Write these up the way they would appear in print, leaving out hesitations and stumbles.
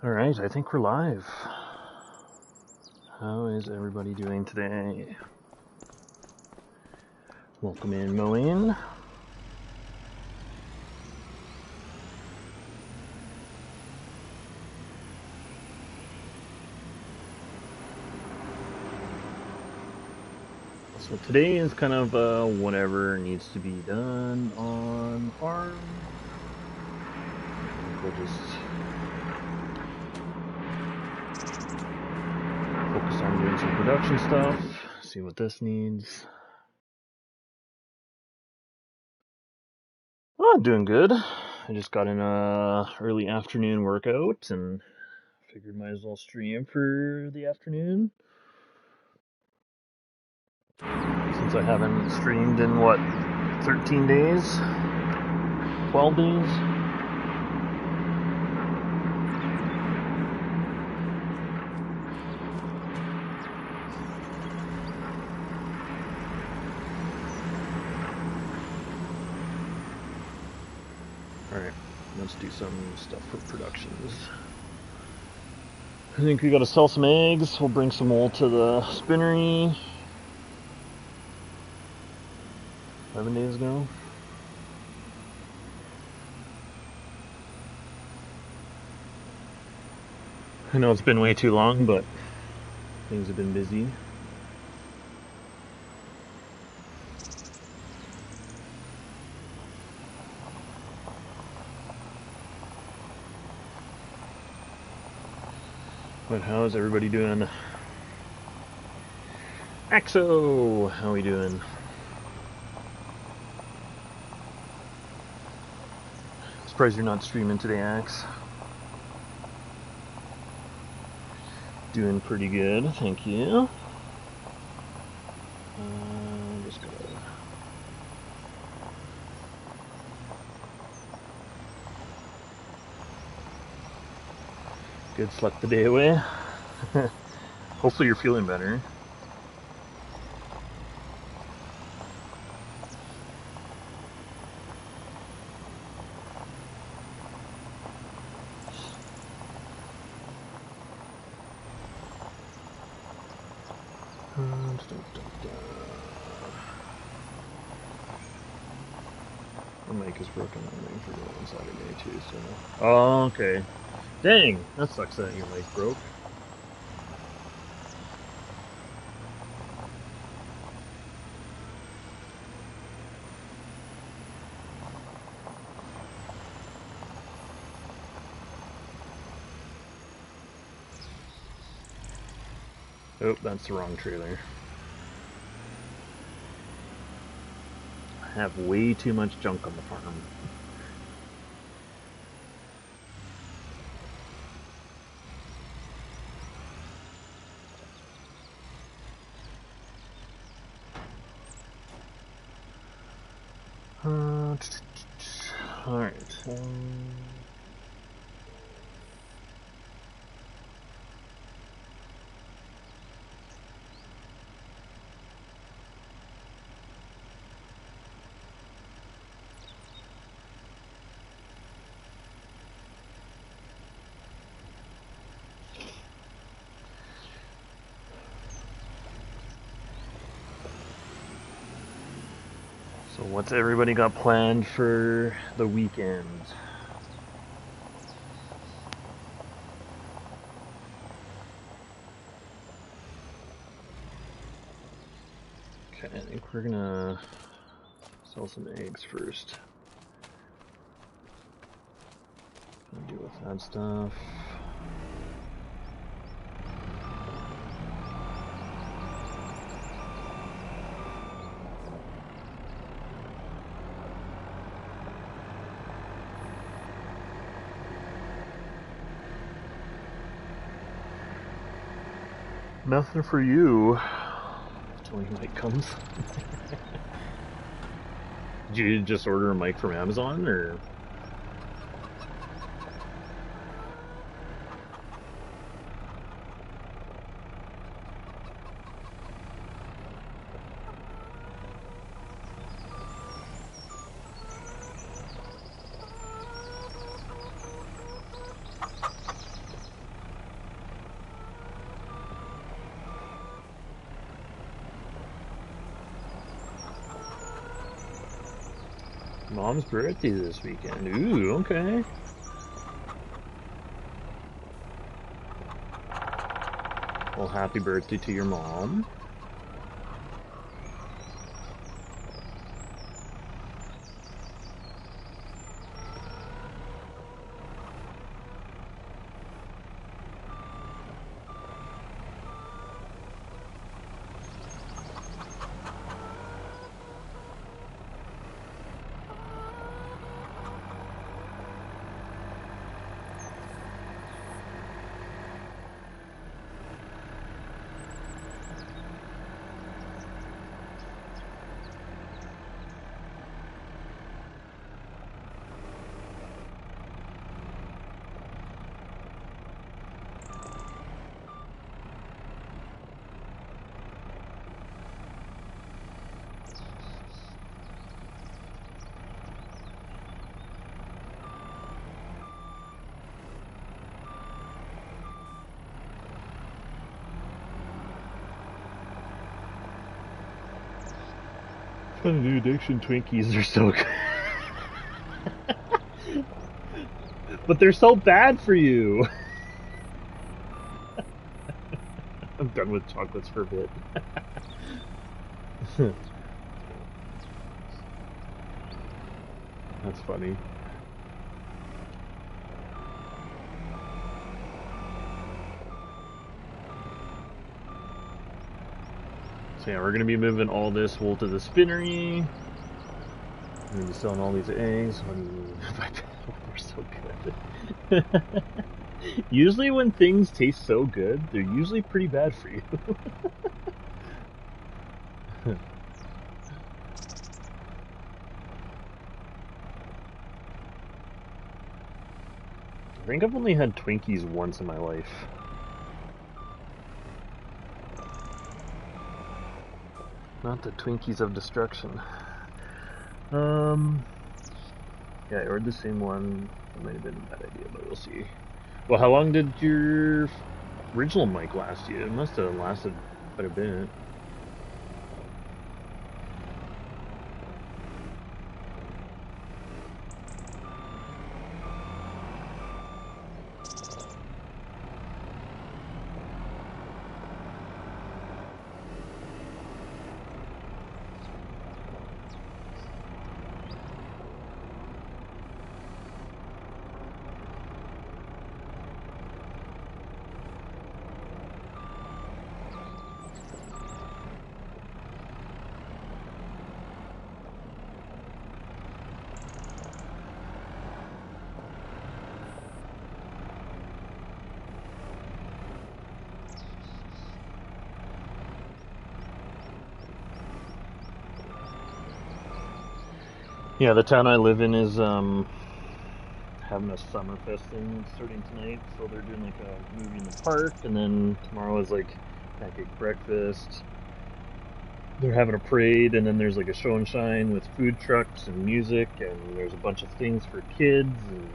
Alright, I think we're live. How is everybody doing today? Welcome in, Moeen. So today is kind of whatever needs to be done on the farm. We'll just focus on doing some production stuff, see what this needs. Oh, I'm doing good. I just got in a early afternoon workout and figured might as well stream for the afternoon. Since I haven't streamed in, 13 days? 12 days? Alright, let's do some stuff for productions. I think we gotta sell some eggs. We'll bring some wool to the spinnery. 11 days ago. I know it's been way too long, but things have been busy. But how's everybody doing? Axo, how we doing? Surprised you're not streaming today, Axe. Doing pretty good, thank you. Just gotta... Good, slept the day away. Hopefully you're feeling better. The mic is broken. I'm waiting for it on Saturday too, so... Oh, okay. Dang, that sucks that your mic broke. Oh, that's the wrong trailer. I have way too much junk on the farm. Alright. So what's everybody got planned for the weekend? Okay, I think we're gonna sell some eggs first. Gonna deal with that stuff. Nothing for you until your mic comes. Did you just order a mic from Amazon, or? Mom's birthday this weekend. Ooh, okay. Well, happy birthday to your mom. Fun new addiction Twinkies are so good. But they're so bad for you. I'm done with chocolates for a bit. That's funny. So yeah, we're gonna be moving all this wool to the spinnery. We're gonna be selling all these eggs. They're so good. Usually when things taste so good, they're usually pretty bad for you. I think I've only had Twinkies once in my life. Not the Twinkies of destruction. Yeah, I ordered the same one. It might have been a bad idea, but we'll see. Well, how long did your original mic last you? It must have lasted quite a bit. Yeah, the town I live in is having a summerfest thing starting tonight, so they're doing like a movie in the park, and then tomorrow is like pancake breakfast. They're having a parade, and then there's like a show and shine with food trucks and music, and there's a bunch of things for kids. And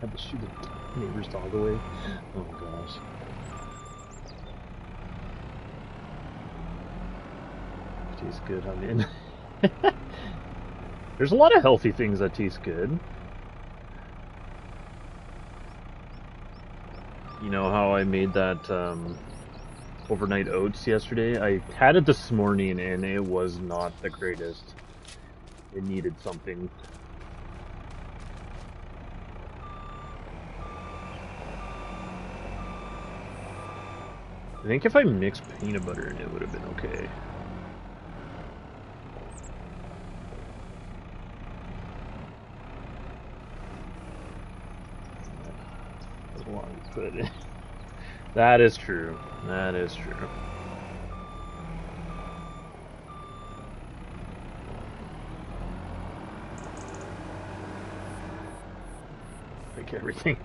had to shoot the neighbor's dog away. Oh gosh. Tastes good, I mean. There's a lot of healthy things that taste good. You know how I made that overnight oats yesterday? I had it this morning and it was not the greatest. It needed something. I think if I mixed peanut butter in it, would have been okay. That is true. That is true. Like everything.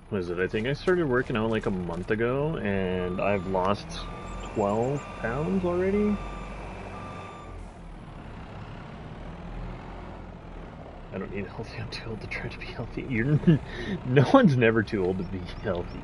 What is it? I think I started working out like a month ago, and I've lost 12 pounds already. being healthy. I'm too old to try to be healthy. No one's never too old to be healthy.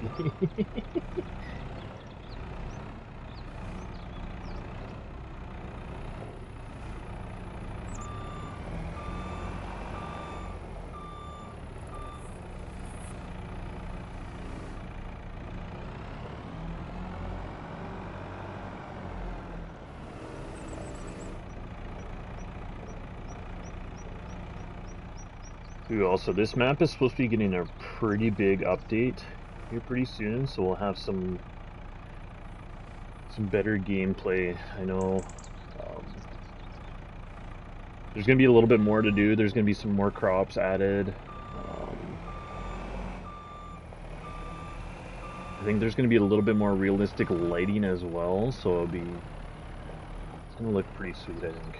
Ooh, also, this map is supposed to be getting a pretty big update here pretty soon, so we'll have some better gameplay. I know there's going to be a little bit more to do. There's going to be some more crops added. I think there's going to be a little bit more realistic lighting as well, so it's going to look pretty sweet, I think.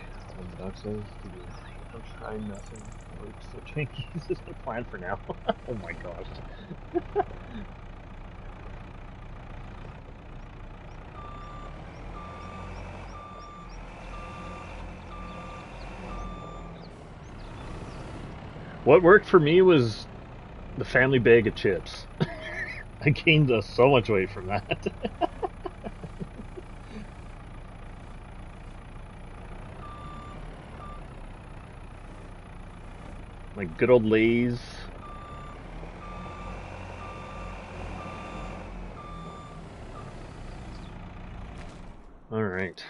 I'm trying nothing. We're still trying to use this as a plan for now. Oh my gosh. What worked for me was the family bag of chips. I gained so much weight from that. Like good old Lay's. Alright.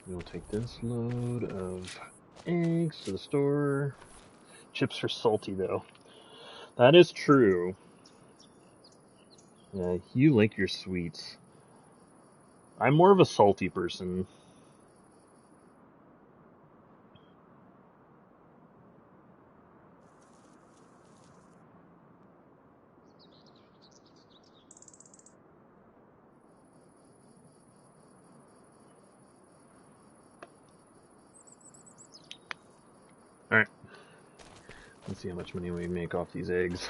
We'll take this load of eggs to the store. Chips are salty though. That is true. Yeah, you like your sweets. I'm more of a salty person. Alright. Let's see how much money we make off these eggs.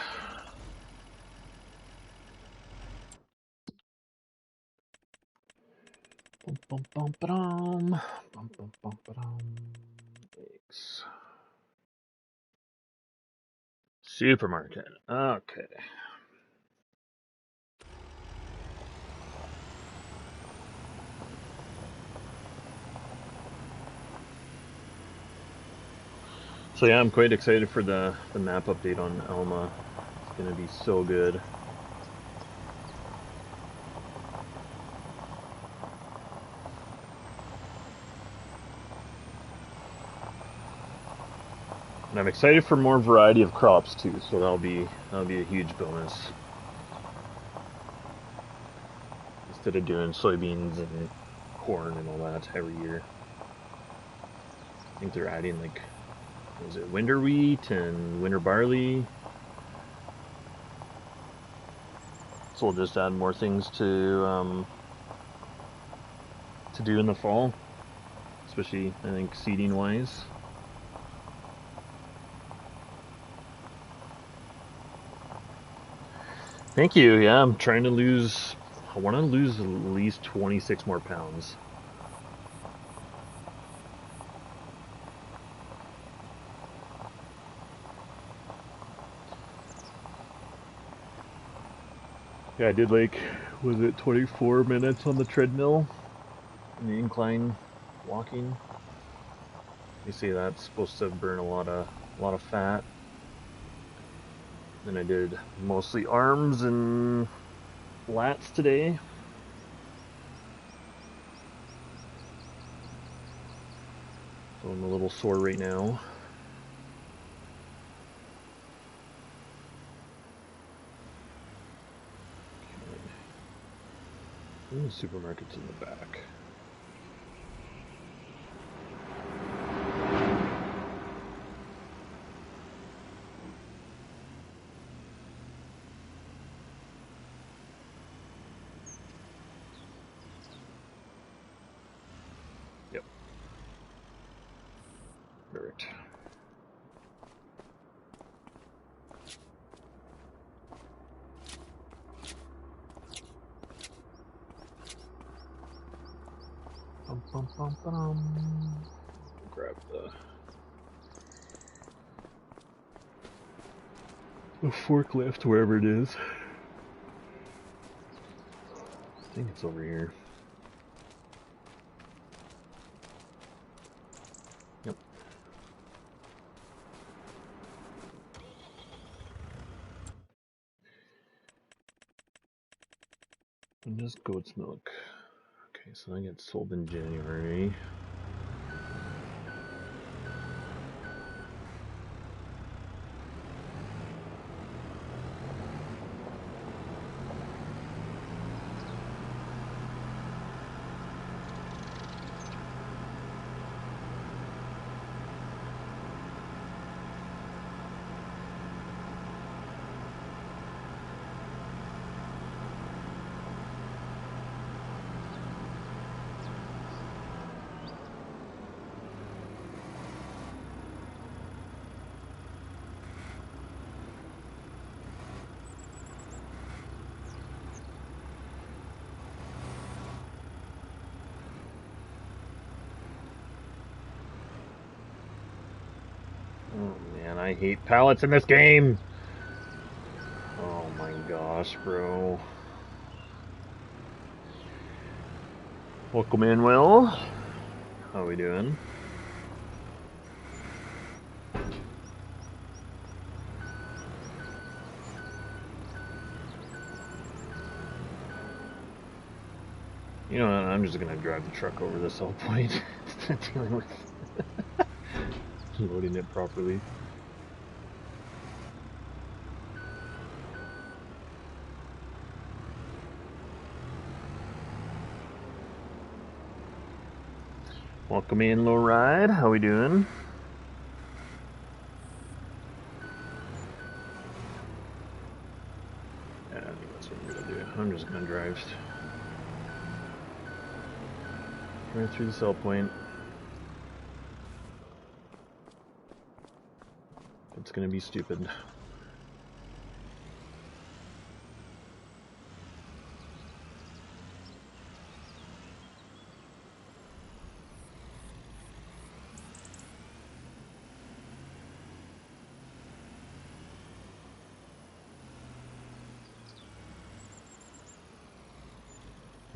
Eggs. Supermarket. Okay. So yeah, I'm quite excited for the map update on Alma. It's gonna be so good. And I'm excited for more variety of crops too, so that'll be a huge bonus. Instead of doing soybeans and corn and all that every year. I think they're adding like, what is it, winter wheat and winter barley. So we'll just add more things to do in the fall, especially I think seeding wise. Thank you. Yeah, I'm trying to lose. I want to lose at least 26 more pounds. Yeah, I did like, was it 24 minutes on the treadmill in the incline walking? You see, that's supposed to burn a lot of fat. Then I did mostly arms and lats today. So I'm a little sore right now. Okay. The supermarket's in the back. Yep. Alright. Grab the a forklift wherever it is. I think it's over here. Yep. And just goat's milk. Okay, so that gets sold in January. Oh man, I hate pallets in this game! Oh my gosh, bro. Welcome in, Will. How we doing? You know, I'm just gonna drive the truck over this whole point. Dealing with loading it properly. Welcome in, low ride. How we doing? Yeah, I think that's what I'm gonna do. I'm just gonna drive right through the sell point. It's gonna be stupid.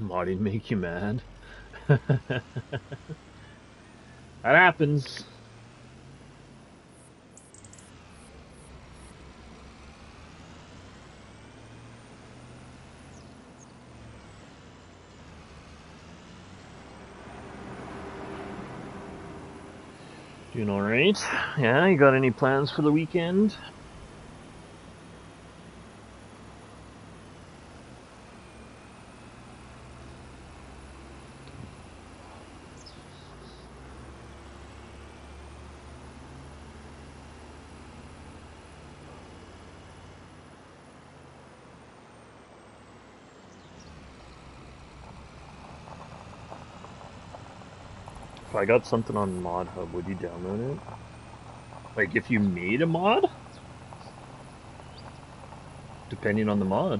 Modding make you mad? That happens. Doing alright? Yeah, you got any plans for the weekend? If I got something on Mod Hub, would you download it? Like, if you made a mod? Depending on the mod.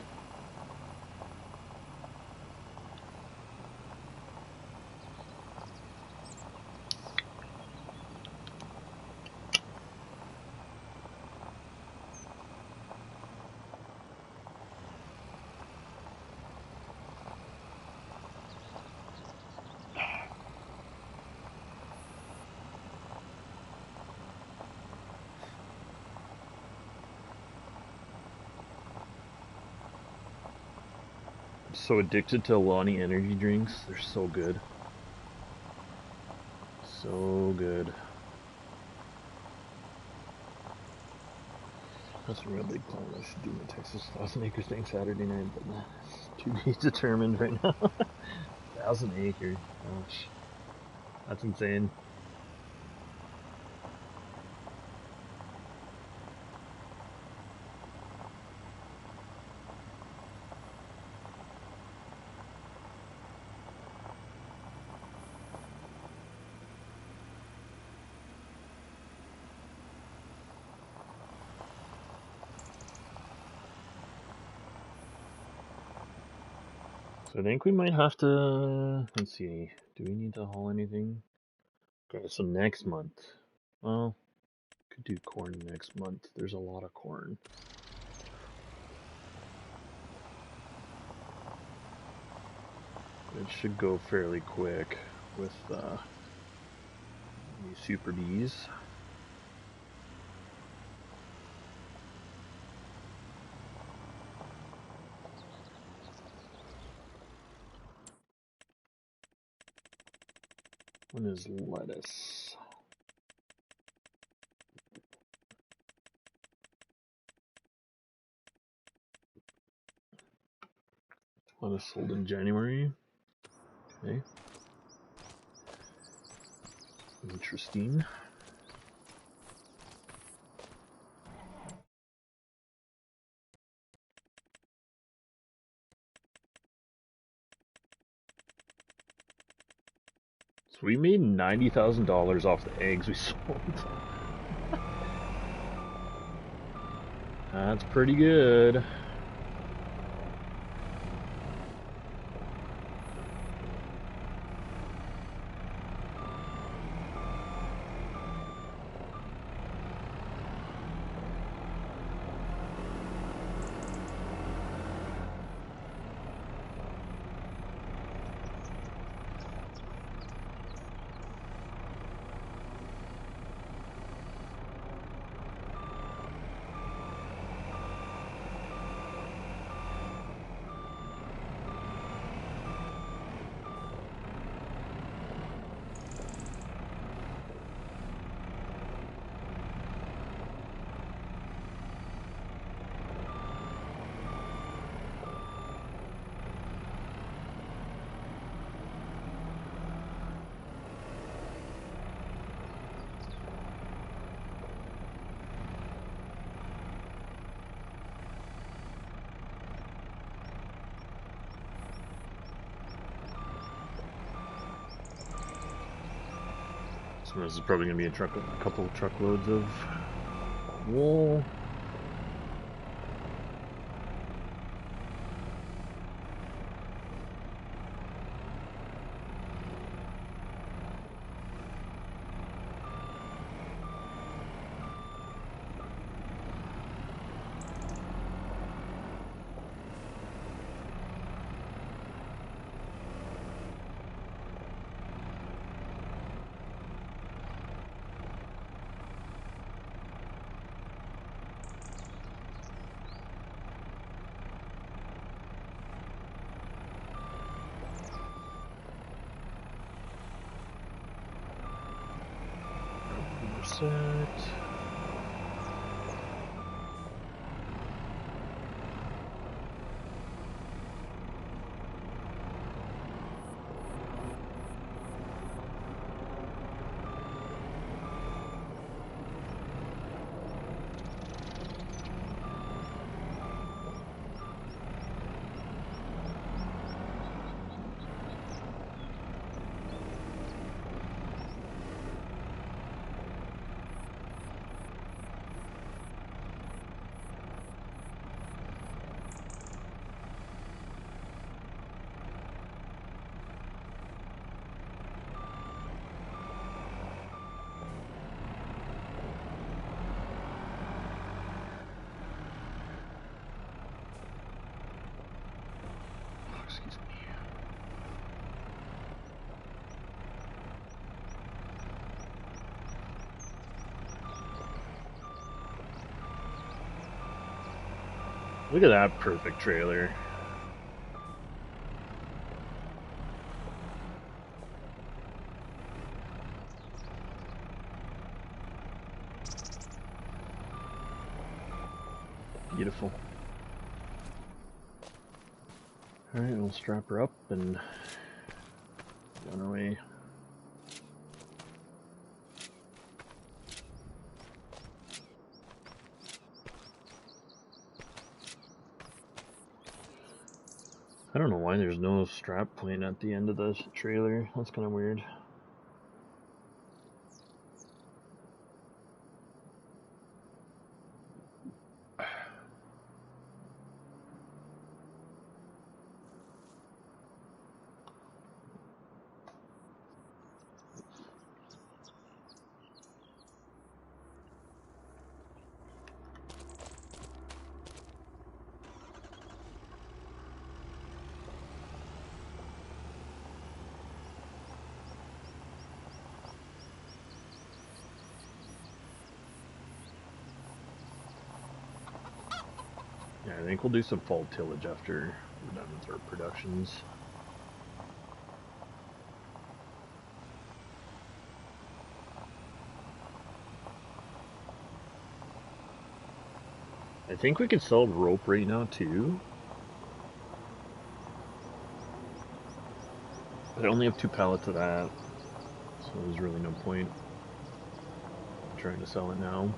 I'm so addicted to Alani energy drinks. They're so good. So good. That's a real big plan. I should do my Texas 1,000 acres thing Saturday night, but it's to be determined right now. 1,000 acre. Gosh. That's insane. So I think we might have to, let's see, do we need to haul anything? Okay, so next month. Well, could do corn next month. There's a lot of corn. It should go fairly quick with these Super Bees. When is lettuce? Lettuce sold in January. Okay. Interesting. So we made $90,000 off the eggs we sold. That's pretty good. So this is probably going to be a couple of truckloads of wool. Set. Excuse me. Look at that perfect trailer. Beautiful. Alright, we'll strap her up and go on our way. I don't know why there's no strap point at the end of the trailer. That's kind of weird. Yeah, I think we'll do some fall tillage after we're done with our productions. I think we could sell rope right now too. But I only have 2 pallets of that, so there's really no point trying to sell it now.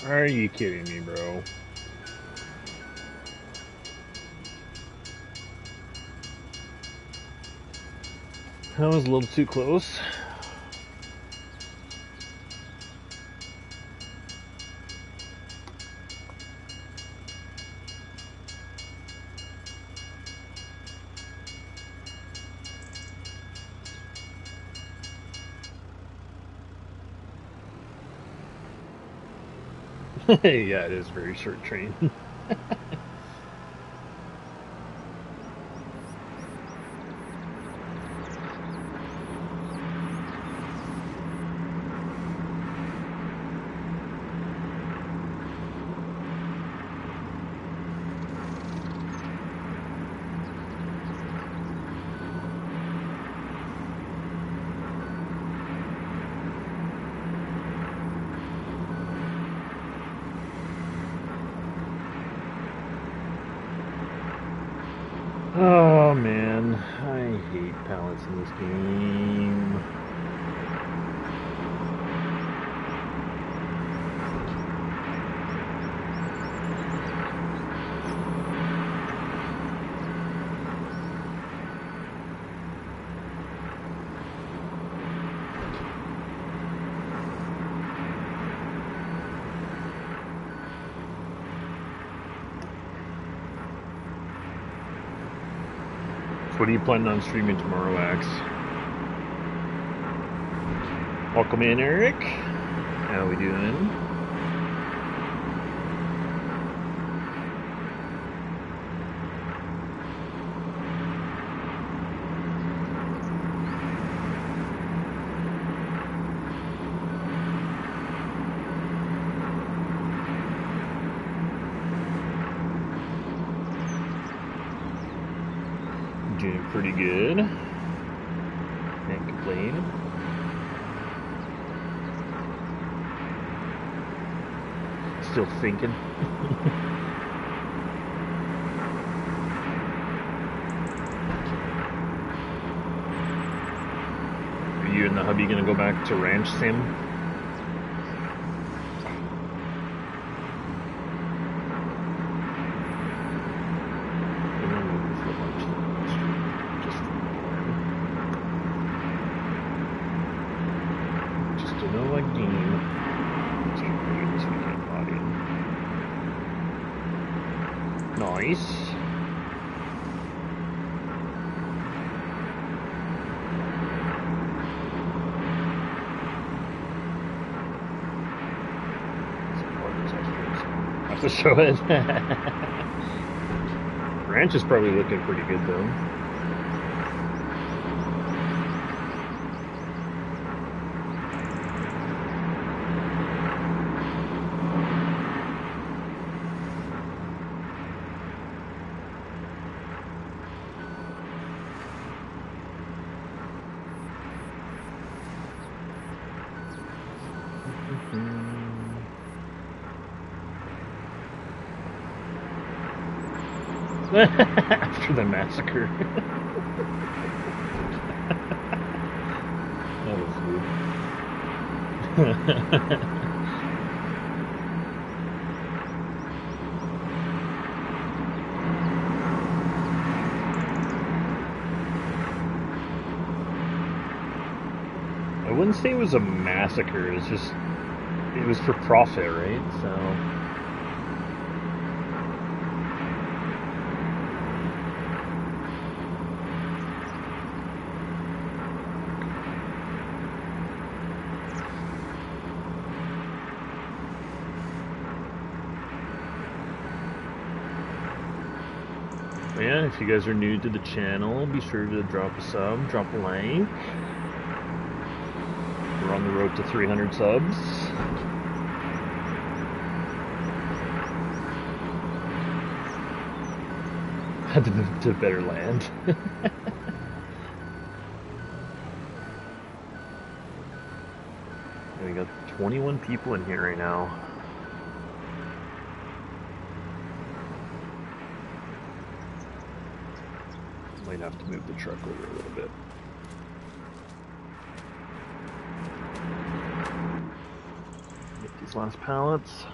Are you kidding me, bro? That was a little too close. Yeah, it is a very short train. Oh man, I hate pallets in this game. So what are you planning on streaming tomorrow, Axe? Welcome in, Eric. How we doing? pretty good. Can't complain. Still thinking. Are you and the hubby gonna go back to ranch sim? Nice. I have to show it. Ranch is probably looking pretty good though. After the massacre. That was good. I wouldn't say it was a massacre, it's just, it was for profit, right? So... yeah, if you guys are new to the channel, be sure to drop a sub, drop a like. We're on the road to 300 subs. Had to move to better land. We got 21 people in here right now. Might have to move the truck over a little bit. Get these last pallets.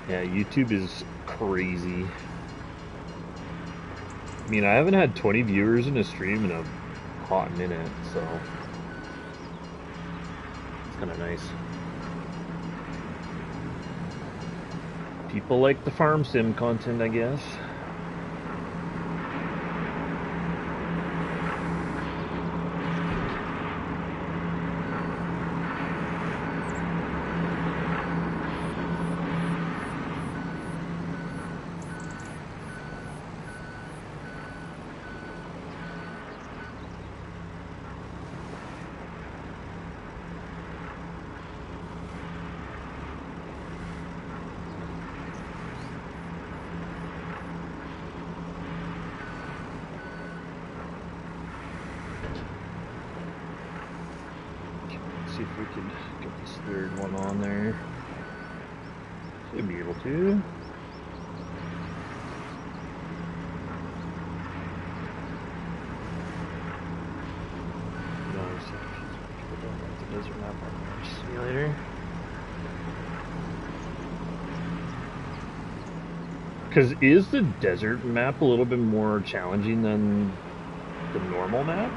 Yeah, YouTube is crazy. I mean, I haven't had 20 viewers in a stream in a hot minute, so it's kind of nice. People like the farm sim content, I guess. See if we can get this third one on there. Should be able to. No, people don't like the desert map on there. See you later. Because is the desert map a little bit more challenging than the normal map?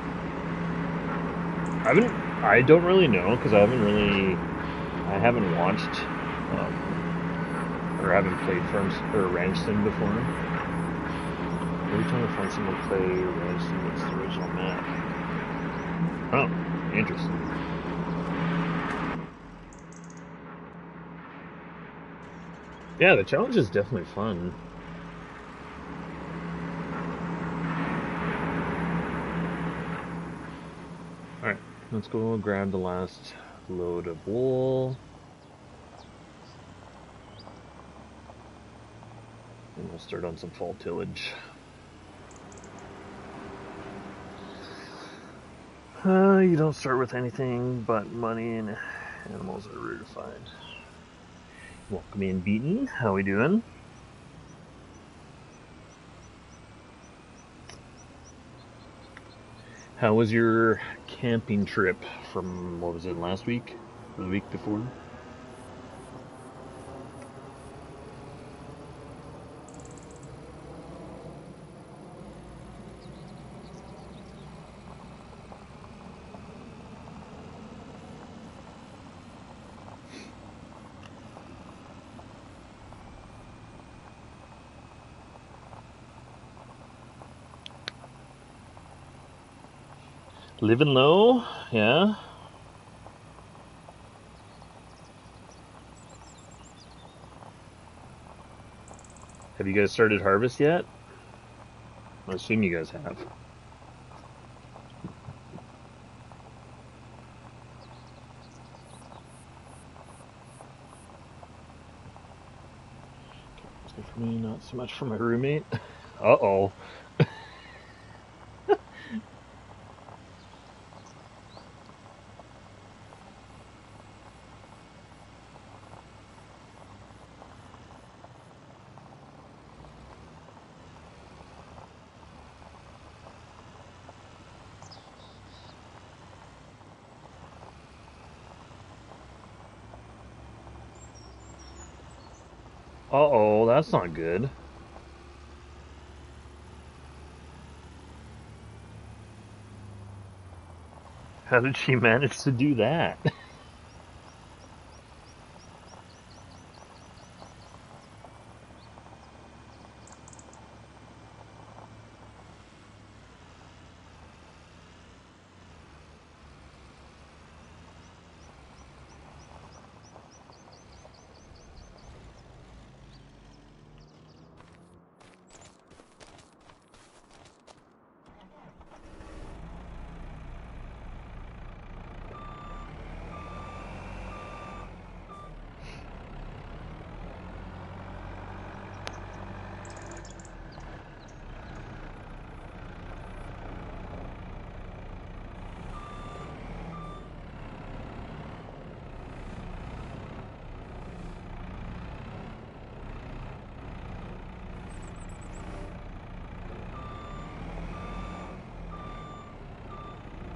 I don't really know because I haven't watched or haven't played Farms or Ranch Sim before. Every time I find someone play Ranch Sim, it's the original map. Oh, interesting. Yeah, the challenge is definitely fun. Alright, let's go grab the last load of wool. And we'll start on some fall tillage. You don't start with anything but money, and animals are rare to find. Welcome in, Beaton. How we doing? How was your camping trip from, what was it, last week? Or the week before? Living low, yeah. Have you guys started harvest yet? I assume you guys have. It's good for me, not so much for my roommate. Uh-oh. Uh-oh, that's not good. How did she manage to do that?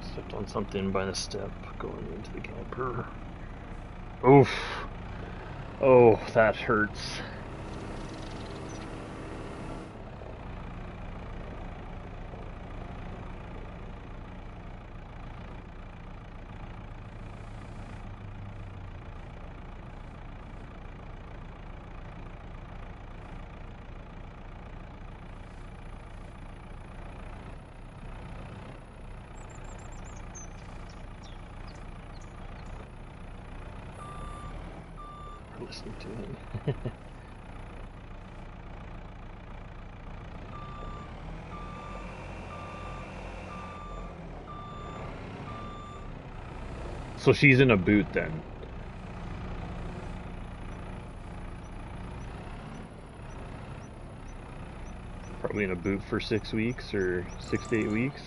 Stepped on something by the step going into the camper. Oof. Oh, that hurts. Listening to it. So she's in a boot then. Probably in a boot for 6 weeks or 6 to 8 weeks.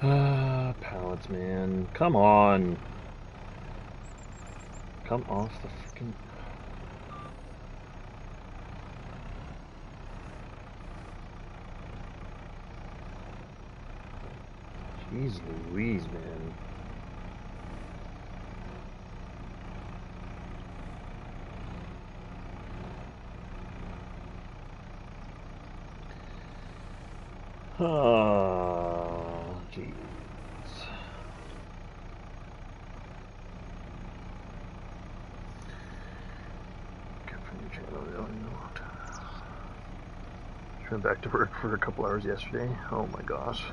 Ah, pallets, man. Come on. Come off the freaking. Jeez Louise, man. Oh, jeez. Good for your channel, really not. Just went back to work for a couple hours yesterday. Oh my gosh.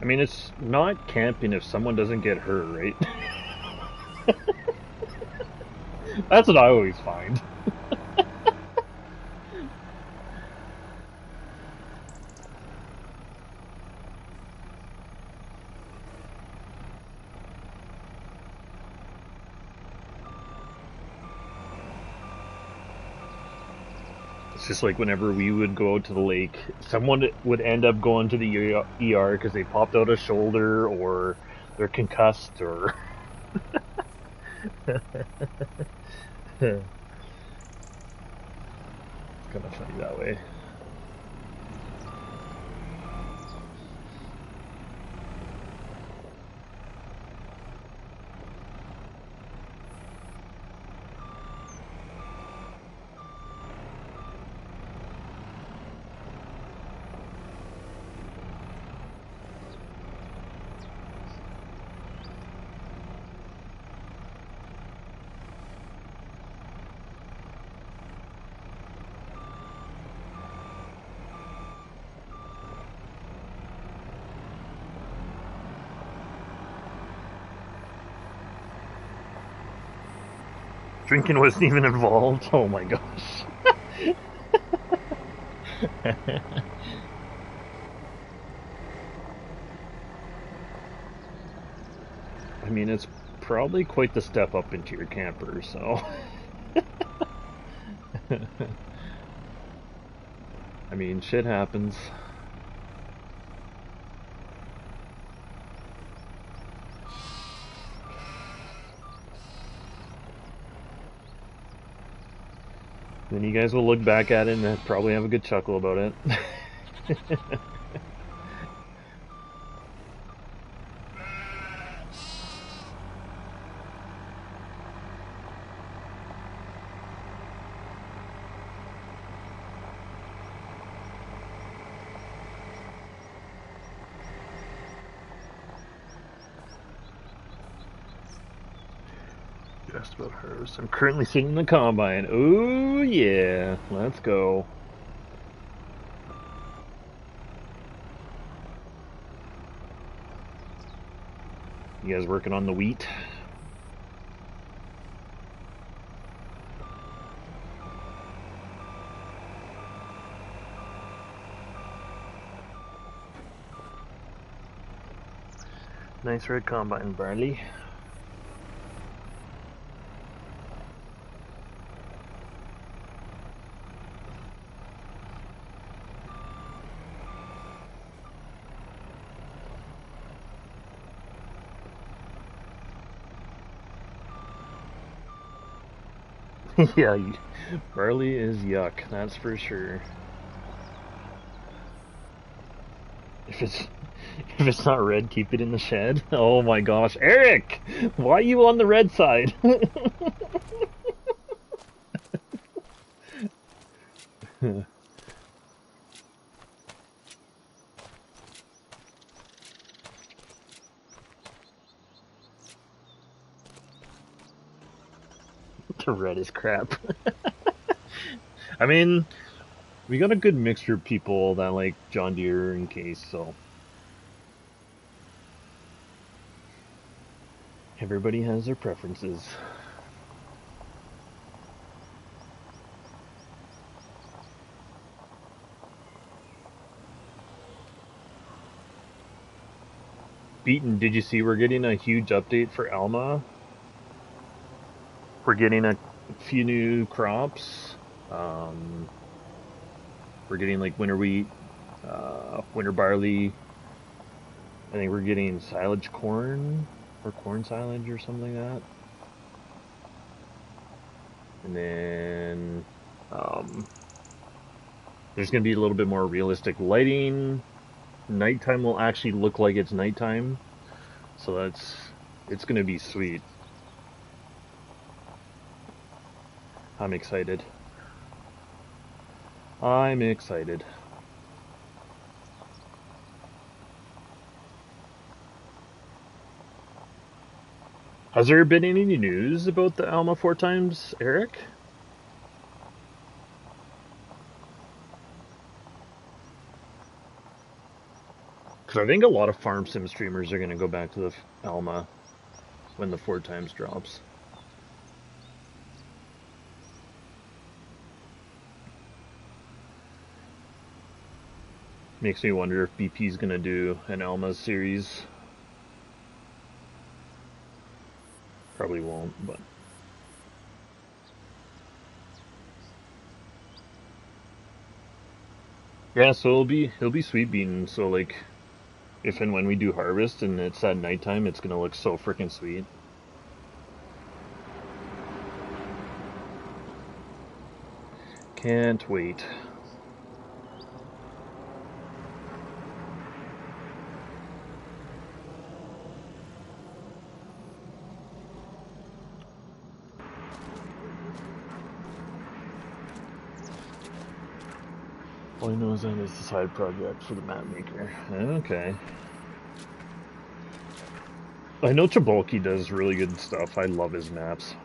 I mean, it's not camping if someone doesn't get hurt, right? That's what I always find. It's just like whenever we would go out to the lake, someone would end up going to the ER because they popped out a shoulder or they're concussed or. It's kind of funny that way. Drinking wasn't even involved. Oh my gosh. I mean, it's probably quite the step up into your camper, so. I mean, shit happens. Then you guys will look back at it and probably have a good chuckle about it. Just about hers. I'm currently sitting in the combine. Ooh, yeah. Let's go. You guys working on the wheat? Nice red combine, barley. Yeah, barley is yuck, that's for sure. If it's if it's not red, keep it in the shed. Oh my gosh, Eric, why are you on the red side? The red is crap. I mean, we got a good mixture of people that like John Deere and Case, so everybody has their preferences. Beaton, did you see we're getting a huge update for Alma? We're getting a few new crops. Um, We're getting like winter wheat, winter barley. I think we're getting silage corn or corn silage or something like that. And then there's going to be a little bit more realistic lighting. Nighttime will actually look like it's nighttime. So it's going to be sweet. I'm excited. I'm excited. Has there been any news about the Alma 4x, Eric? Because I think a lot of farm sim streamers are going to go back to the Alma when the 4x drops. Makes me wonder if BP's going to do an Alma series. Probably won't, but yeah. So it'll be sweet bean. So like, if and when we do harvest and it's at nighttime, it's gonna look so freaking sweet. Can't wait. All I know is that it's a side project for the map maker. Okay. I know Chabolki does really good stuff. I love his maps.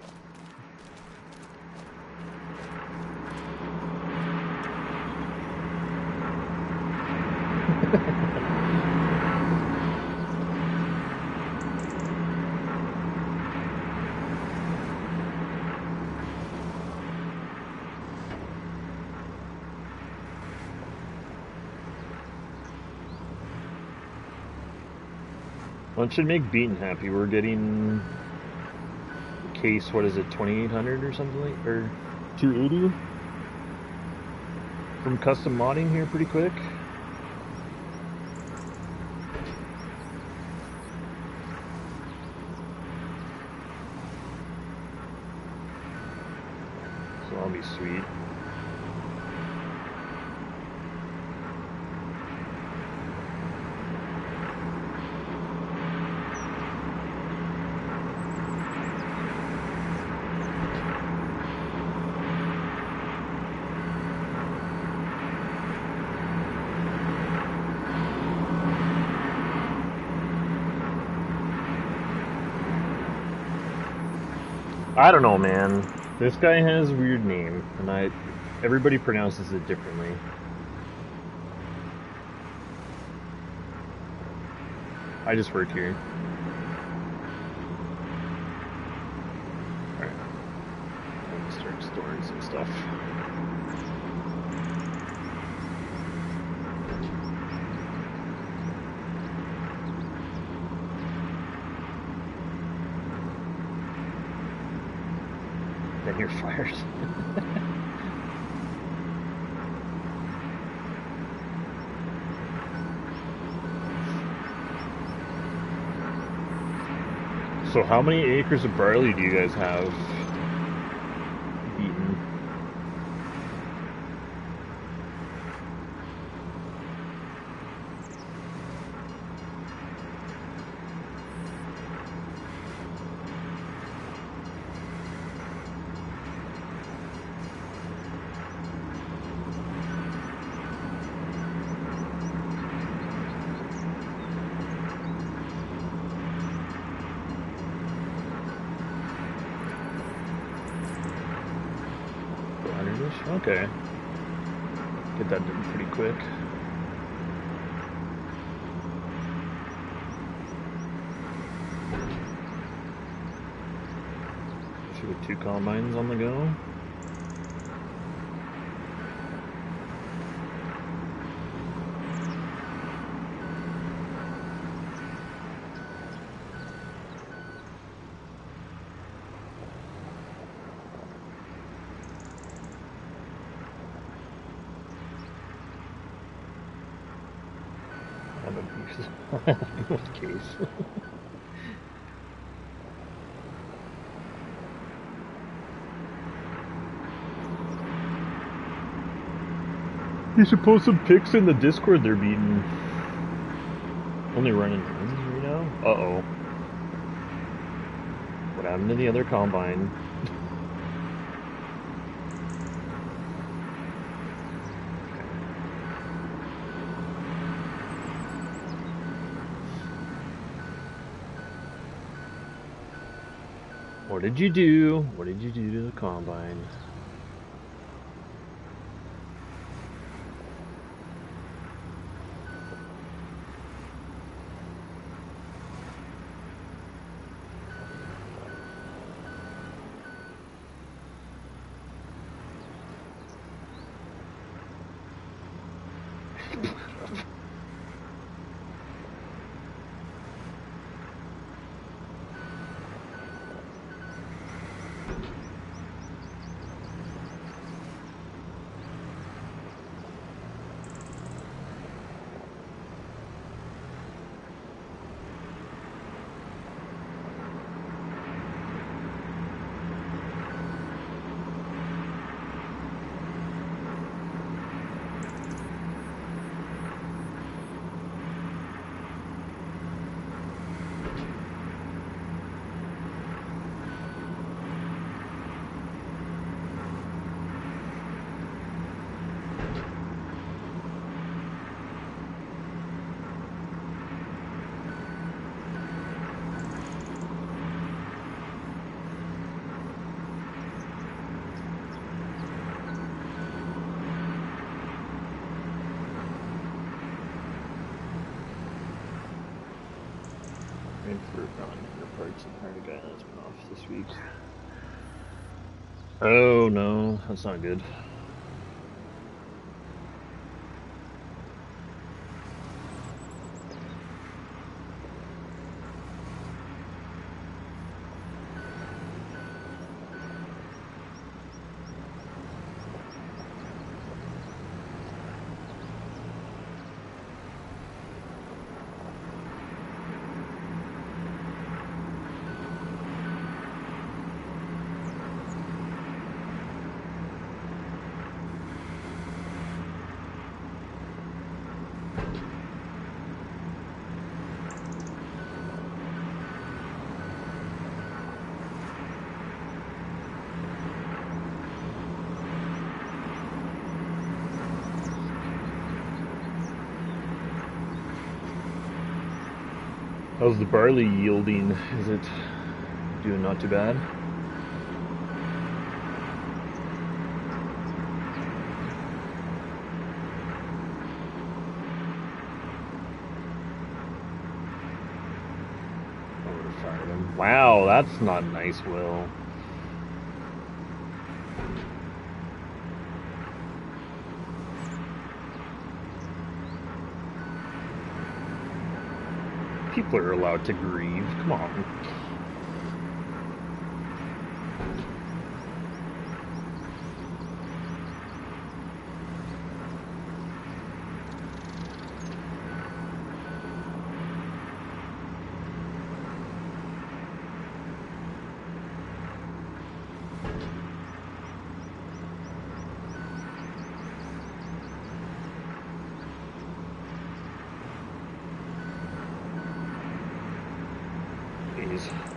Well, it should make Beaton happy. We're getting case, what is it, 2800 or something like, or 280 from custom modding here pretty quick. So that'll be sweet. I don't know, man. This guy has a weird name, and everybody pronounces it differently. I just work here. Alright. Let's start storing some stuff. Then you're fired. So how many acres of barley do you guys have eaten? Okay. Get that done pretty quick. Should we have 2 combines on the go? What case? You should post some pics in the Discord they're beating. Only running runs right now? Uh-oh. What happened to the other combine? What did you do? What did you do to the combine? This week. Oh no, that's not good. How's the barley yielding? Is it doing not too bad? I would have fired him. Wow, that's not nice, Will. People are allowed to grieve. Come on.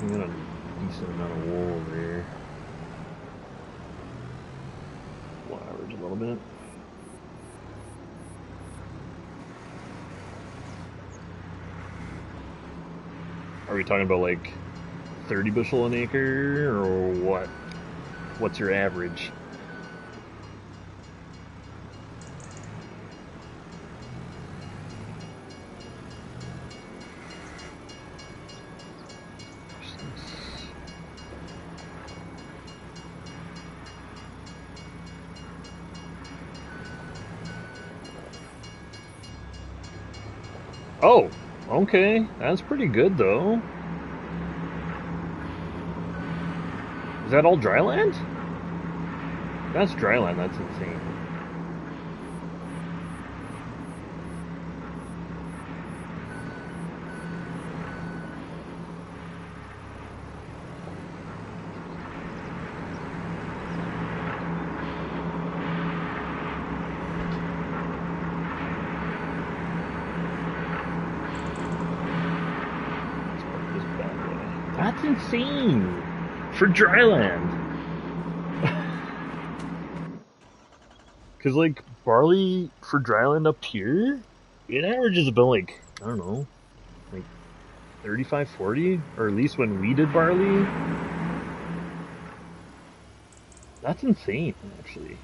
We got a decent amount of wool over here. We'll average a little bit. Are we talking about like 30 bushel an acre or what? What's your average? Oh, okay. That's pretty good, though. Is that all dry land? That's dry land. That's insane. That's insane for dry land. Because, like, barley for dry land up here, it averages about, like, I don't know, like 35, 40, or at least when we did barley. That's insane, actually.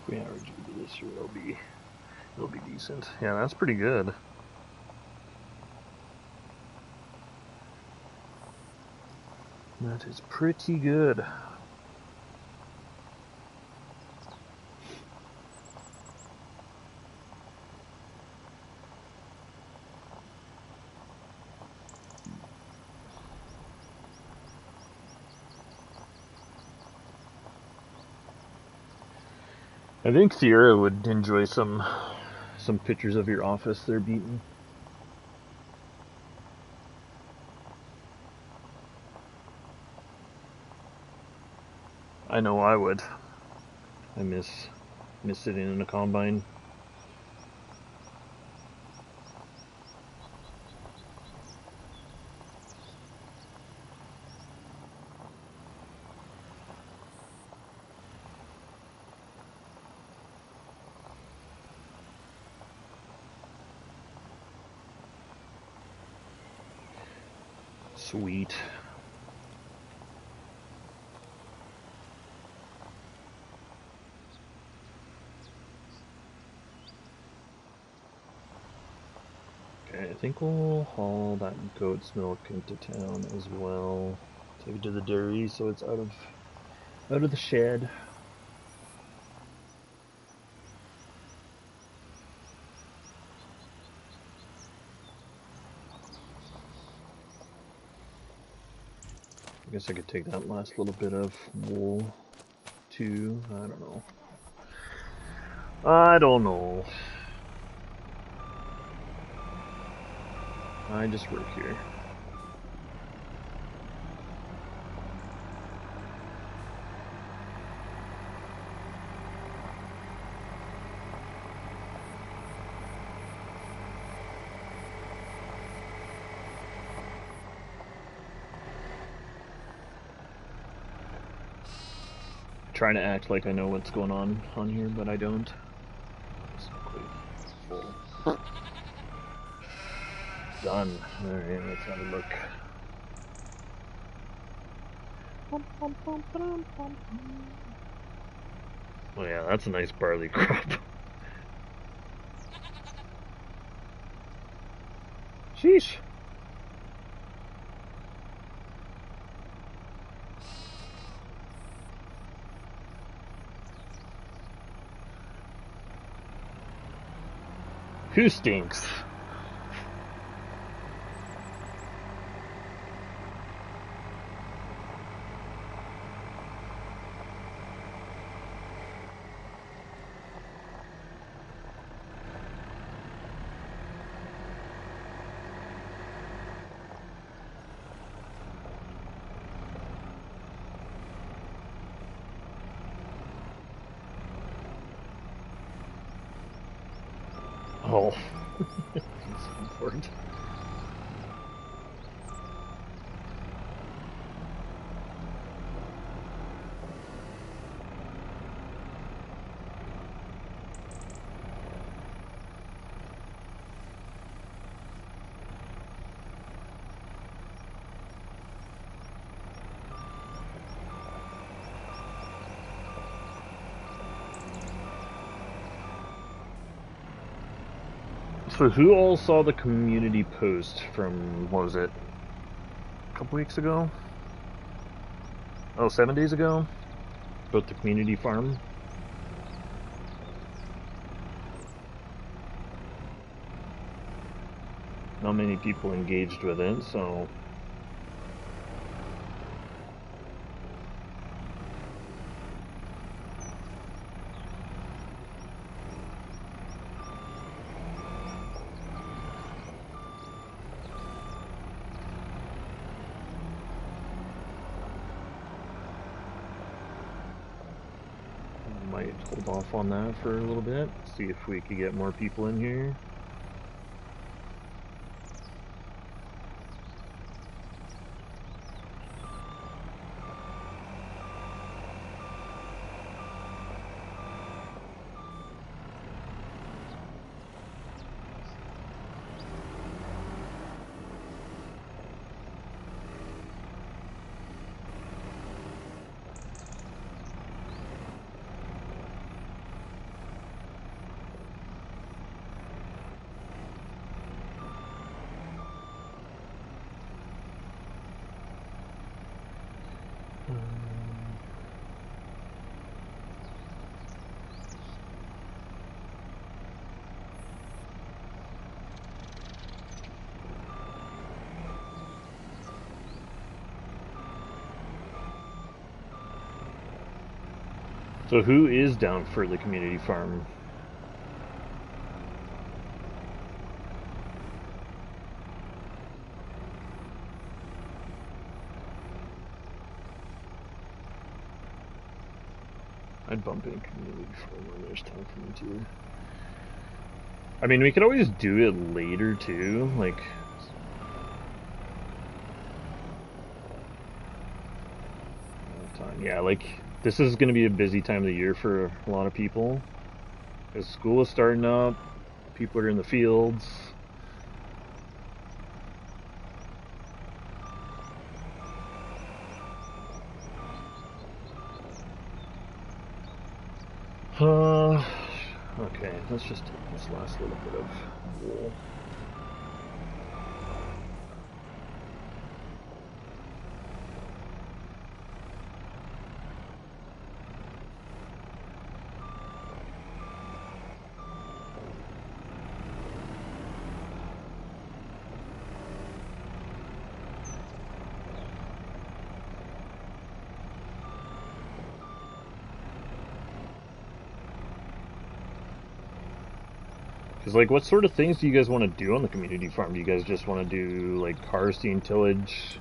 If we average into this year, it'll be decent. Yeah, that's pretty good. That is pretty good. I think Sierra would enjoy some pictures of your office there, Beaton. I know I would. I miss sitting in a combine. Sweet. Okay, I think we'll haul that goat's milk into town as well. Take it to the dairy so it's out of the shed. I guess I could take that last little bit of wool too. I don't know. I just work here. Trying to act like I know what's going on here, but I don't. It's not quite full. Done. Alright, let's have a look. Oh yeah, that's a nice barley crop. Sheesh. Who stinks? Oh. That's important. So who all saw the community post from, what was it, a couple weeks ago? Oh, 7 days ago? About the community farm? not many people engaged with it, so might hold off on that for a little bit, see if we could get more people in here. So who is down for the community farm? I'd bump in community farm when there's time for me to. I mean, we could always do it later too, like. Yeah, like this is going to be a busy time of the year for a lot of people because school is starting up, people are in the fields. Okay, let's just take this last little bit of wool. Because, like, what sort of things do you guys want to do on the community farm? Do you guys just want to do, like, harvesting, tillage,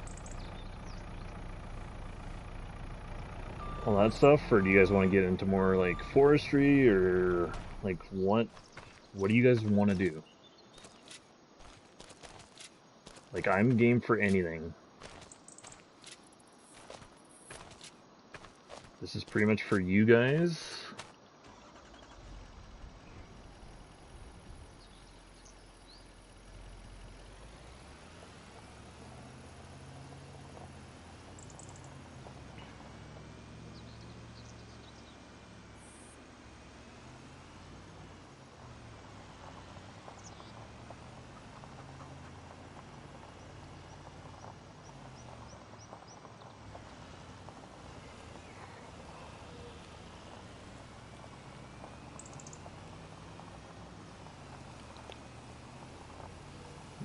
all that stuff? Or do you guys want to get into more, like, forestry? Or, like, what do you guys want to do? Like, I'm game for anything. This is pretty much for you guys.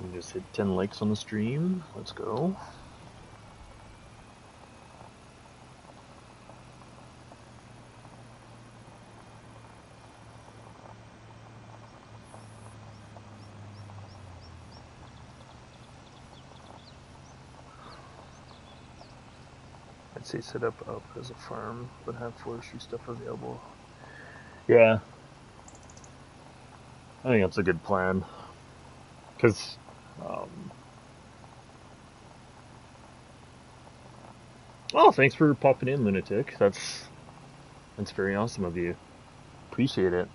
We just hit 10 likes on the stream. Let's go. I'd say set up as a farm, but have forestry stuff available. Yeah. I think that's a good plan. Because, oh, thanks for popping in, Lunatic. That's very awesome of you. Appreciate it.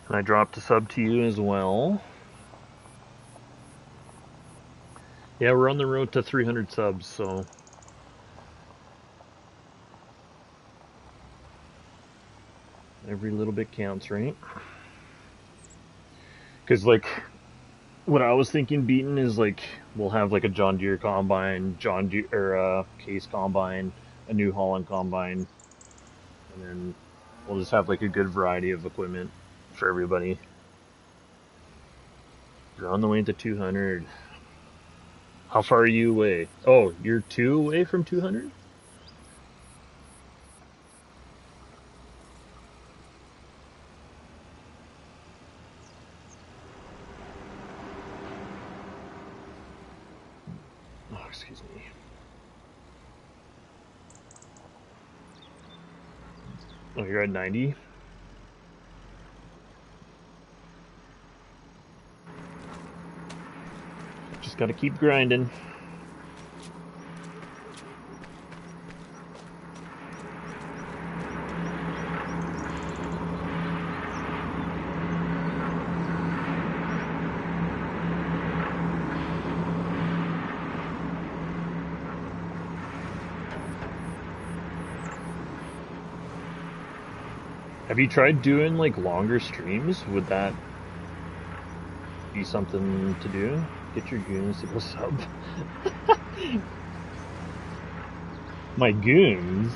And I dropped a sub to you as well. Yeah, we're on the road to 300 subs, so every little bit counts, right? Because, like, what I was thinking beating is, like, we'll have, like, a John Deere combine, Case combine, a New Holland combine, and then we'll just have like a good variety of equipment for everybody. You're on the way to 200. How far are you away? Oh, you're 2 away from 200? Oh, excuse me. Oh, you're at 90? Just gotta keep grinding. Have you tried doing like longer streams? Would that be something to do? Get your goons to go sub. My goons?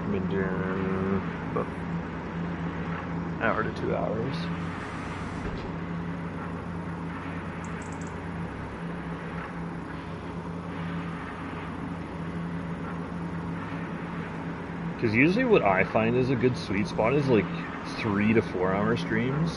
I've been doing about an hour to 2 hours. Because usually what I find is a good sweet spot is like 3 to 4 hour streams.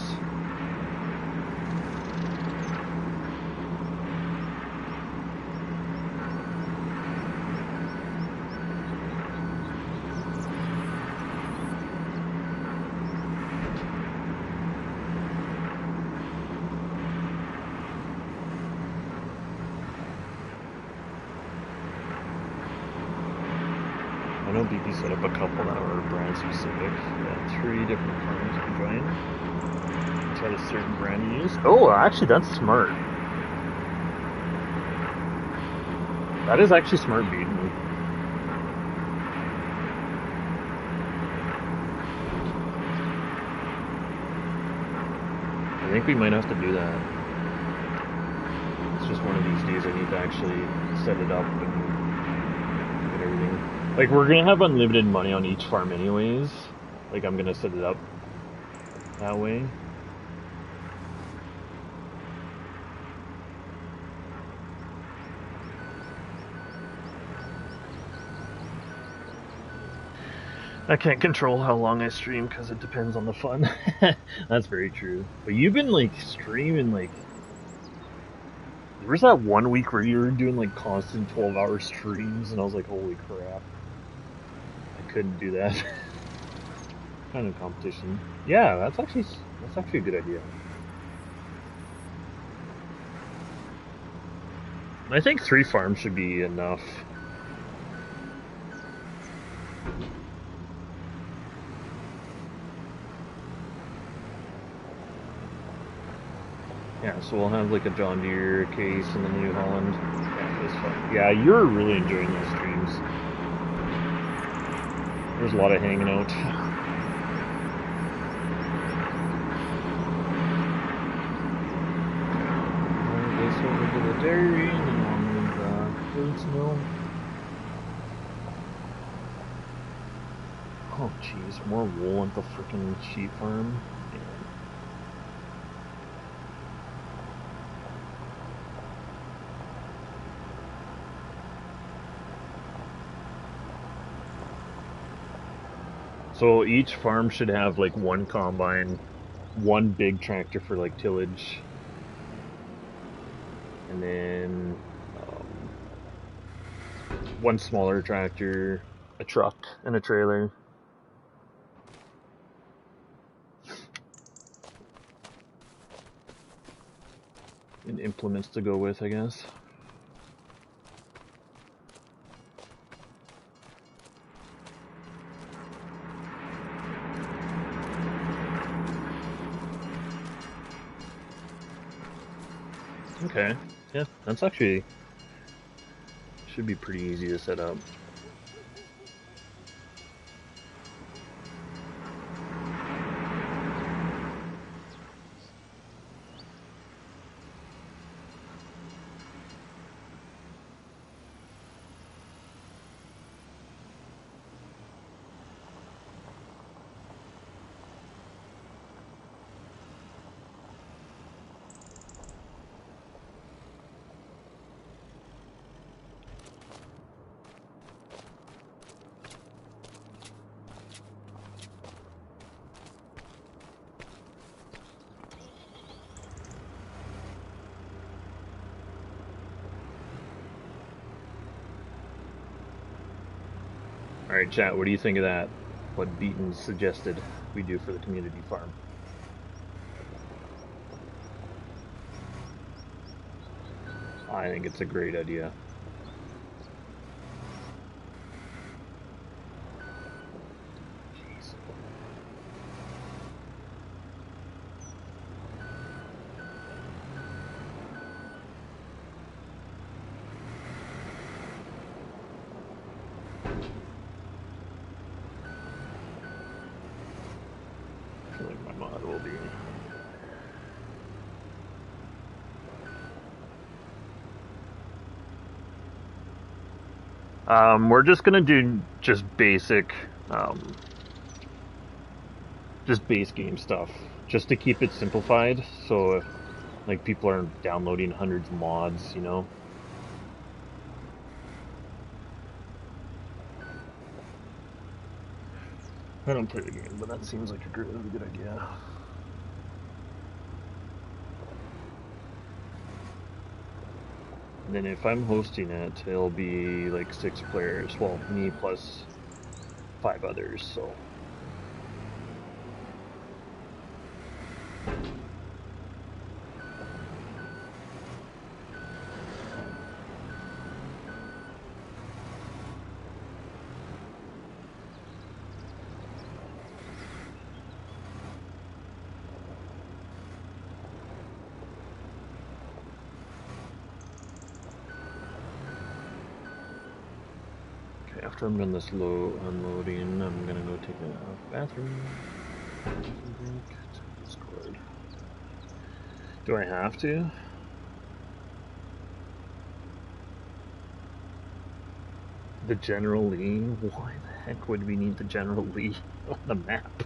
I know BP set up a couple that were brand specific. Yeah, 3 different farms you can join. Try a certain brand to use. Oh, actually, that's smart. That is actually smart, Beaton. I think we might have to do that. It's just one of these days I need to actually set it up and get everything. Like, we're gonna have unlimited money on each farm anyways. Like, I'm gonna set it up that way. I can't control how long I stream because it depends on the fun. That's very true. But you've been, like, streaming, like... There was that one week where you were doing, like, constant 12-hour streams, and I was like, holy crap. Couldn't do that. Kind of competition. Yeah, that's actually a good idea. I think 3 farms should be enough. Yeah, so we'll have like a John Deere case and the New Holland. Yeah, you're really enjoying those streams. There's a lot of hanging out. This over to the dairy and then on to the fruits mill. Oh jeez, more wool at the freaking sheep farm. Yeah. So each farm should have like 1 combine, 1 big tractor for like tillage, and then 1 smaller tractor, a truck, and a trailer. And implements to go with, I guess. Okay. Yeah, that's actually should be pretty easy to set up. All right, chat. What do you think of that? What Beaton suggested we do for the community farm? I think it's a great idea. Jeez. I feel like my mod will be. We're just gonna do just just base game stuff, just to keep it simplified. So, like, people aren't downloading hundreds of mods, you know. I don't play the game, but that seems like a really good idea. And then if I'm hosting it, it'll be like 6 players. Well, me plus 5 others. So. After I'm done this low unloading, I'm gonna go take a bathroom break. Check Discord. Do I have to? The General Lee? Why the heck would we need the General Lee on the map?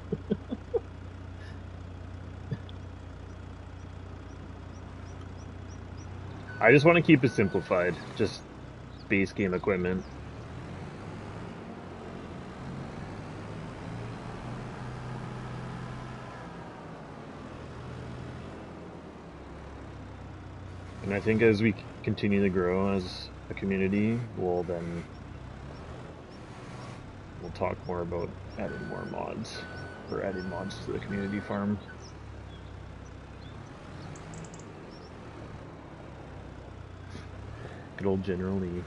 I just want to keep it simplified. Just base game equipment. And I think as we continue to grow as a community, we'll talk more about adding more mods, or adding mods to the community farm. Good old General Lee.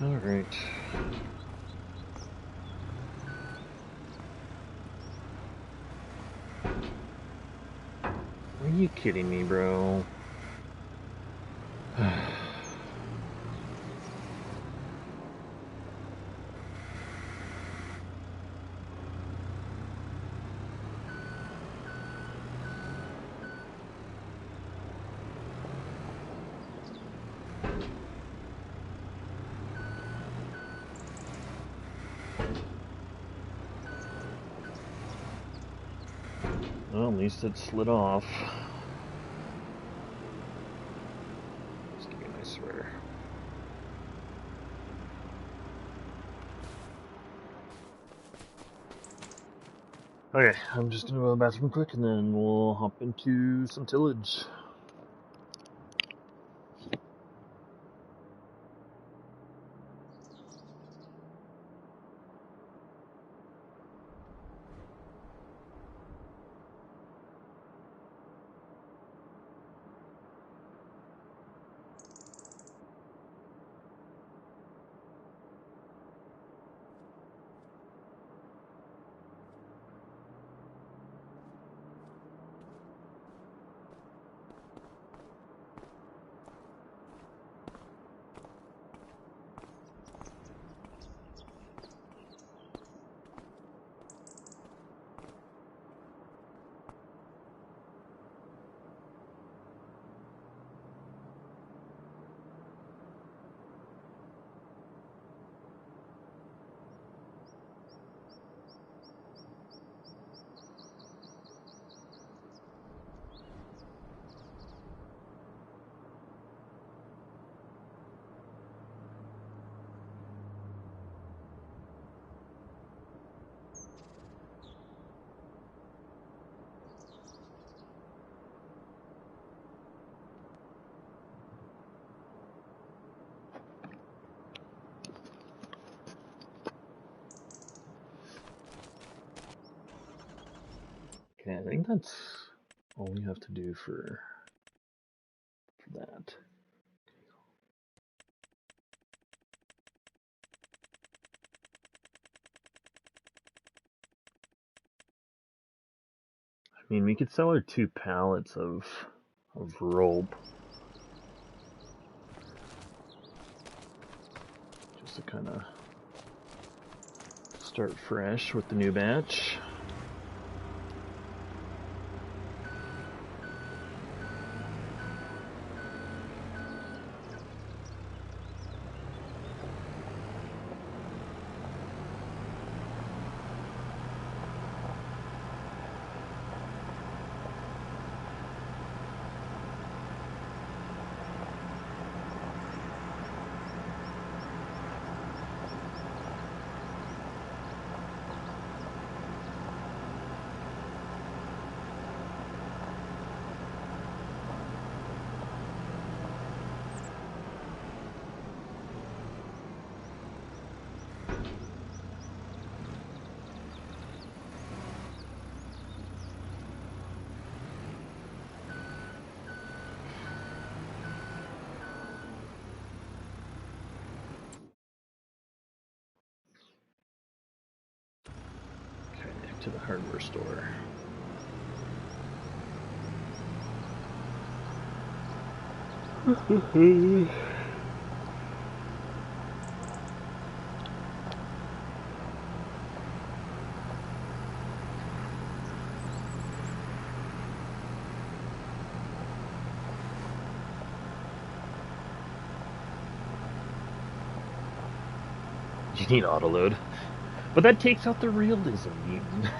All right. Are you kidding me, bro? Well, at least it slid off. Just give me my swear. Okay, I'm just gonna go to the bathroom quick and then we'll hop into some tillage. Okay, I think that's all we have to do for that. I mean, we could sell our 2 pallets of rope. Just to kind of start fresh with the new batch. To the hardware store. You need autoload. But that takes out the realism, Newton.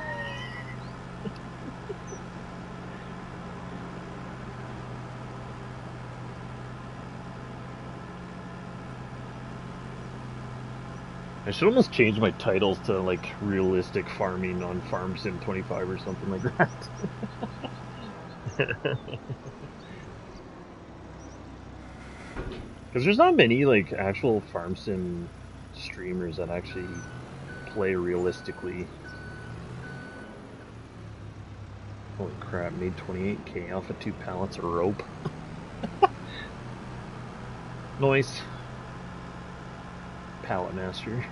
I should almost change my titles to like realistic farming on Farm Sim 25 or something like that. Because there's not many like actual Farm Sim streamers that actually play realistically. Holy crap, made 28k off of 2 pallets of rope. Noise. Pallet master.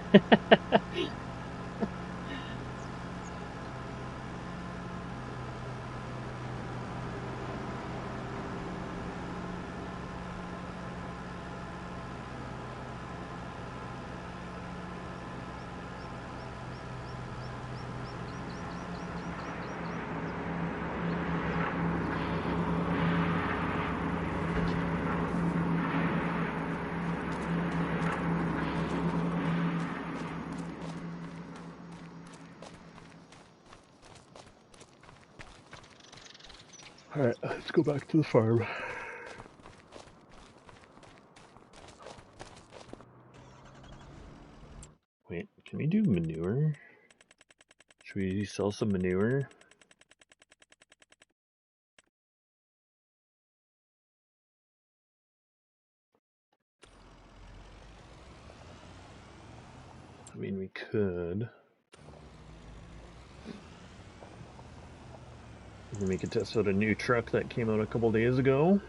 Alright, let's go back to the farm. Wait, can we do manure? Should we sell some manure? I mean, we could. And then we could test out a new truck that came out a couple days ago.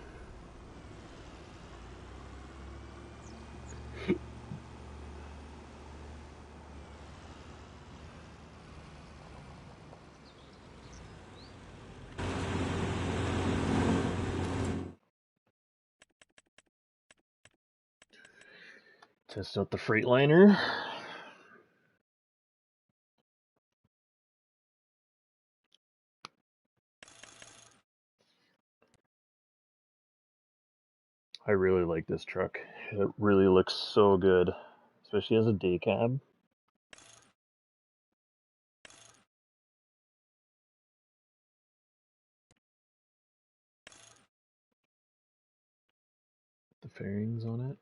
Test out the Freightliner. I really like this truck. It really looks so good, especially as a day cab. The fairings on it.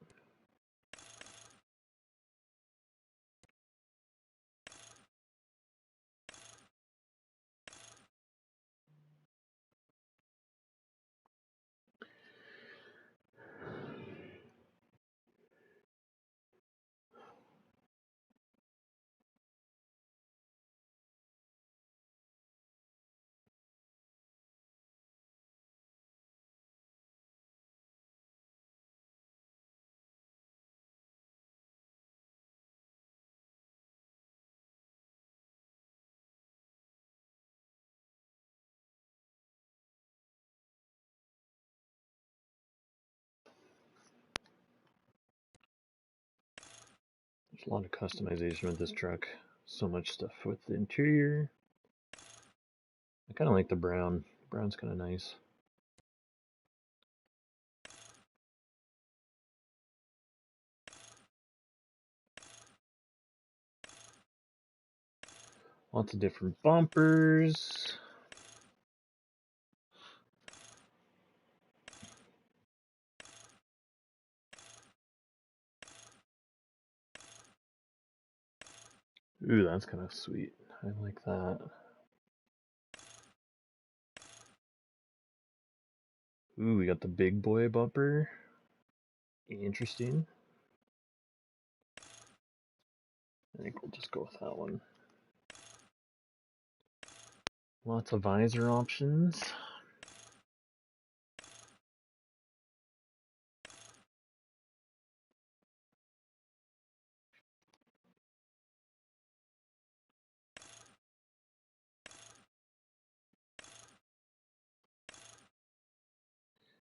There's a lot of customization with this truck. So much stuff with the interior. I kind of like the brown. Brown's kind of nice. Lots of different bumpers. Ooh, that's kind of sweet. I like that. Ooh, we got the big boy bumper. Interesting. I think we'll just go with that one. Lots of visor options.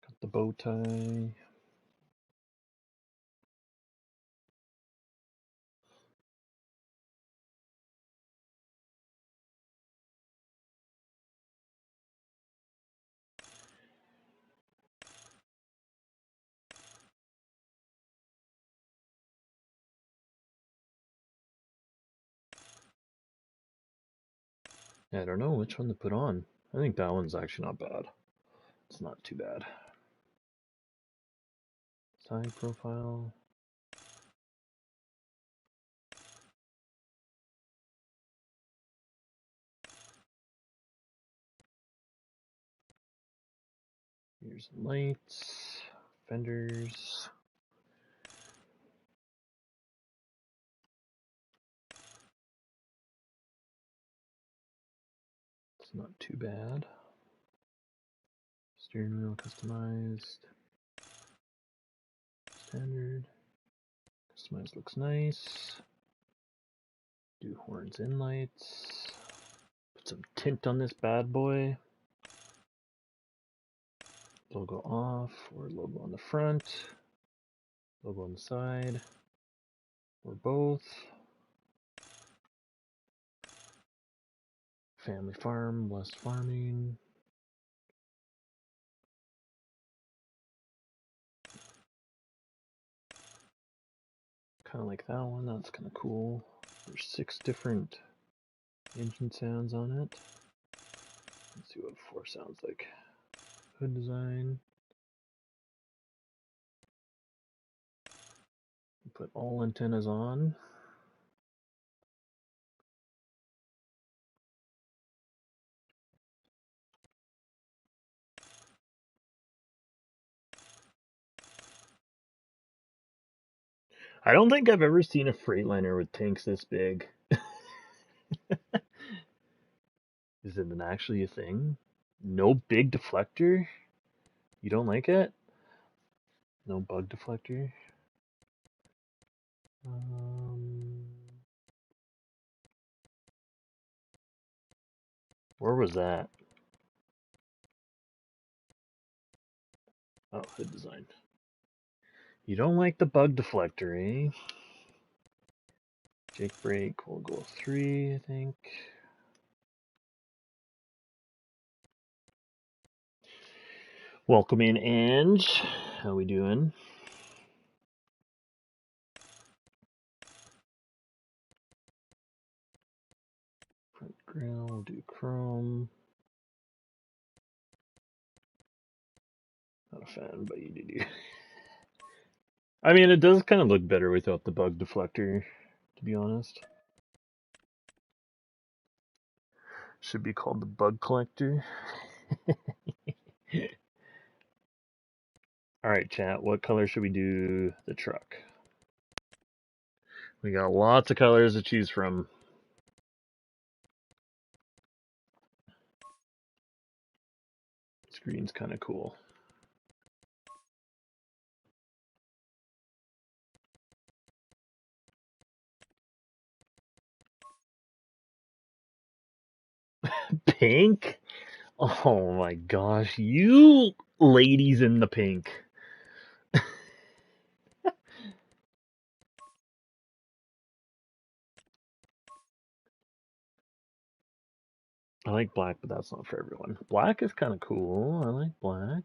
Got the bow tie. I don't know which one to put on. I think that one's actually not bad. It's not too bad. Side profile. Here's lights, fenders. It's not too bad. Steering wheel customized. Standard. Customized looks nice. Do horns and lights. Put some tint on this bad boy. Logo off or logo on the front. Logo on the side. Or both. Family farm, West farming. Kind of like that one. That's kind of cool. There's 6 different engine sounds on it. Let's see what 4 sounds like. Hood design. Put all antennas on. I don't think I've ever seen a Freightliner with tanks this big. Is it actually a thing? No big deflector? You don't like it? No bug deflector? Where was that? Oh, hood design. You don't like the bug deflector, eh? Jake brake, we'll go 3, I think. Welcome in, Ange. How we doing? Front grille, we'll do chrome. Not a fan, but you do. I mean, it does kind of look better without the bug deflector, to be honest. Should be called the bug collector. Alright, chat, what color should we do the truck? We got lots of colors to choose from. This green's kind of cool. Pink? Oh my gosh, you ladies in the pink. I like black, but that's not for everyone. Black is kind of cool. I like black.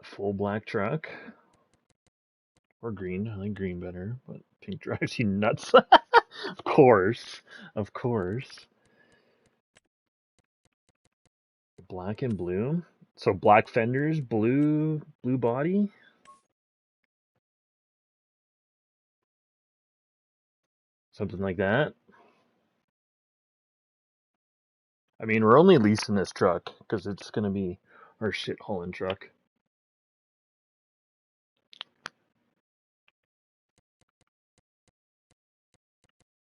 Full black truck. Or green. I like green better, but pink drives you nuts. Of course. Of course. Black and blue. So black fenders, blue body. Something like that. I mean, we're only leasing this truck because it's going to be our shit hauling truck.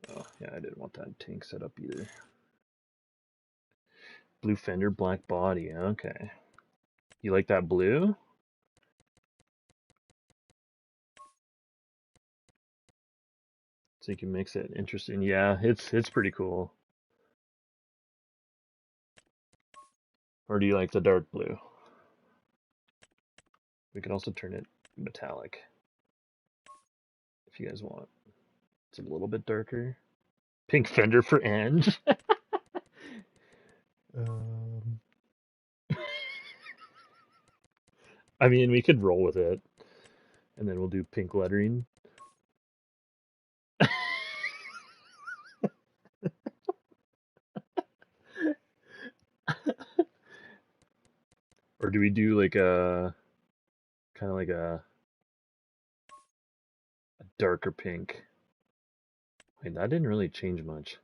Oh, yeah, I didn't want that tank set up either. Blue fender, black body. Okay. You like that blue? So you can mix it. Interesting. Yeah, it's pretty cool. Or do you like the dark blue? We can also turn it metallic if you guys want. It's a little bit darker. Pink fender for Ange. um, I mean, we could roll with it, and then we'll do pink lettering. Or do we do like a kind of like a darker pink? Wait, that didn't really change much.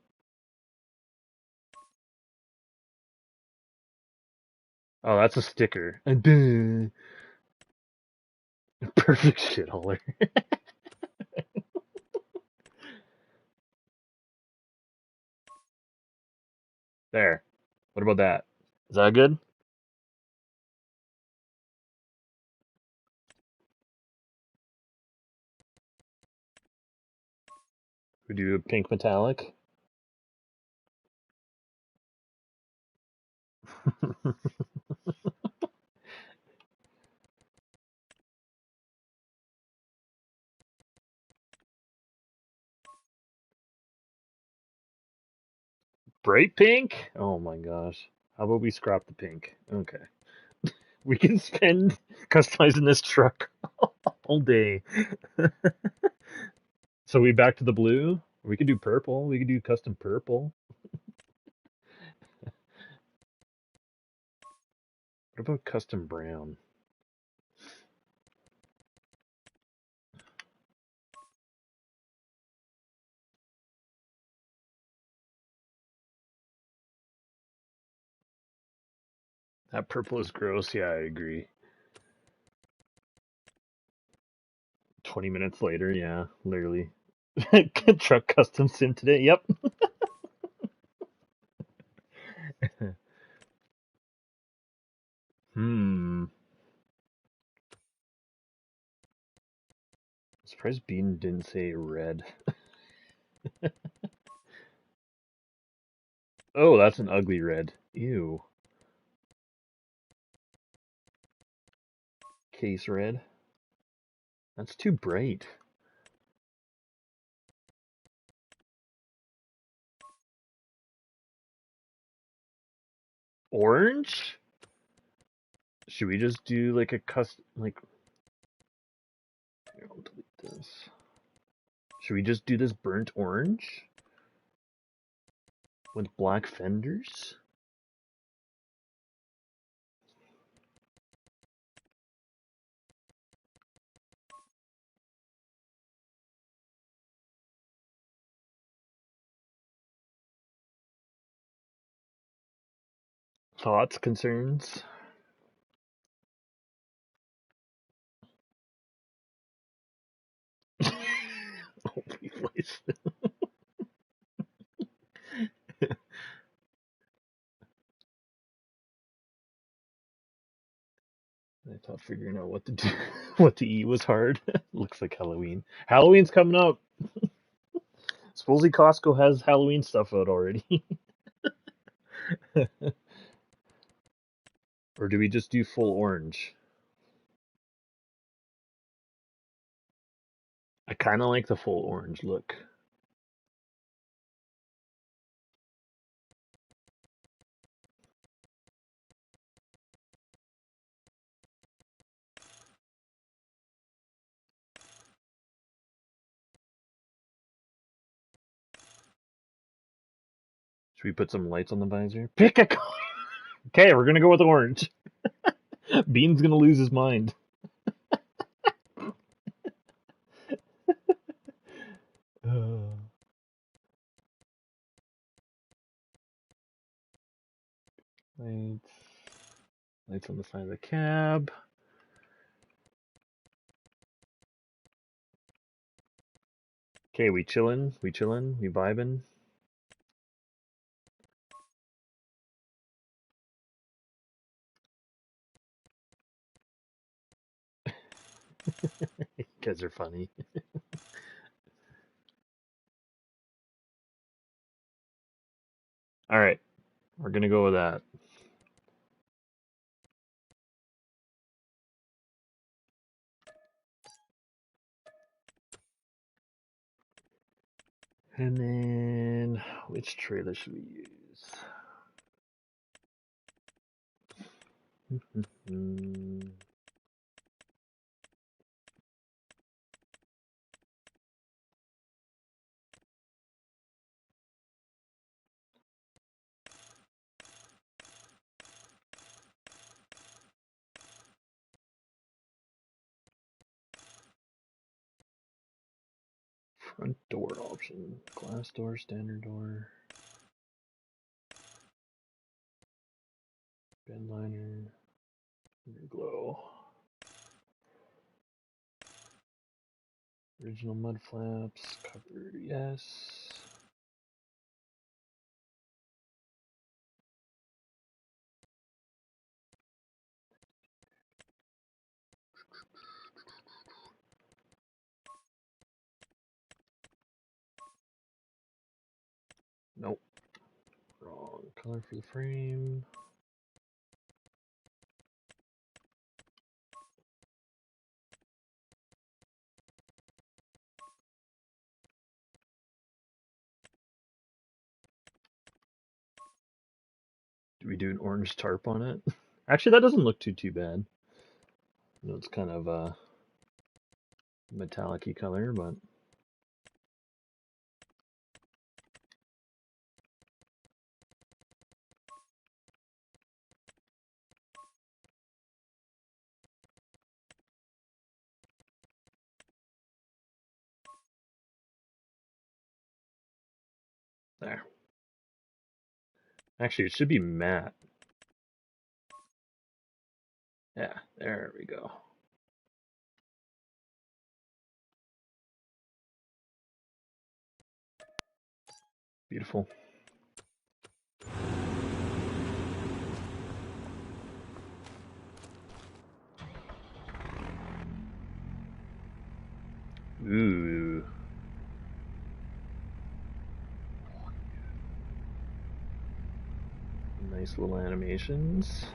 Oh, that's a sticker. Perfect shit hauler. There. What about that? Is that good? We do a pink metallic. Bright pink? Oh my gosh. How about we scrap the pink? Okay. We can spend customizing this truck all day. So we back to the blue? We could do purple. We could do custom purple. What about custom brown? That purple is gross. Yeah, I agree. 20 minutes later, yeah, literally. Truck custom sim today. Yep. Hmm. I'm surprised Bean didn't say red. Oh, that's an ugly red. Ew. Case red. That's too bright. Orange? Should we just do like a custom, like, here, I'll delete this. Should we just do this burnt orange with black fenders? Thoughts, concerns? Holy place. I thought figuring out what to do, what to eat was hard. Looks like Halloween. Halloween's coming up. Supposedly Costco has Halloween stuff out already. Or do we just do full orange? I kind of like the full orange look. Should we put some lights on the visor? Pick a color. Okay, we're gonna go with orange. Bean's gonna lose his mind. Lights. Lights on the side of the cab. Okay, we chillin', we vibin'. You guys are funny. All right, we're gonna go with that. And then, which trailer should we use? Front door option. Glass door, standard door. Bed liner. Rear glow. Original mud flaps. Covered, yes. Nope. Wrong color for the frame. Do we do an orange tarp on it? Actually, that doesn't look too bad. I know it's kind of a metallic-y color, but there. Actually, it should be matte. Yeah, there we go. Beautiful. Ooh. Nice little animations.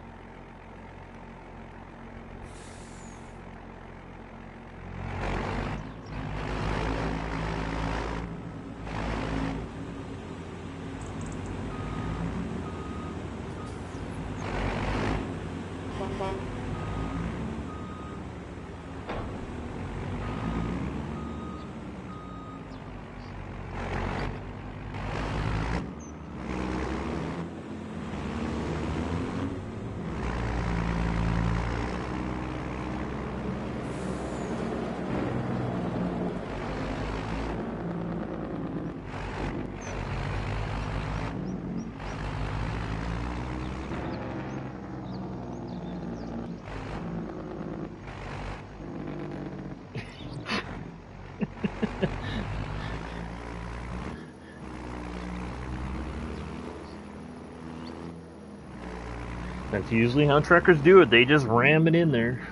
That's usually how truckers do it. They just ram it in there.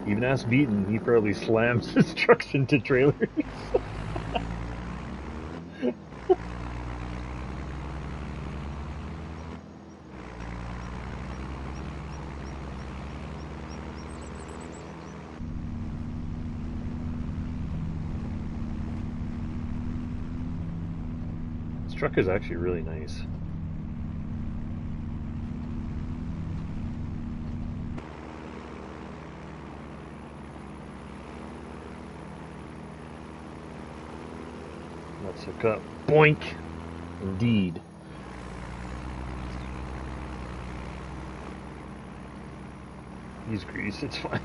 Even ask Beaton, he probably slams his trucks into trailers. truck is actually really nice. Let's hook up. Boink! Indeed. Use grease, it's fine.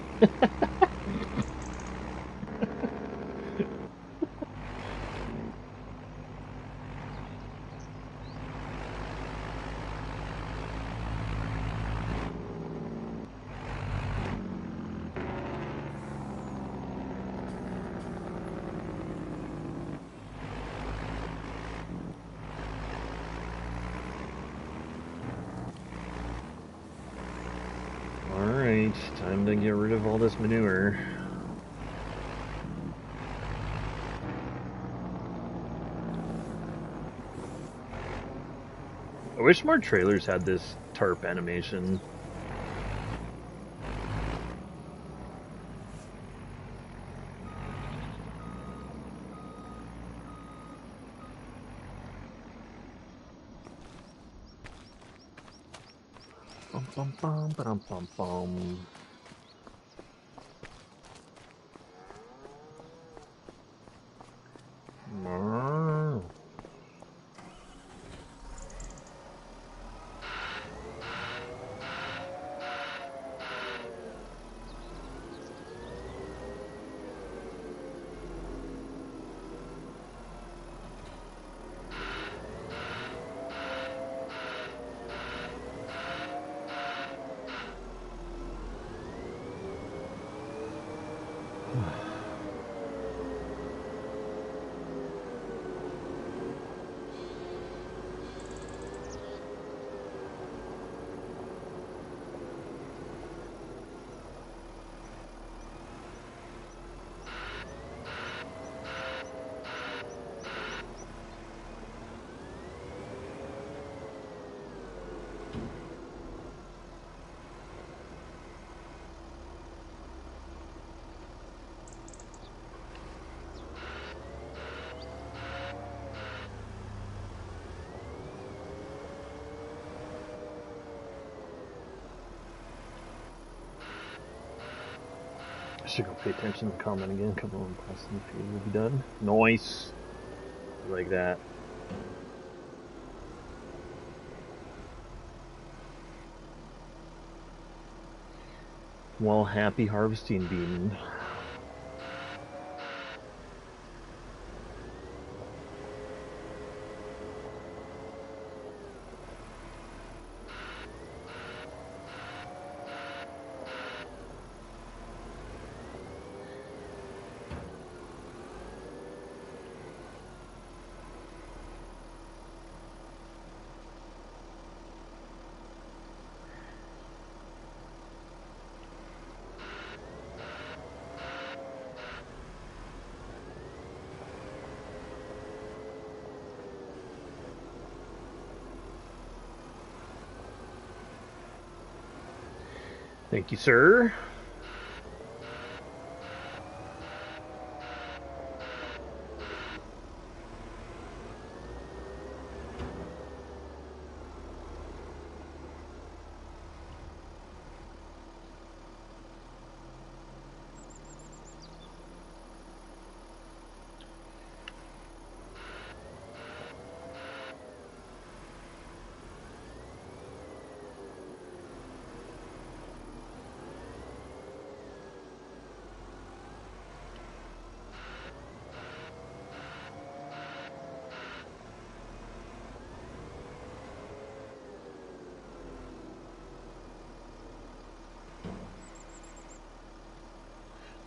Alright, time to get rid of all this manure. I wish more trailers had this tarp animation. Bum bum bum bum bum bum. I should go pay attention to the comment again. A couple of plus and the feed will be done. Nice. Like that. Well, happy harvesting, Bean. Thank you, sir.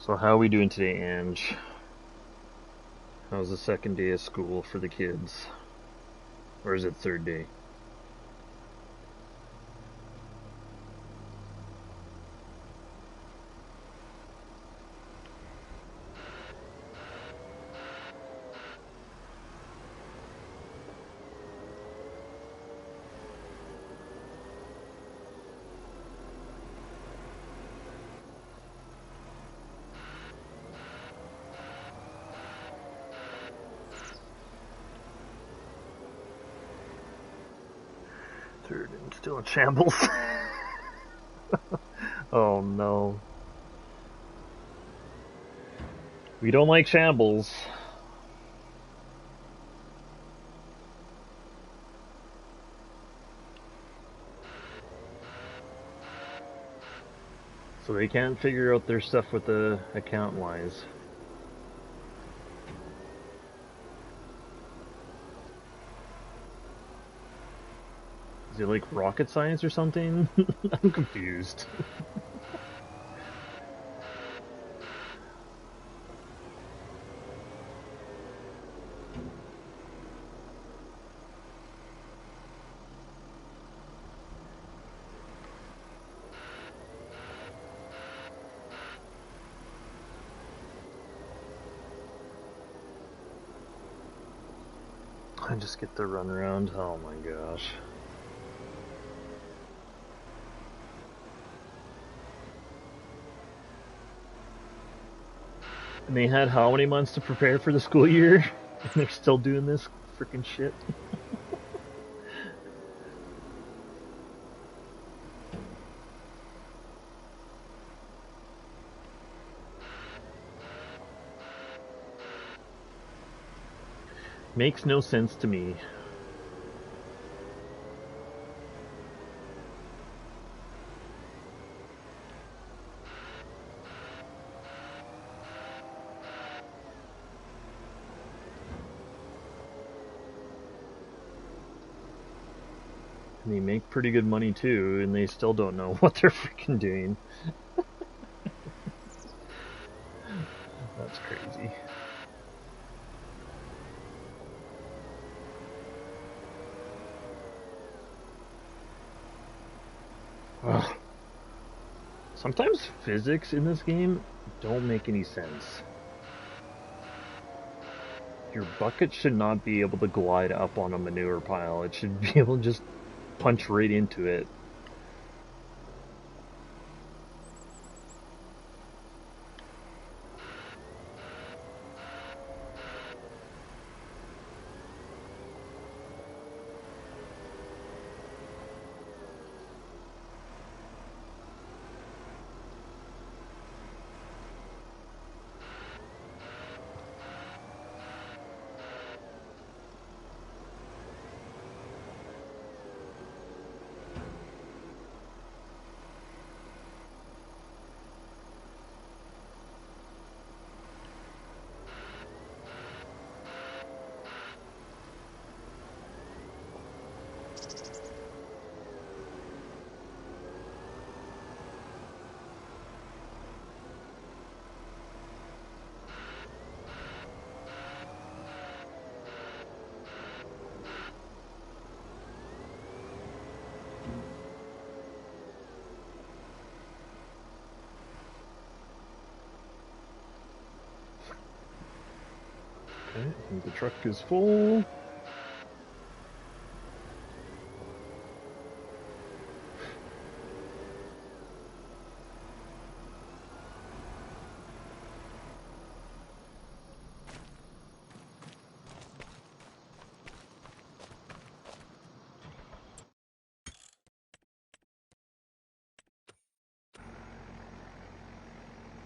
So how are we doing today, Ange? How's the second day of school for the kids? Or is it third day? Third and still in shambles. Oh no. We don't like shambles. So they can't figure out their stuff with the account wise. Is it like rocket science or something? I'm confused. I just get the run around. Oh my gosh. And they had how many months to prepare for the school year? And they're still doing this freaking shit. Makes no sense to me. And they make pretty good money too, and they still don't know what they're freaking doing. That's crazy. Ugh. Sometimes physics in this game don't make any sense. Your bucket should not be able to glide up on a manure pile. It should be able to just punch right into it. Okay, I think the truck is full.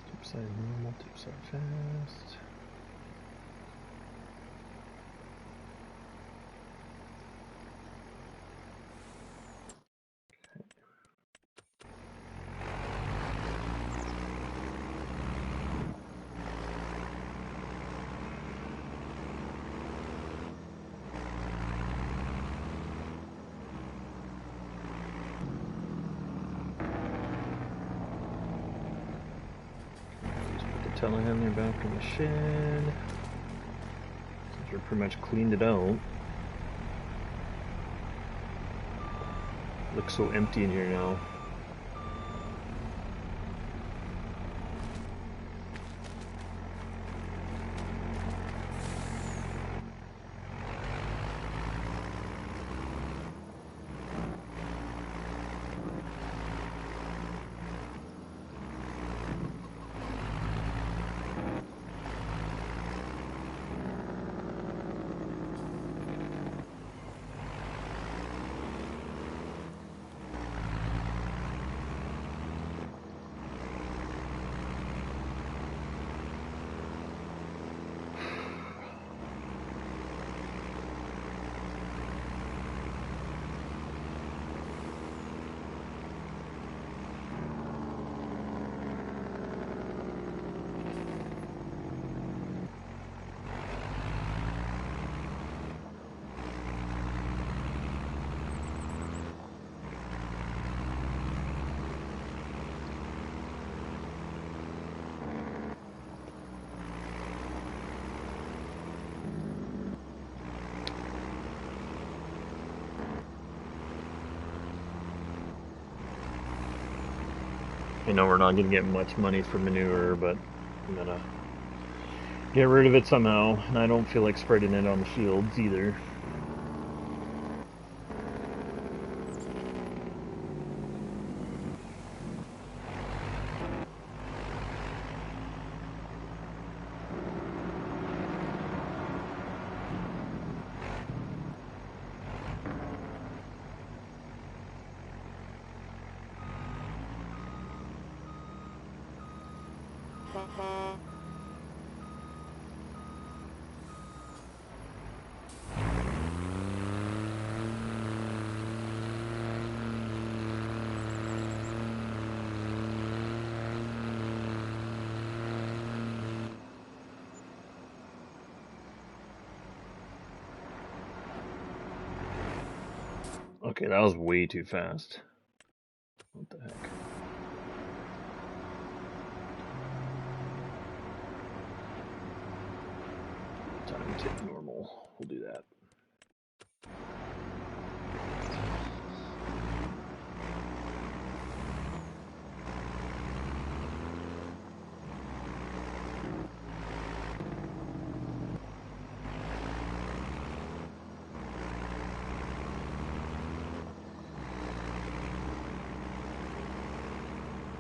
Tip side normal, tip side fast. Telehandler back in the shed. Since we're pretty much cleaned it out. Looks so empty in here now. I know we're not going to get much money for manure, but I'm going to get rid of it somehow. And I don't feel like spreading it on the fields either. Okay, that was way too fast. What the heck? Time to normal. We'll do that.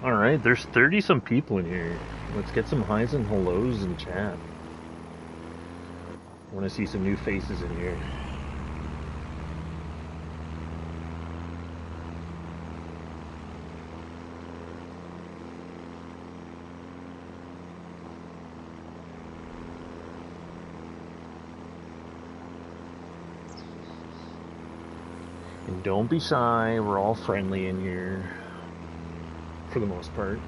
Alright, there's 30 some people in here. Let's get some highs and hellos in chat. I want to see some new faces in here. And don't be shy, we're all friendly in here. For the most part.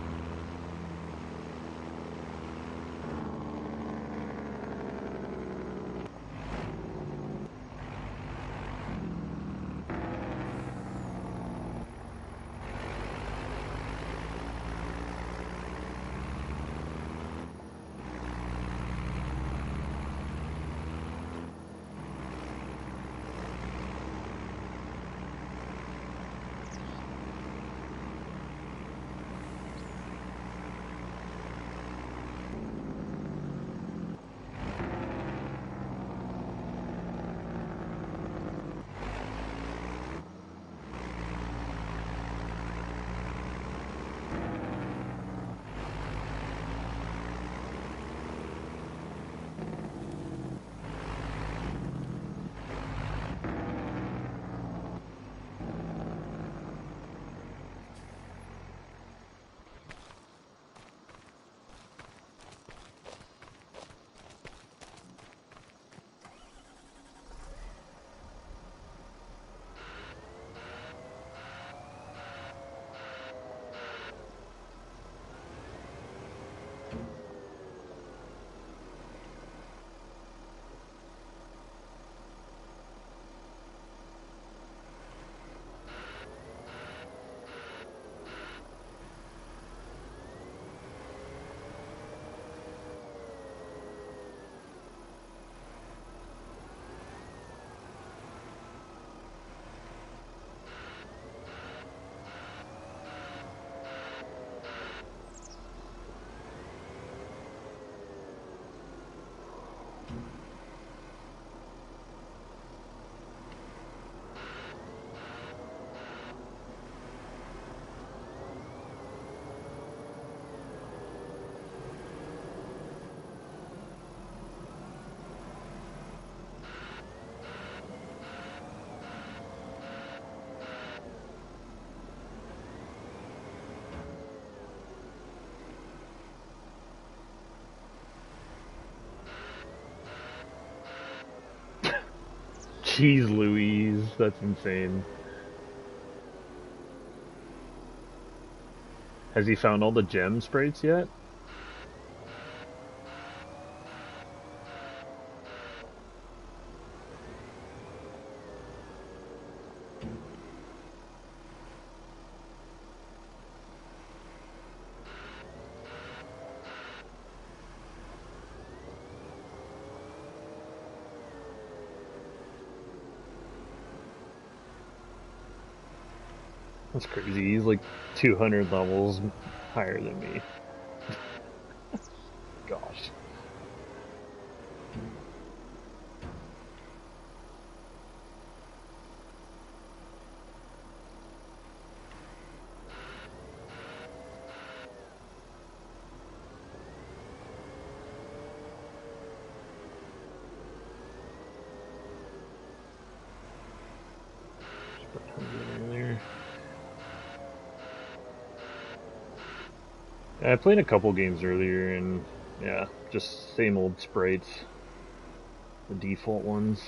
Jeez Louise, that's insane. Has he found all the gem sprites yet? That's crazy. He's like 200 levels higher than me. Gosh. I played a couple games earlier, and yeah, just same old sprites, the default ones.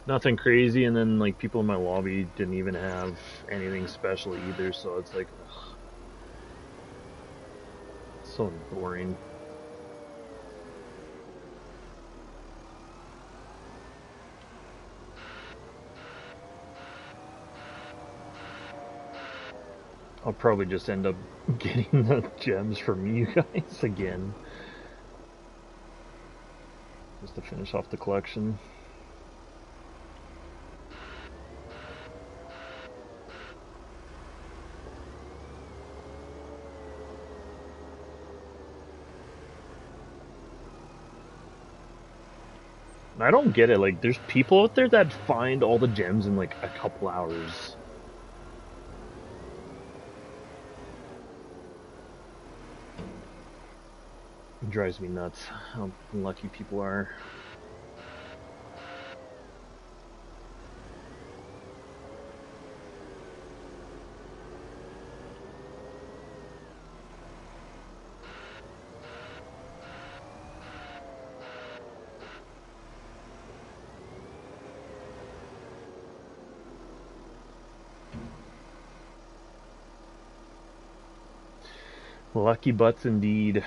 Nothing crazy, and then like people in my lobby didn't even have anything special either, so it's like, ugh, so boring. I'll probably just end up getting the gems from you guys again, just to finish off the collection. I don't get it. Like, there's people out there that find all the gems in like a couple hours. It drives me nuts how lucky people are. Lucky butts indeed.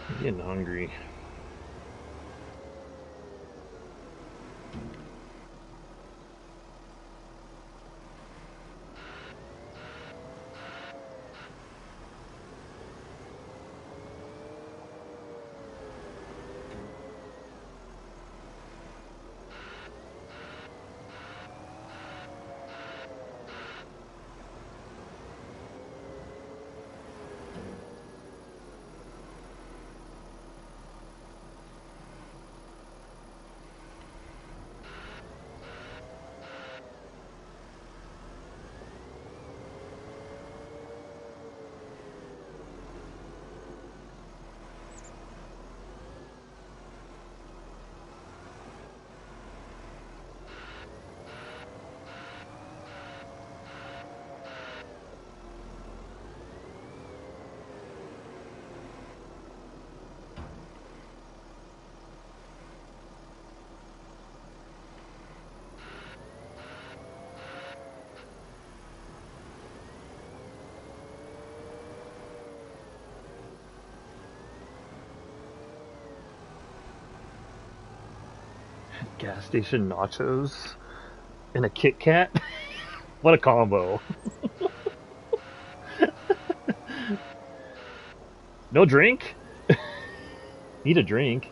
I'm getting hungry. Gas station nachos and a Kit Kat. What a combo. No drink? Need a drink.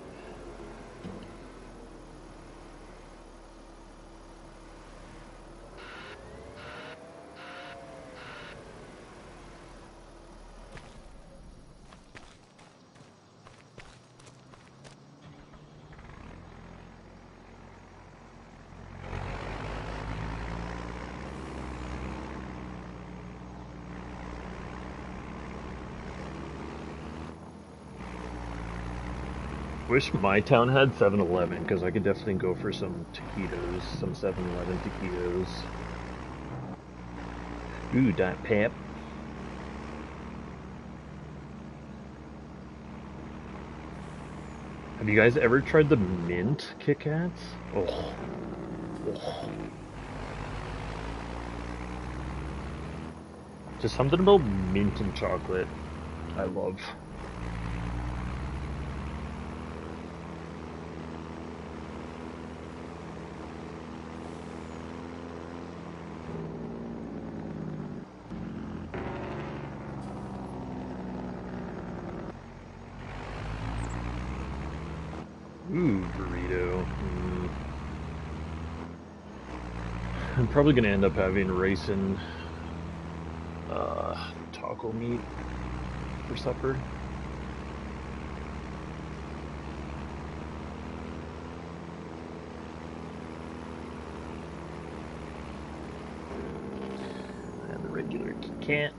Wish my town had 7-Eleven, because I could definitely go for some taquitos, some 7-Eleven taquitos. Ooh, that pep. Have you guys ever tried the mint Kit Kats? Oh. Oh. Just something about mint and chocolate I love. Ooh, burrito. I'm probably gonna end up having rice and taco meat for supper. And the regular Kit Kat.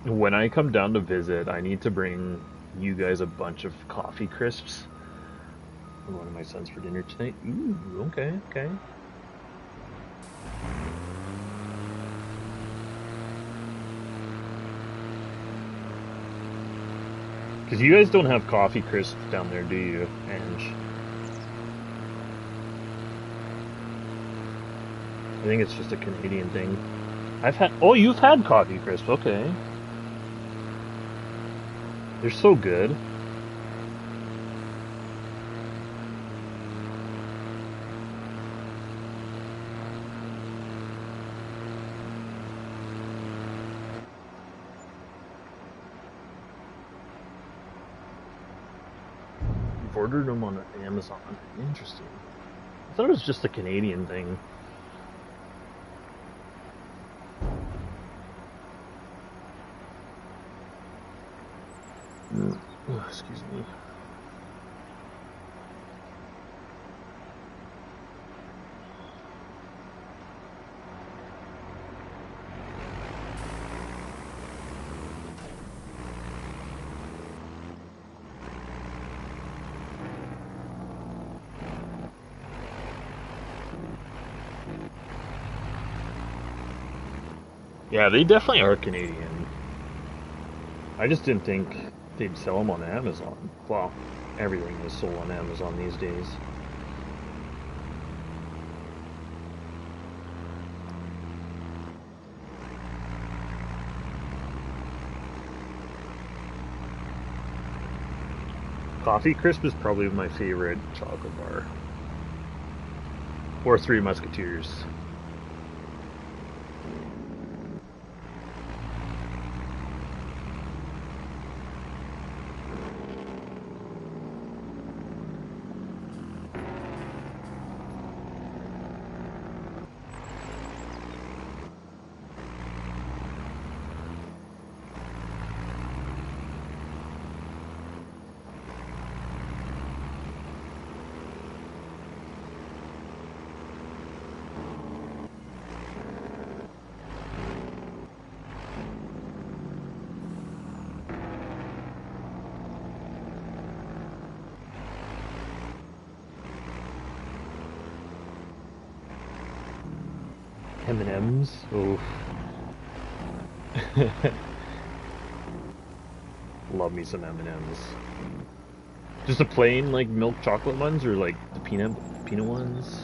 When I come down to visit, I need to bring you guys a bunch of coffee crisps. I'm going to my son's for dinner tonight. Ooh, okay, okay. Because you guys don't have coffee crisps down there, do you, Ange? I think it's just a Canadian thing. I've had. Oh, you've had coffee crisps. Okay, they're so good. You've ordered them on Amazon. Interesting. I thought it was just a Canadian thing. Oh, excuse me. Yeah, they definitely are Canadian. I just didn't think they'd sell them on Amazon. Well, everything is sold on Amazon these days. Coffee Crisp is probably my favorite chocolate bar. Or Three Musketeers. M&M's. Oof. Love me some M&M's. Just the plain like milk chocolate ones, or like the peanut ones.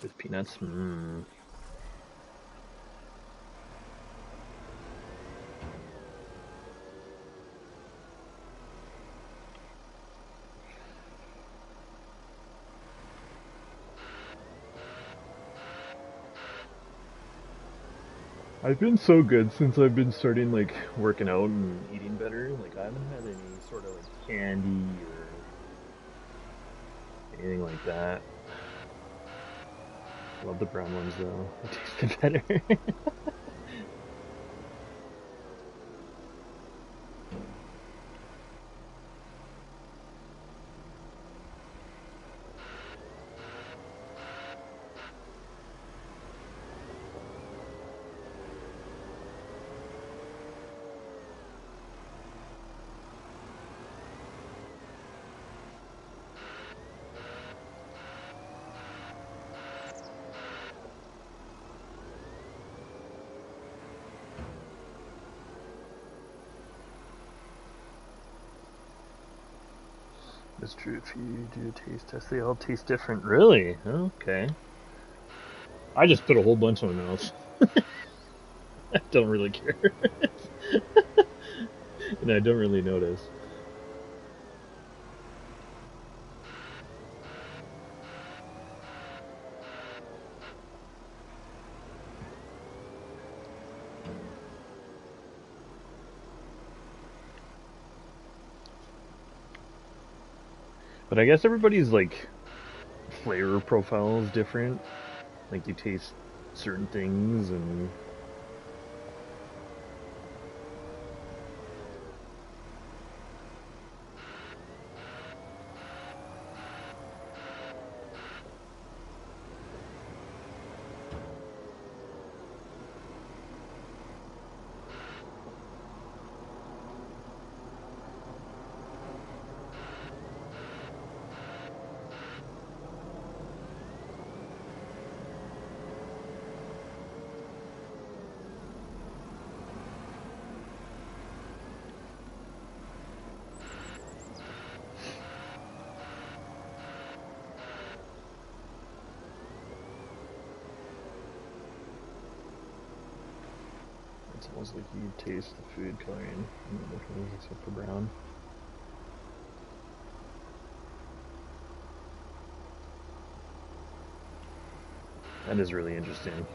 With peanuts. I've been so good since I've been starting like working out and eating better. Like I haven't had any sort of like candy or anything like that. Love the brown ones though. They tasted better. It's true. If you do a taste test, they all taste different. Really? Okay. I just put a whole bunch in my mouth. I don't really care. And I don't really notice. But I guess everybody's like flavor profile is different. Like you taste certain things and it's almost like you taste the food coloring except for brown. That is really interesting.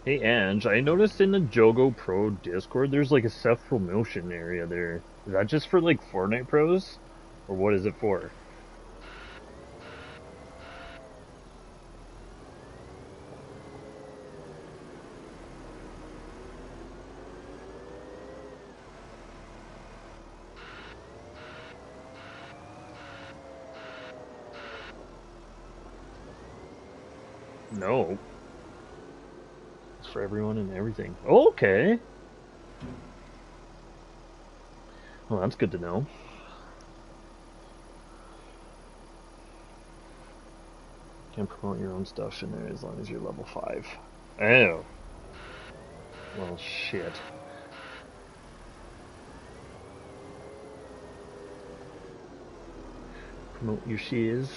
Hey Ange, I noticed in the Jogo Pro Discord there's like a self promotion area there. Is that just for like Fortnite pros? Or what is it for? No. It's for everyone and everything. Okay. Well, that's good to know. Can't promote your own stuff in there as long as you're level 5. Oh. Well, shit. Promote your shiz.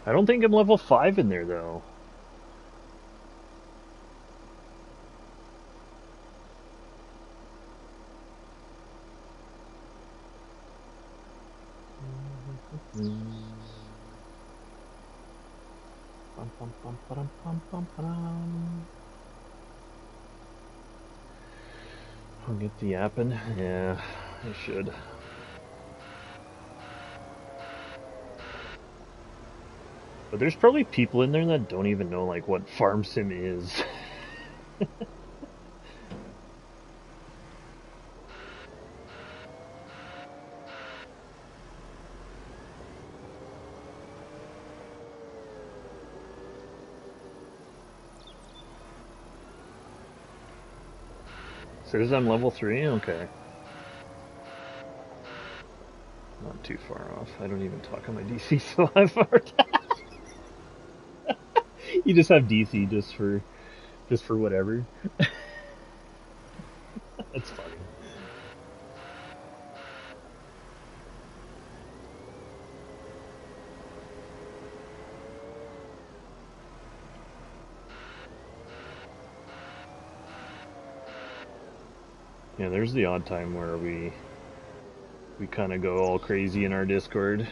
I don't think I'm level 5 in there, though. I'll get the yapping. Yeah, I should. But there's probably people in there that don't even know like what farm sim is. Says I'm level 3? Okay. Not too far off. I don't even talk on my DC, so I'm far You just have DC just for whatever. That's funny. Yeah, there's the odd time where we kind of go all crazy in our Discord.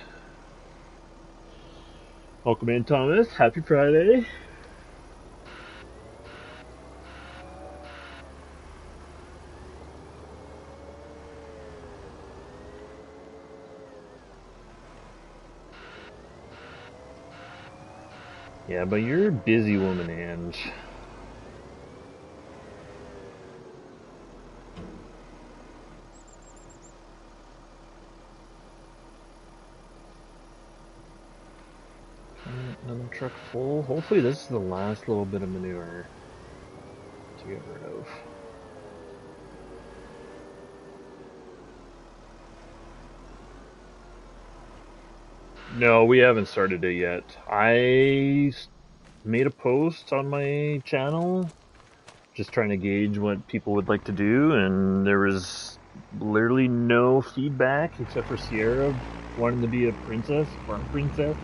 Welcome in, Thomas. Happy Friday. Yeah, but you're a busy woman, Ange. Another truck full. Hopefully this is the last little bit of manure to get rid of. No, we haven't started it yet. Made a post on my channel just trying to gauge what people would like to do, and there was literally no feedback except for Sierra wanting to be a princess, farm princess.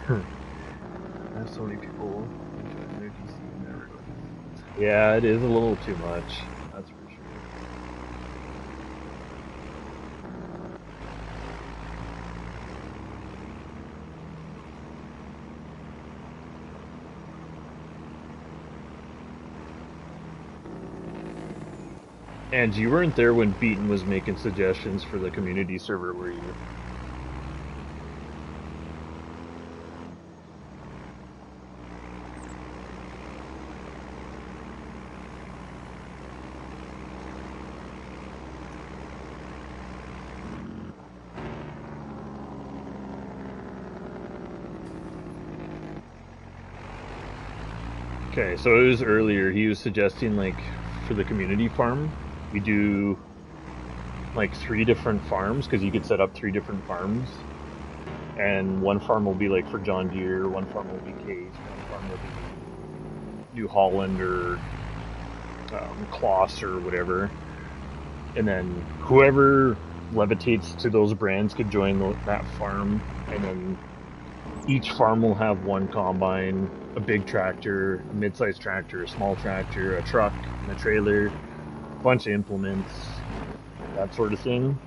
I have so many people enjoying their DC and never going to. Yeah, it is a little too much. That's for sure. And you weren't there when Beaton was making suggestions for the community server, were you? Okay, so it was earlier. He was suggesting, like, for the community farm, we do like 3 different farms because you could set up 3 different farms, and one farm will be like for John Deere, one farm will be Case, one farm will be New Holland or Kloss or whatever, and then whoever levitates to those brands could join that farm, and then each farm will have one combine, a big tractor, a mid-sized tractor, a small tractor, a truck, and a trailer, a bunch of implements, that sort of thing.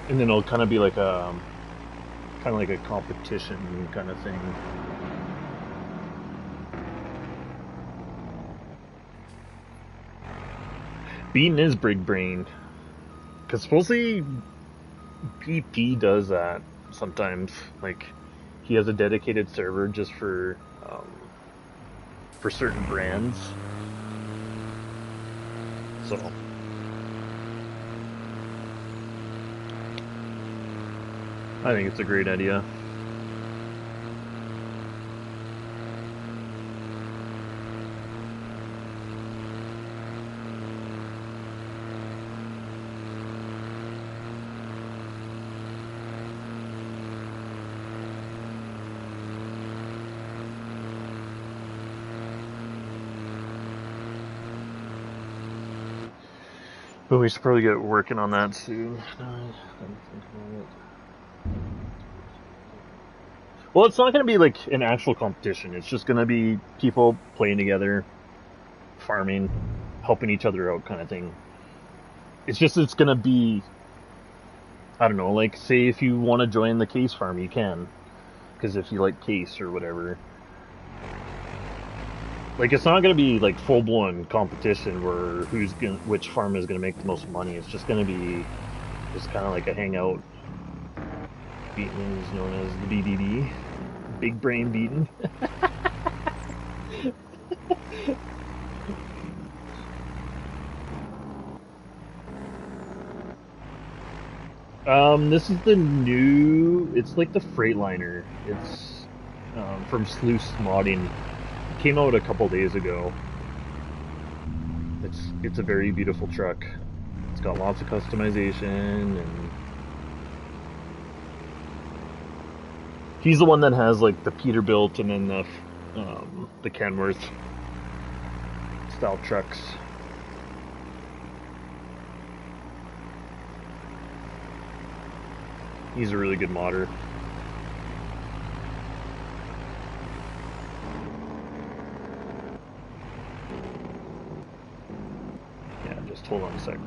And then it'll kind of be like a competition kind of thing. Beaton is big brain, because supposedly PP does that sometimes. Like, he has a dedicated server just for certain brands. So I think it's a great idea. But we should probably get working on that soon. Well, it's not going to be like an actual competition. It's just going to be people playing together, farming, helping each other out, kind of thing. It's going to be, I don't know, like, say if you want to join the Case farm, you can, because if you like Case or whatever. Like, it's not going to be like full blown competition where which farm is going to make the most money. It's just going to be just kind of like a hangout. Beaton is known as the BBB, Big Brain Beaton. This is the new. It's like the Freightliner. It's from Sluice Modding. It came out a couple days ago. It's a very beautiful truck. It's got lots of customization, and he's the one that has like the Peterbilt and then the Kenworth style trucks. He's a really good modder. Yeah, just hold on a sec.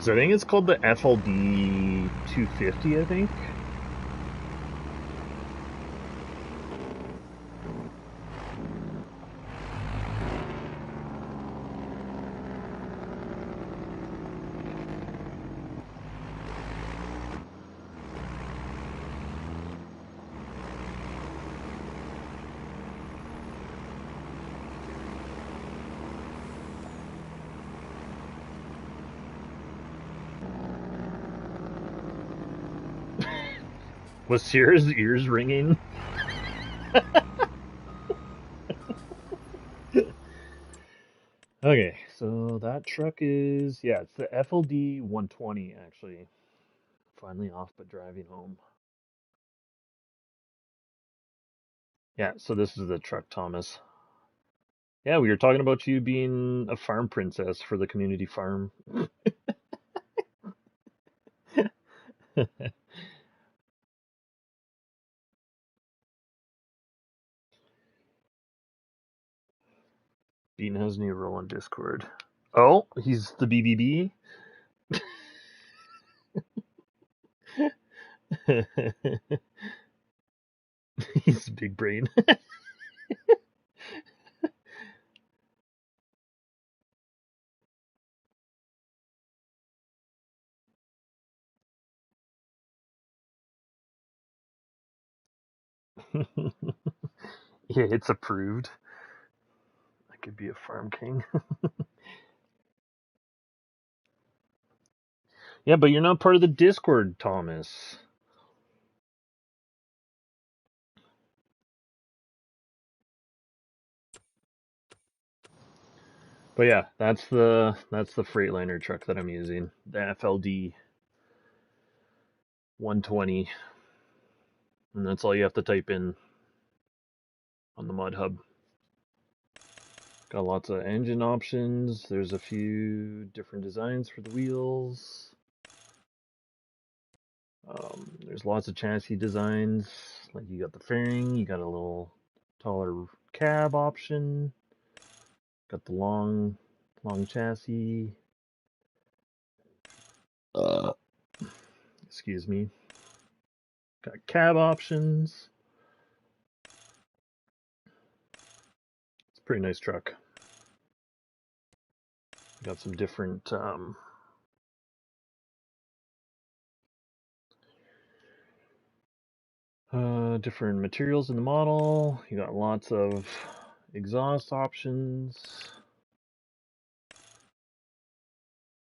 So I think it's called the FLD 250, I think. Was Sierra's ears ringing? Okay, so that truck is, yeah, it's the FLD 120 actually. Finally off but driving home. Yeah, so this is the truck, Thomas. Yeah, we were talking about you being a farm princess for the community farm. Bean has a new role on Discord. Oh, he's the BBB? He's big brain. Yeah, it's approved. I could be a farm king. Yeah, but you're not part of the Discord, Thomas. But yeah, that's the Freightliner truck that I'm using, the FLD 120, and that's all you have to type in on the Mod Hub. Got lots of engine options. There's a few different designs for the wheels. There's lots of chassis designs. Like you got the fairing, you got a little taller cab option. Got the long chassis. Uh, Excuse me. Got cab options. It's a pretty nice truck. Got some different different materials in the model. You got lots of exhaust options.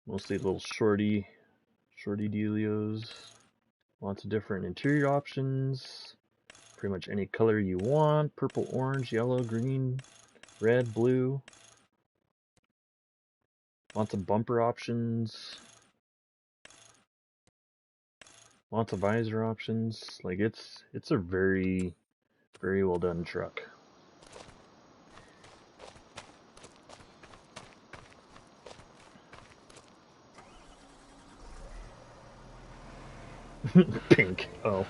Mostly little shorty dealios. Lots of different interior options. Pretty much any color you want. Purple, orange, yellow, green, red, blue. Lots of bumper options. Lots of visor options. Like it's a very well done truck. Pink. Oh.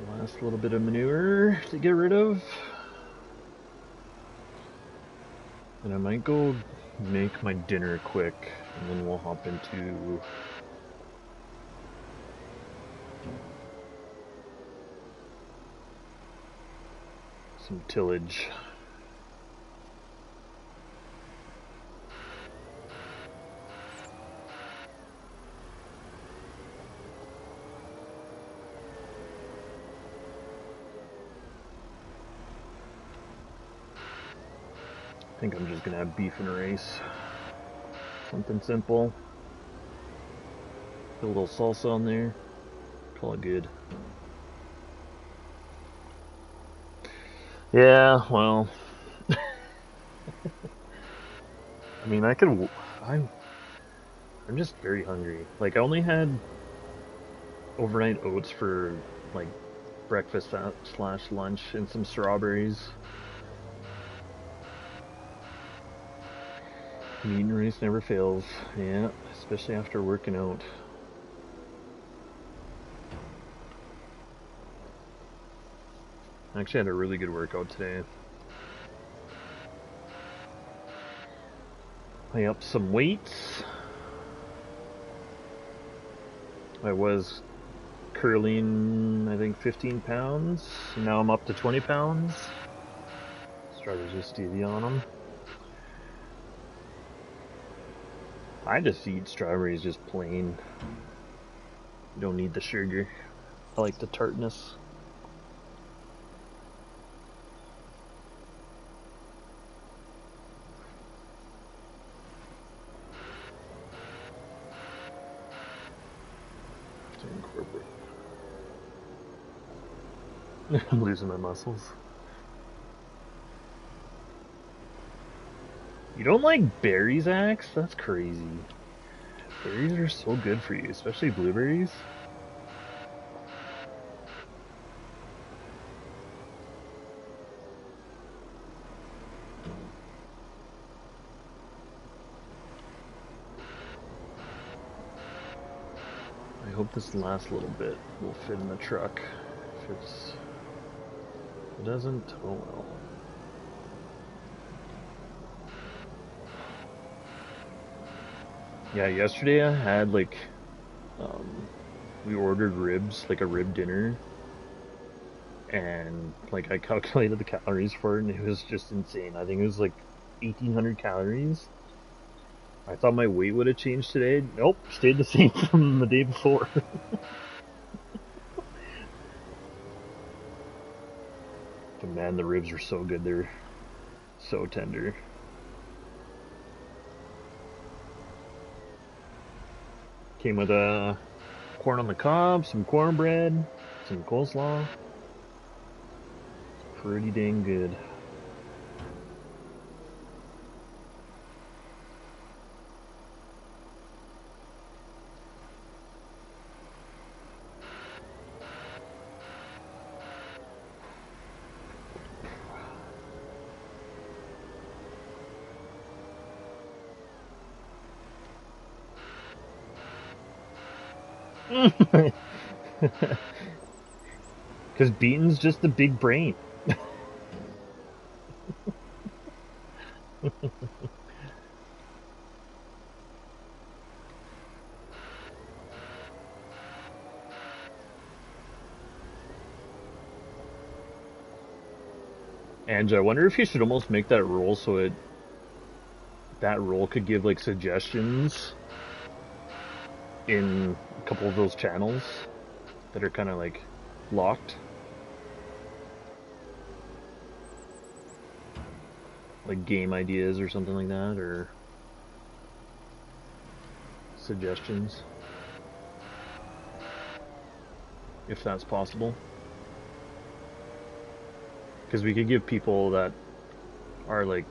Last little bit of manure to get rid of. And I might go make my dinner quick, and then we'll hop into some tillage. I think I'm just gonna have beef and rice. Something simple. Put a little salsa on there. Call it good. Yeah, well, I mean, I'm just very hungry. Like, I only had overnight oats for like breakfast slash lunch and some strawberries. Meat and rice never fails. Yeah, especially after working out. I actually had a really good workout today. I upped some weights. I was curling, I think, 15 pounds. Now I'm up to 20 pounds. Strawberries with stevia on them. I just eat strawberries just plain. You don't need the sugar. I like the tartness. To incorporate. I'm losing my muscles. You don't like berries, Axe? That's crazy. Berries are so good for you, especially blueberries. I hope this last little bit will fit in the truck. If it doesn't, oh well. Yeah, yesterday I had like, we ordered ribs, like a rib dinner, and like I calculated the calories for it, and it was just insane. I think it was like 1,800 calories. I thought my weight would have changed today. Nope, stayed the same from the day before. But man, the ribs are so good. They're so tender. Came with a corn on the cob, some cornbread, some coleslaw. Pretty dang good. Because Beaton's just a big brain. And I wonder if you should almost make that role so that role could give like suggestions in a couple of those channels that are kind of like locked. Like game ideas or something like that, or suggestions. If that's possible. Because we could give people that are like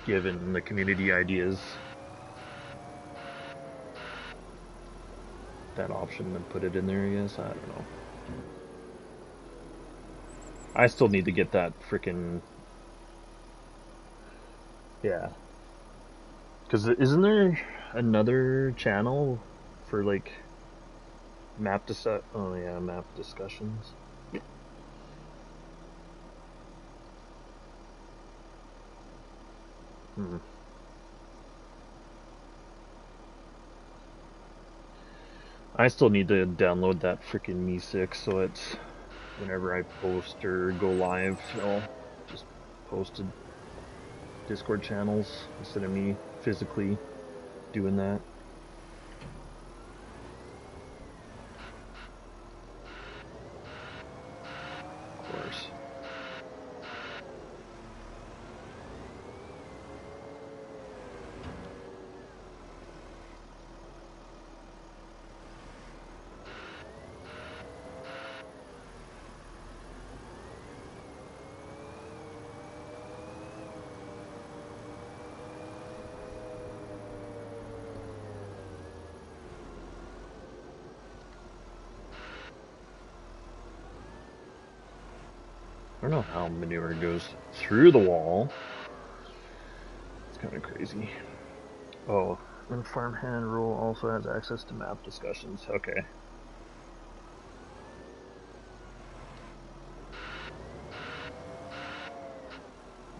given the community ideas that option and put it in there, I guess. I don't know. I still need to get that freaking. Yeah. Because isn't there another channel for like oh yeah, map discussions? Hmm. I still need to download that freaking Mi 6 so it's whenever I post or go live, I'll just post to Discord channels instead of me physically doing that. Of course. I don't know how manure goes through the wall. It's kind of crazy. Oh, and farmhand rule also has access to map discussions. Okay.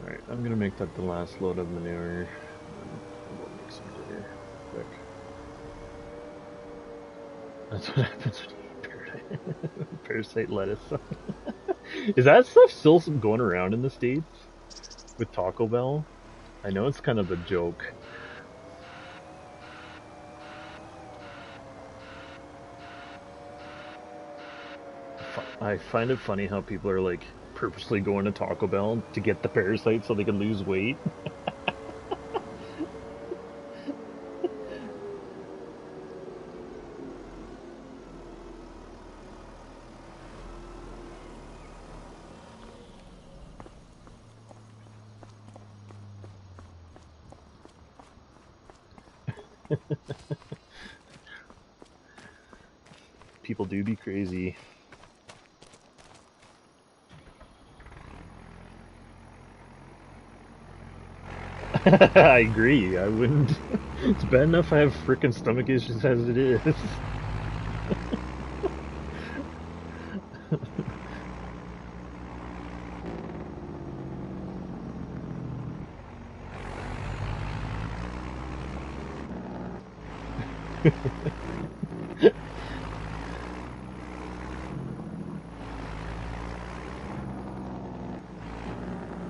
Alright, I'm gonna make that the last load of manure. We'll make some dinner quick. That's what happens when you eat parasite lettuce. Is that stuff still going around in the States? With Taco Bell? I know it's kind of a joke. I find it funny how people are like purposely going to Taco Bell to get the parasite so they can lose weight. People do be crazy. I agree. I wouldn't. It's bad enough I have frickin' stomach issues as it is.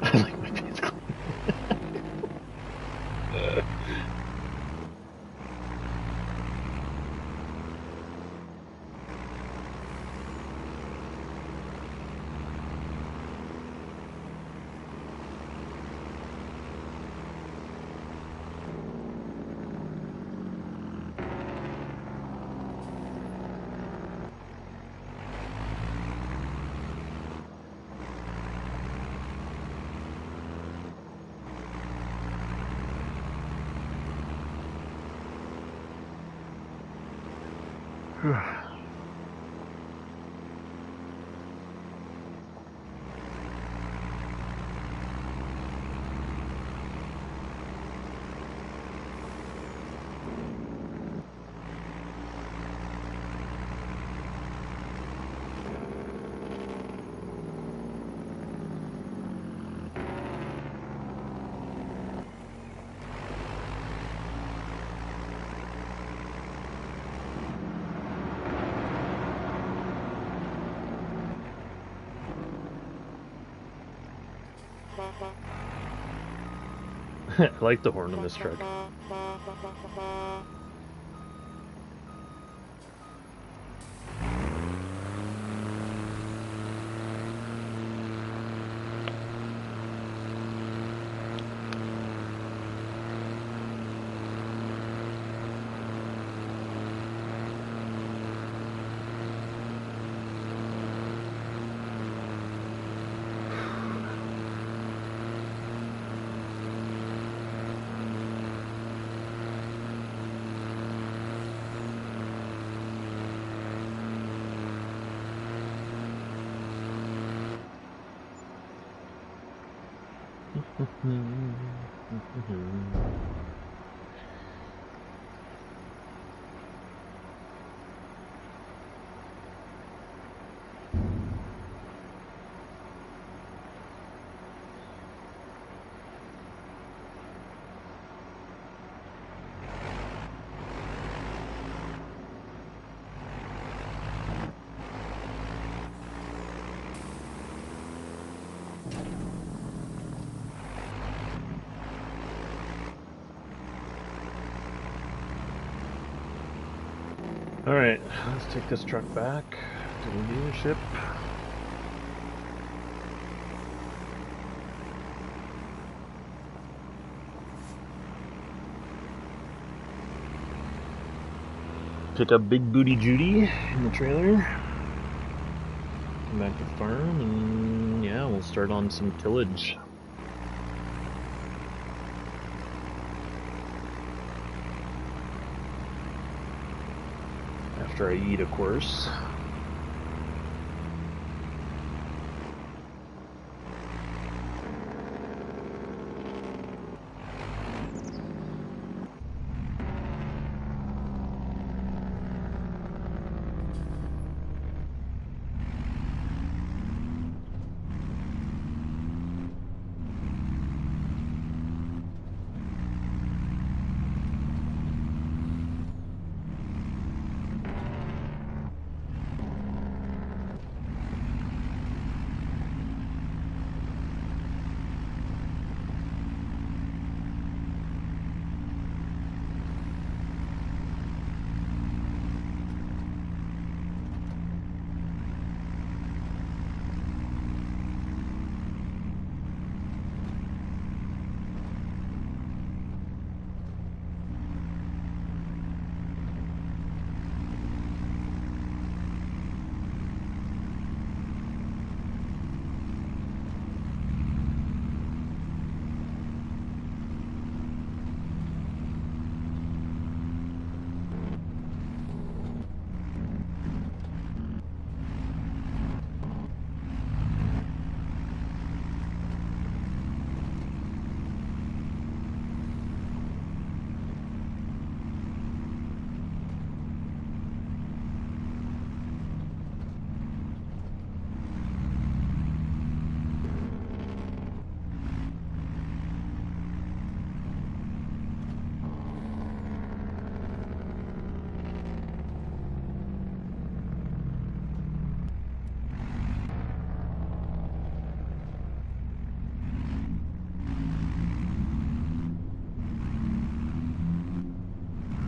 I like my face clean. I like the horn on this truck. Alright, let's take this truck back to the dealership. Pick up Big Booty Judy in the trailer. Come back to the farm and yeah, we'll start on some tillage. After I eat, of course.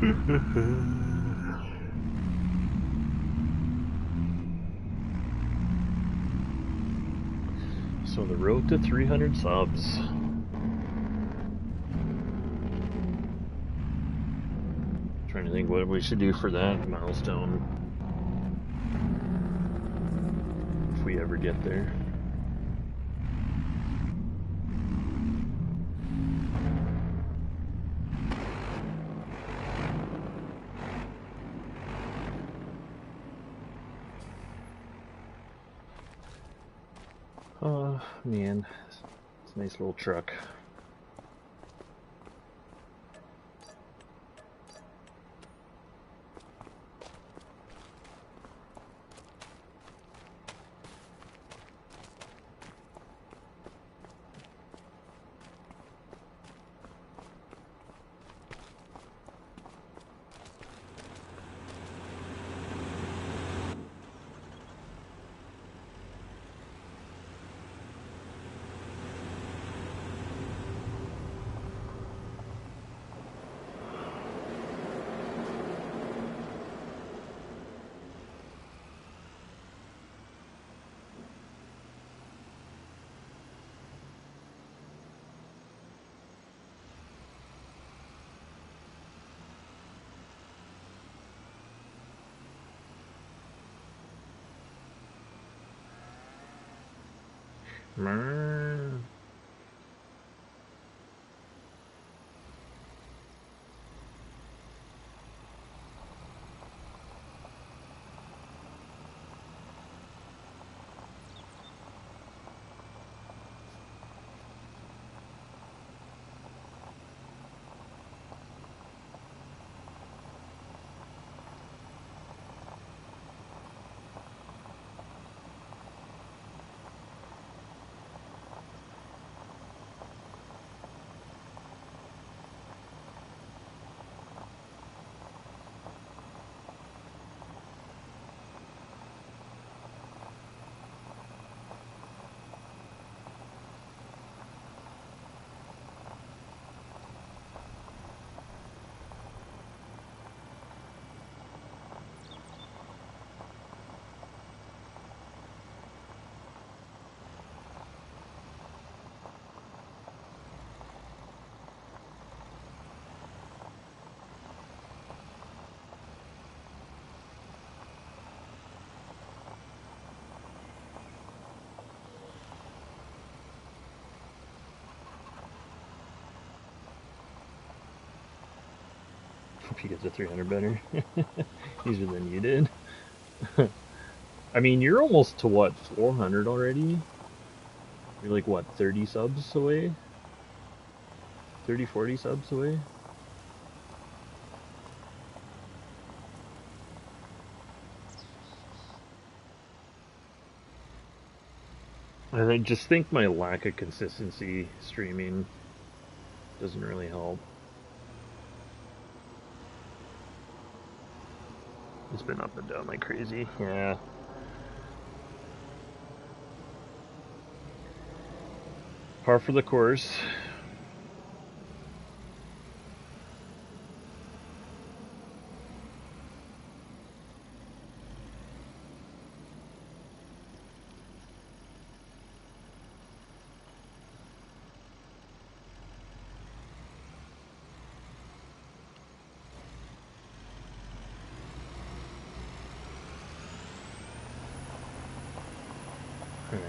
So the road to 300 subs. Trying to think what we should do for that milestone. If we ever get there. Oh man, it's a nice little truck. Hope you get to 300 better. Easier than you did. I mean, you're almost to what, 400 already? You're like, what, 30 subs away? 30, 40 subs away? I just think my lack of consistency streaming doesn't really help. It's been up and down like crazy. Yeah. Par for the course. Alright.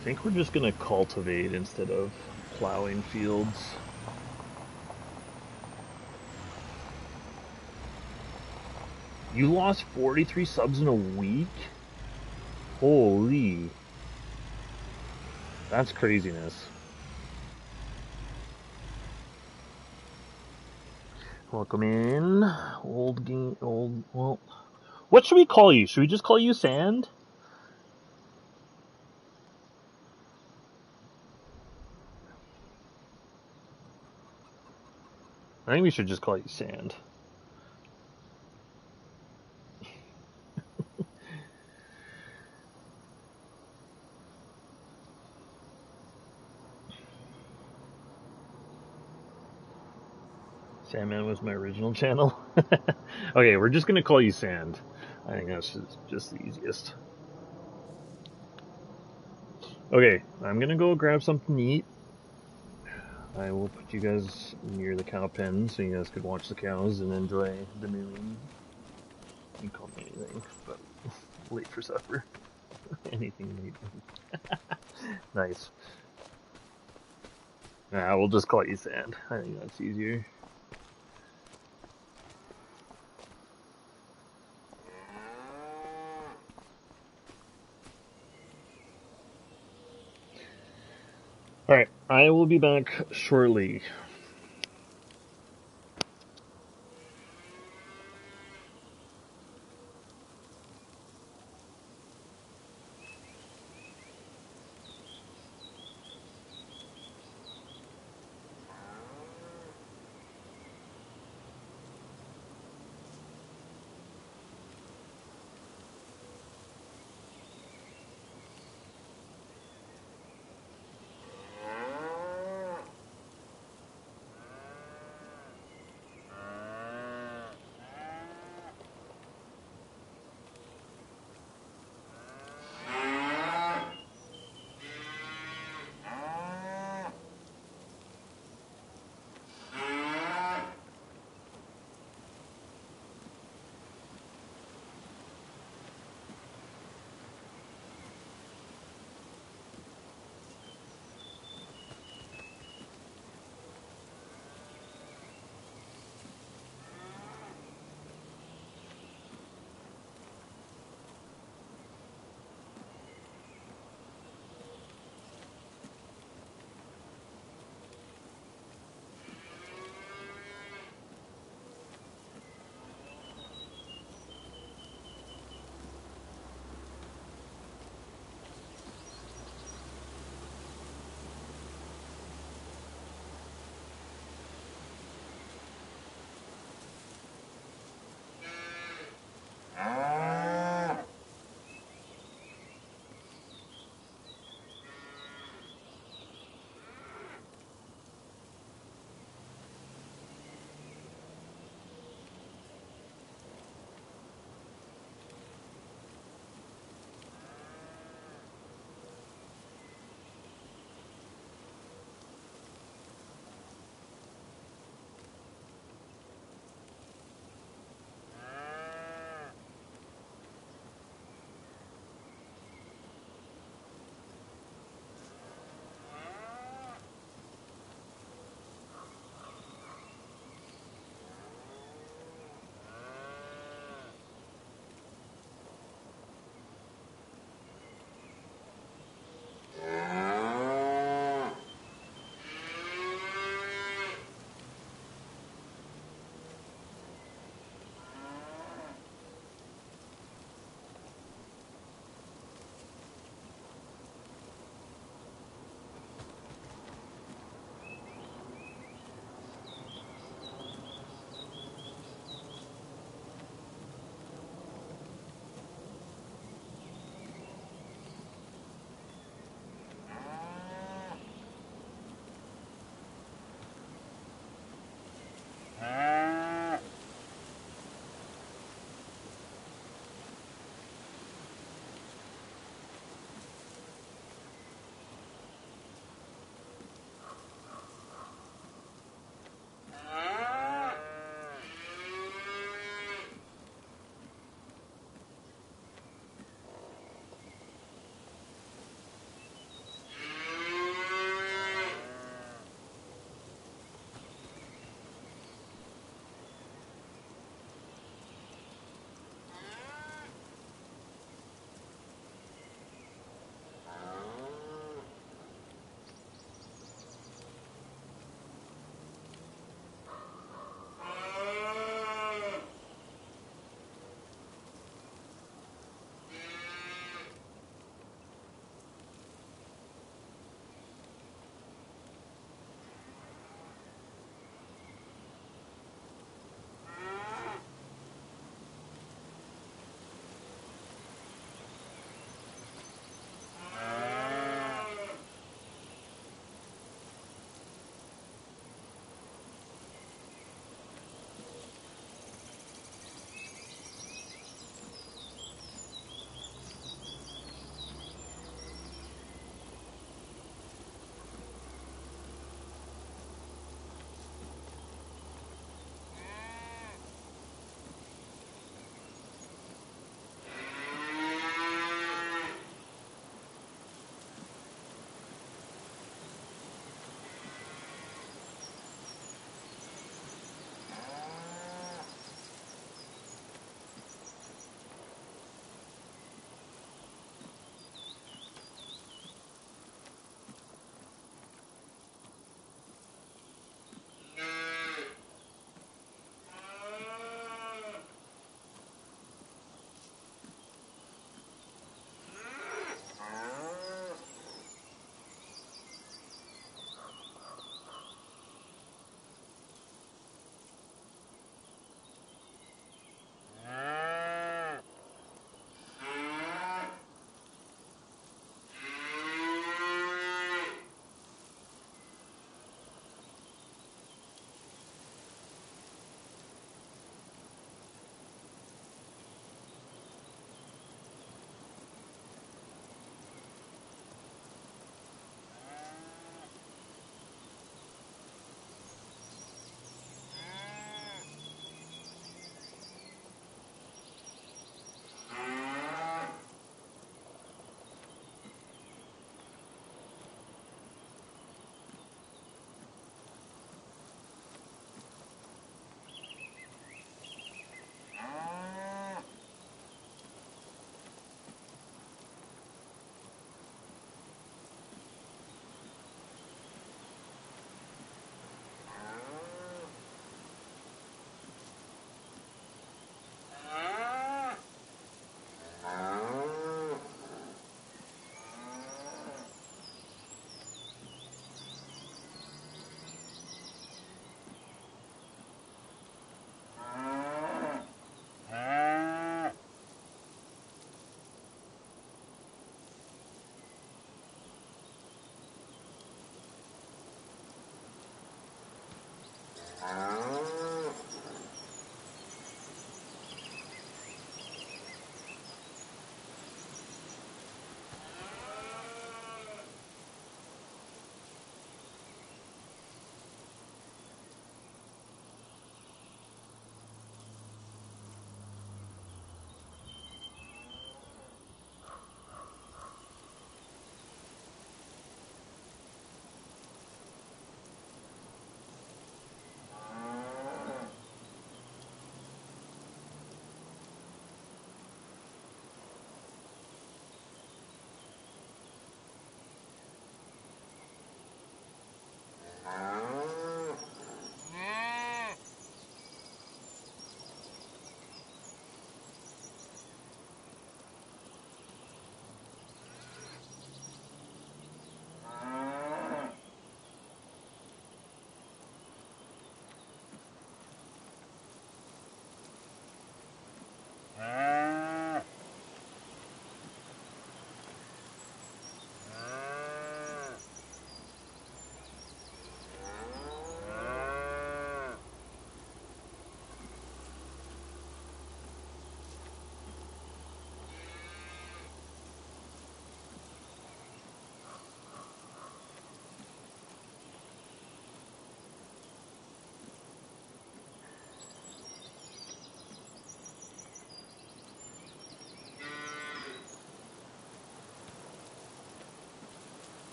I think we're just gonna cultivate instead of plowing fields. You lost 43 subs in a week? Holy. That's craziness. Welcome in. Well, what should we call you? Should we just call you Sand? I think we should just call you Sand. Sandman was my original channel. Okay, we're just gonna call you Sand. I think that's just the easiest. Okay, I'm gonna go grab something to eat. I will put you guys near the cow pen so you guys could watch the cows and enjoy the mooing. You can call me anything, but late for supper. Anything late. Nice. Nah, we'll just call you Sand. I think that's easier. Alright, I will be back shortly.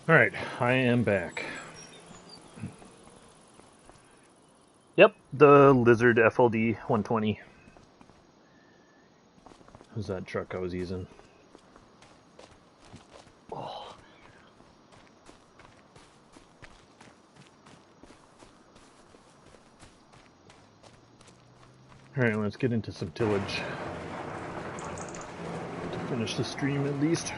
Alright, I am back. Yep, the Lizard FLD 120. Was that truck I was using? Oh. Alright, let's get into some tillage. To finish the stream at least.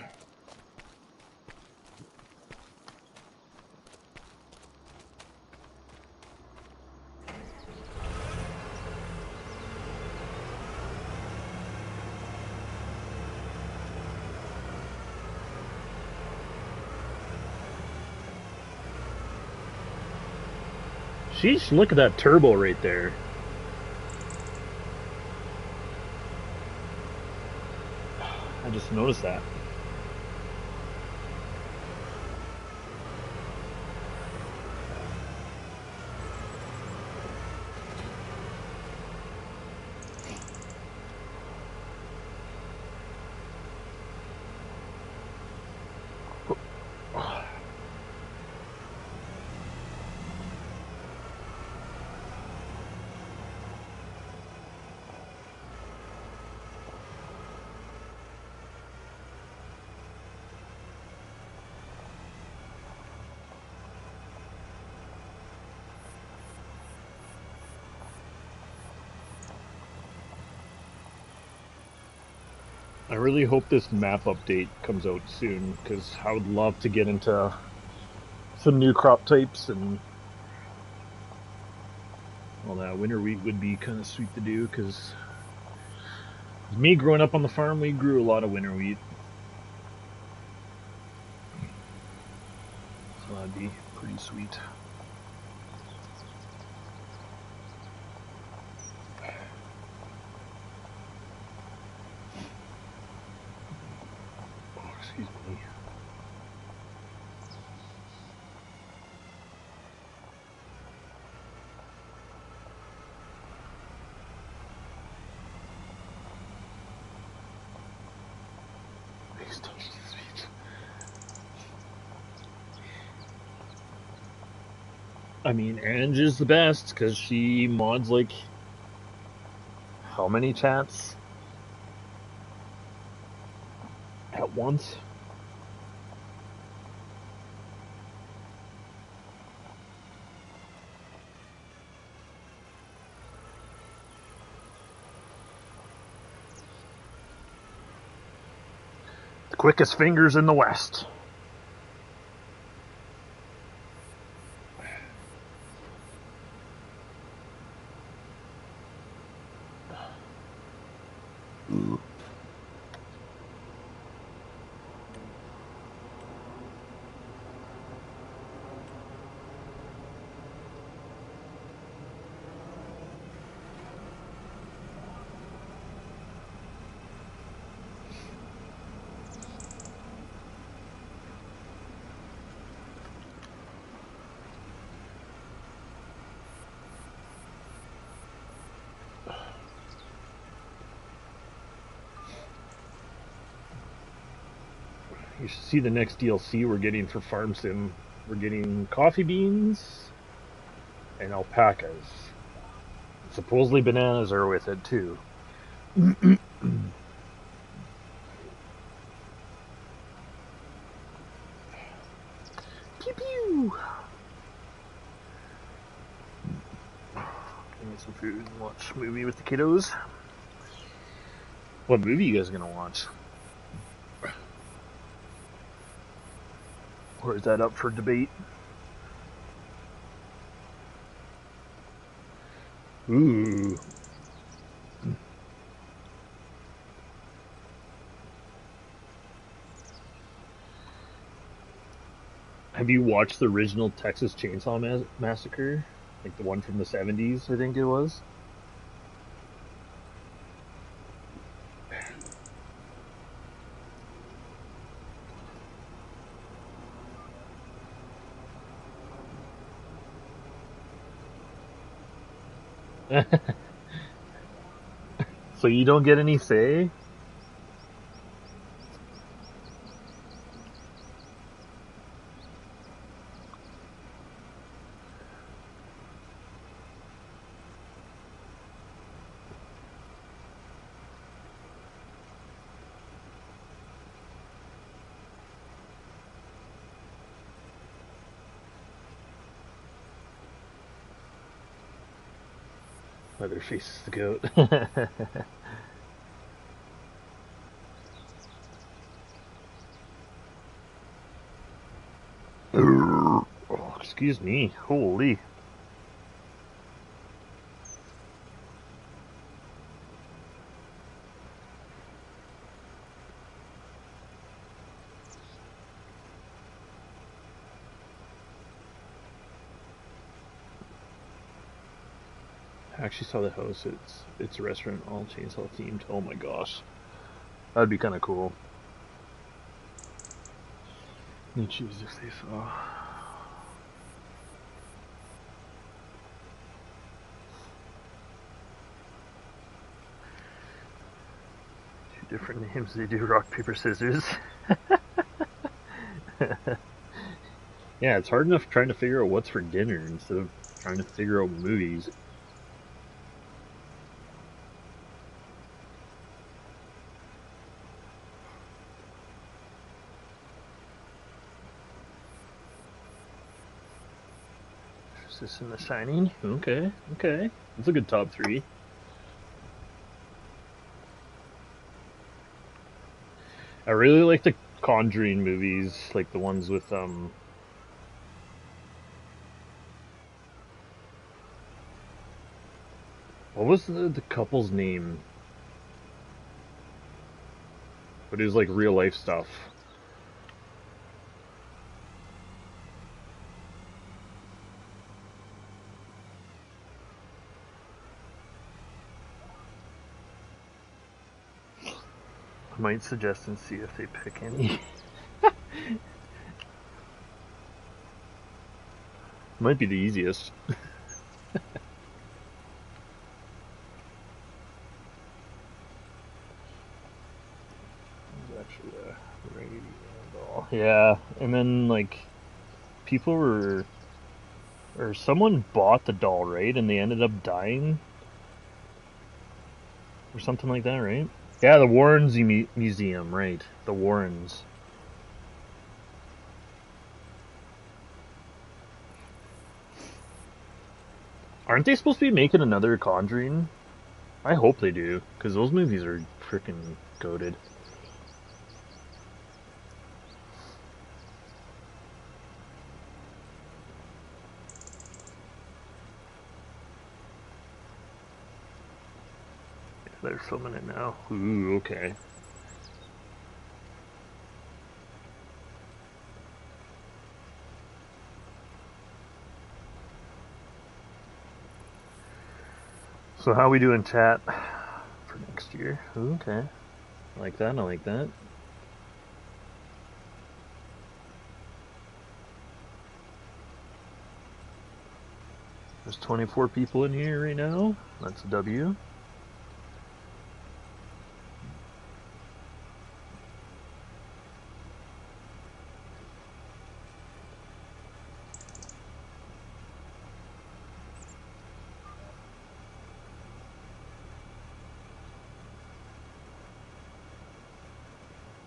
Sheesh, look at that turbo right there. I just noticed that. I really hope this map update comes out soon, because I would love to get into some new crop types, and well, that winter wheat would be kind of sweet to do, because me growing up on the farm, we grew a lot of winter wheat. So that'd be pretty sweet. Oh, excuse me. I mean, Ange is the best, because she mods like how many chats at once? The quickest fingers in the West. You should see the next DLC we're getting for Farm Sim. We're getting coffee beans and alpacas. Supposedly bananas are with it too. Pew pew! Give me some food and watch a movie with the kiddos. What movie you guys gonna watch? Or is that up for debate? Ooh. Have you watched the original Texas Chainsaw Massacre? Like the one from the 70s, I think it was? So you don't get any say? Leatherface is the goat. Oh, excuse me. Holy. I actually saw the house. It's a restaurant all chainsaw themed. Oh my gosh. That'd be kind of cool. You choose if they saw. Two different names. They do rock, paper, scissors. Yeah, it's hard enough trying to figure out what's for dinner instead of trying to figure out movies. Is this in The Shining? Okay, okay. It's a good top 3. I really like the Conjuring movies, like the ones with what was the couple's name? But it was like real life stuff. I might suggest and see if they pick any. Might be the easiest. Actually, doll. Yeah, and then like people were, or someone bought the doll, right? And they ended up dying, or something like that, right? Yeah, the Warrens Museum, right? The Warrens. Aren't they supposed to be making another Conjuring? I hope they do, because those movies are freaking goated. They're filming it now. Ooh, okay. So how we doing chat for next year? Ooh, okay. I like that, I like that. There's 24 people in here right now. That's a W.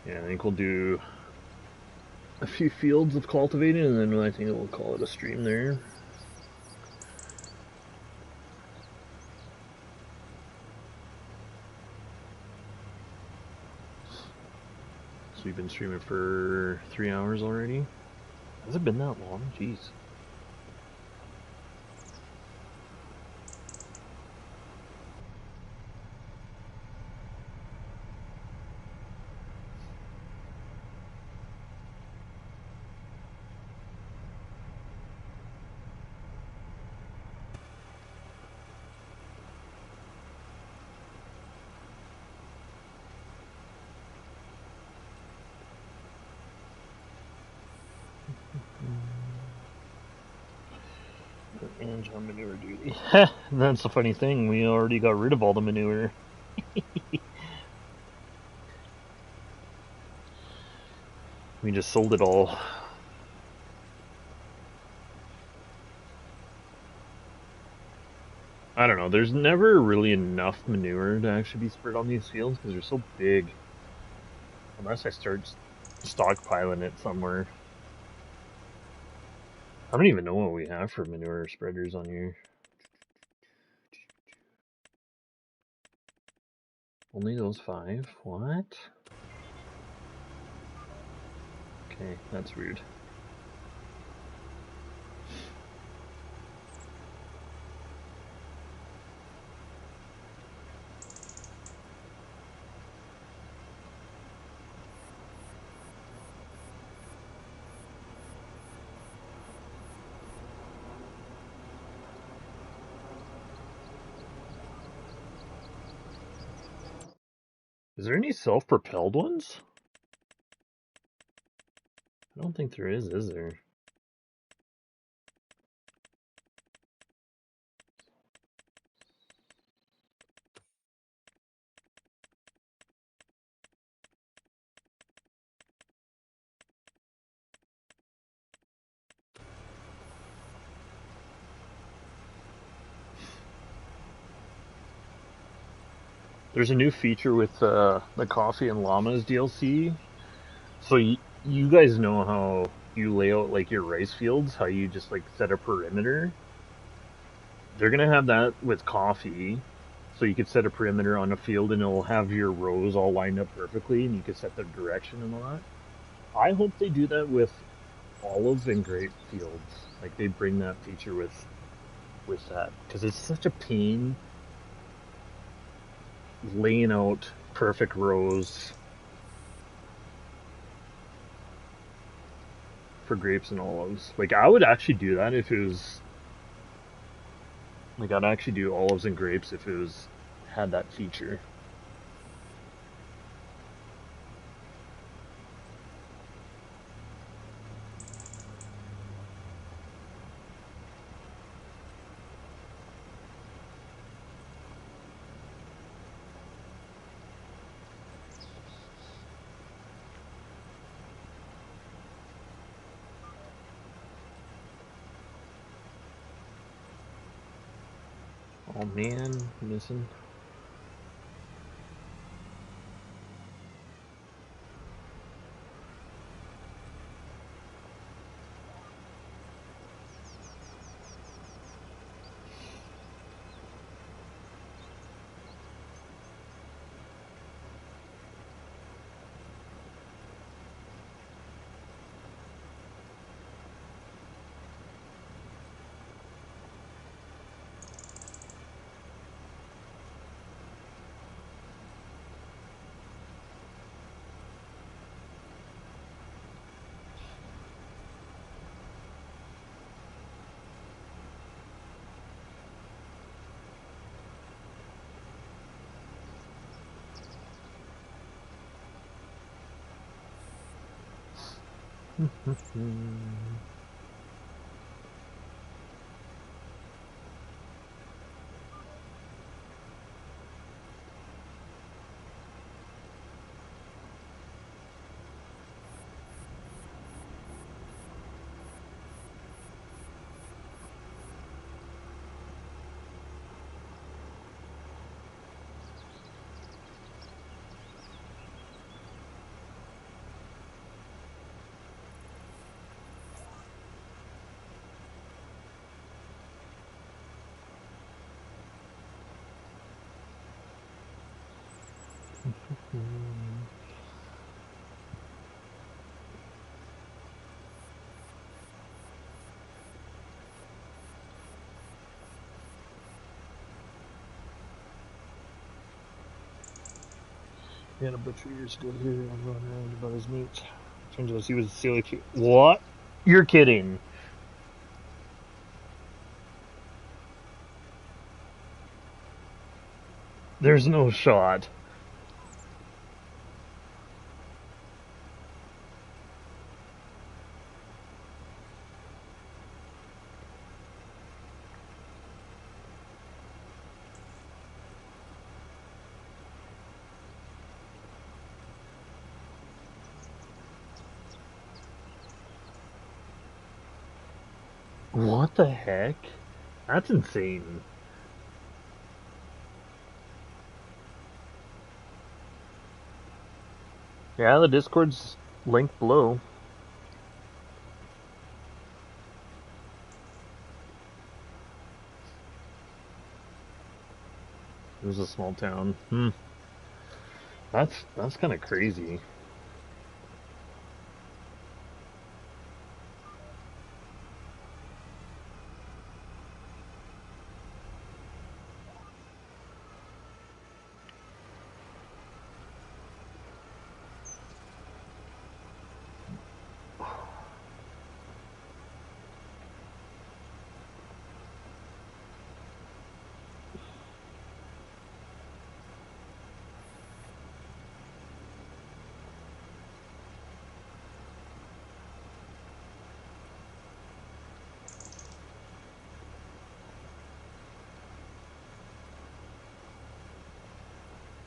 Yeah, I think we'll do a few fields of cultivating, and then I think we'll call it a stream there. So we've been streaming for 3 hours already. Has it been that long? Jeez. And on manure duty. That's the funny thing. We already got rid of all the manure. We just sold it all. I don't know. There's never really enough manure to actually be spread on these fields because they're so big. Unless I start stockpiling it somewhere. I don't even know what we have for manure spreaders on here. Only those 5? What? Okay, that's weird. Is there any self-propelled ones? I don't think there is there? There's a new feature with the Coffee and Llamas DLC. So you guys know how you lay out like your rice fields, how you just like set a perimeter? They're gonna have that with coffee. So you could set a perimeter on a field and it'll have your rows all lined up perfectly and you could set the direction and all that. I hope they do that with olive and grape fields. Like they bring that feature with that. Because it's such a pain laying out perfect rows for grapes and olives. Like I would actually do that if it was like I'd actually do olives and grapes if it was had that feature. Oh man, missing. Yeah, the butcher, you're still here. I'm running around about his meat. Turns out he was silly cute. What? You're kidding. There's no shot. What the heck? That's insane. Yeah, the Discord's linked below. It was a small town. That's kind of crazy.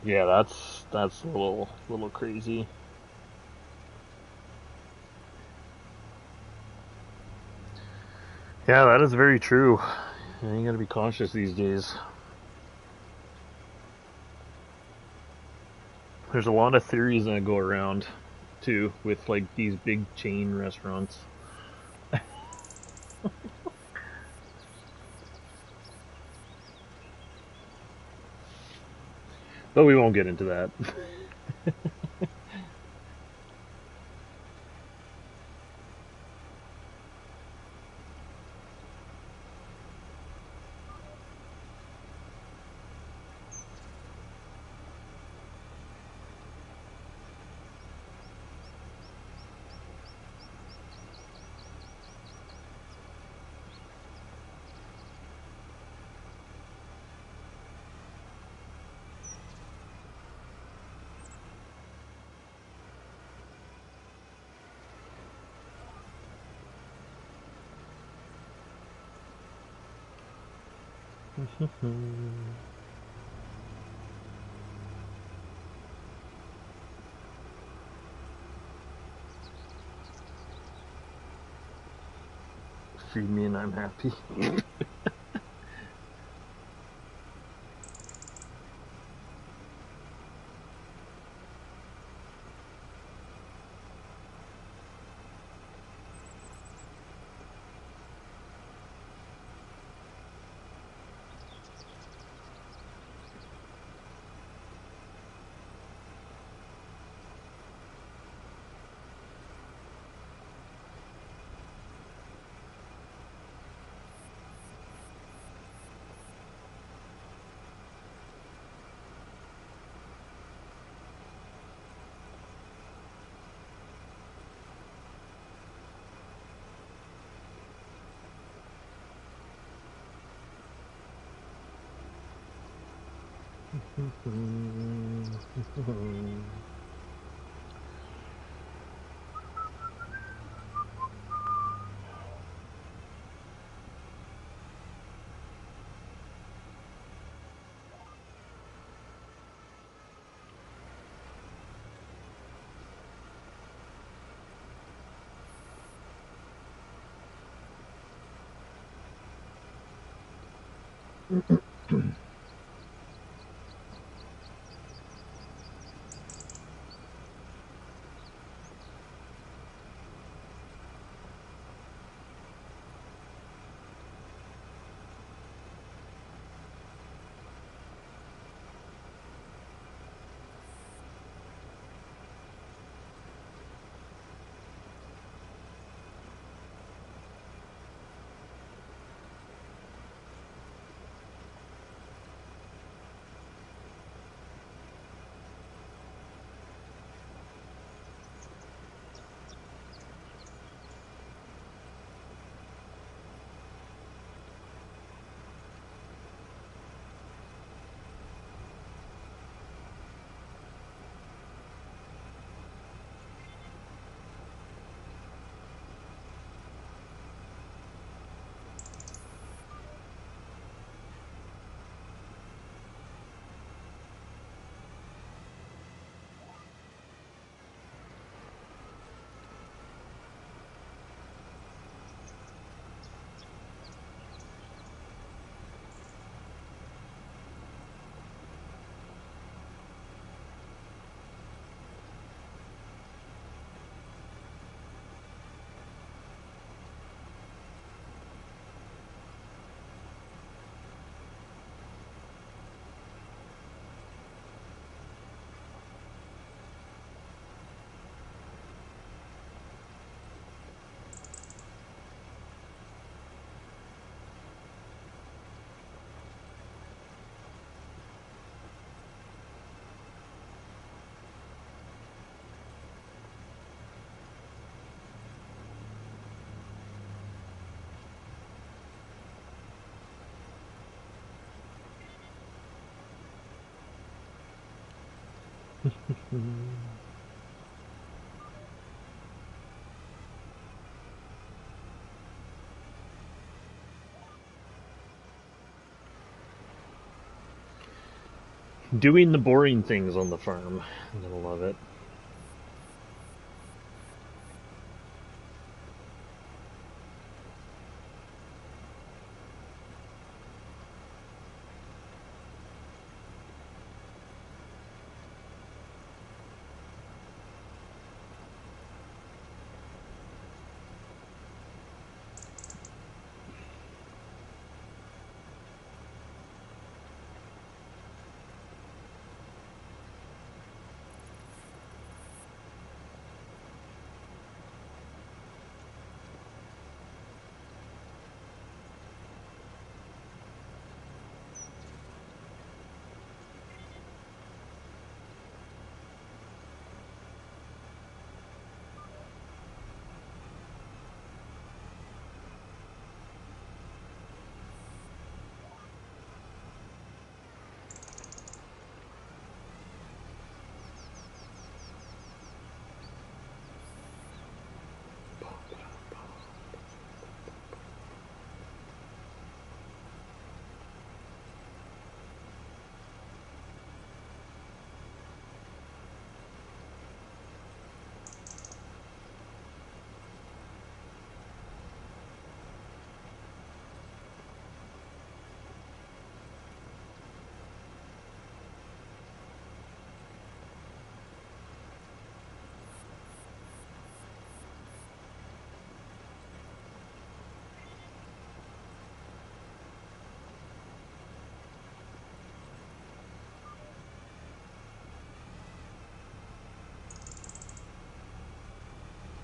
Yeah, that's a little crazy. Yeah, that is very true. Yeah, you gotta be cautious these days. There's a lot of theories that go around too with like these big chain restaurants. But we won't get into that. Feed me and I'm happy. Doing the boring things on the farm. I'm gonna love it.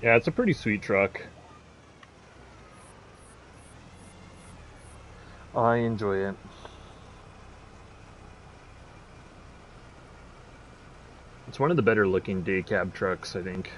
Yeah, it's a pretty sweet truck. I enjoy it. It's one of the better looking day cab trucks, I think.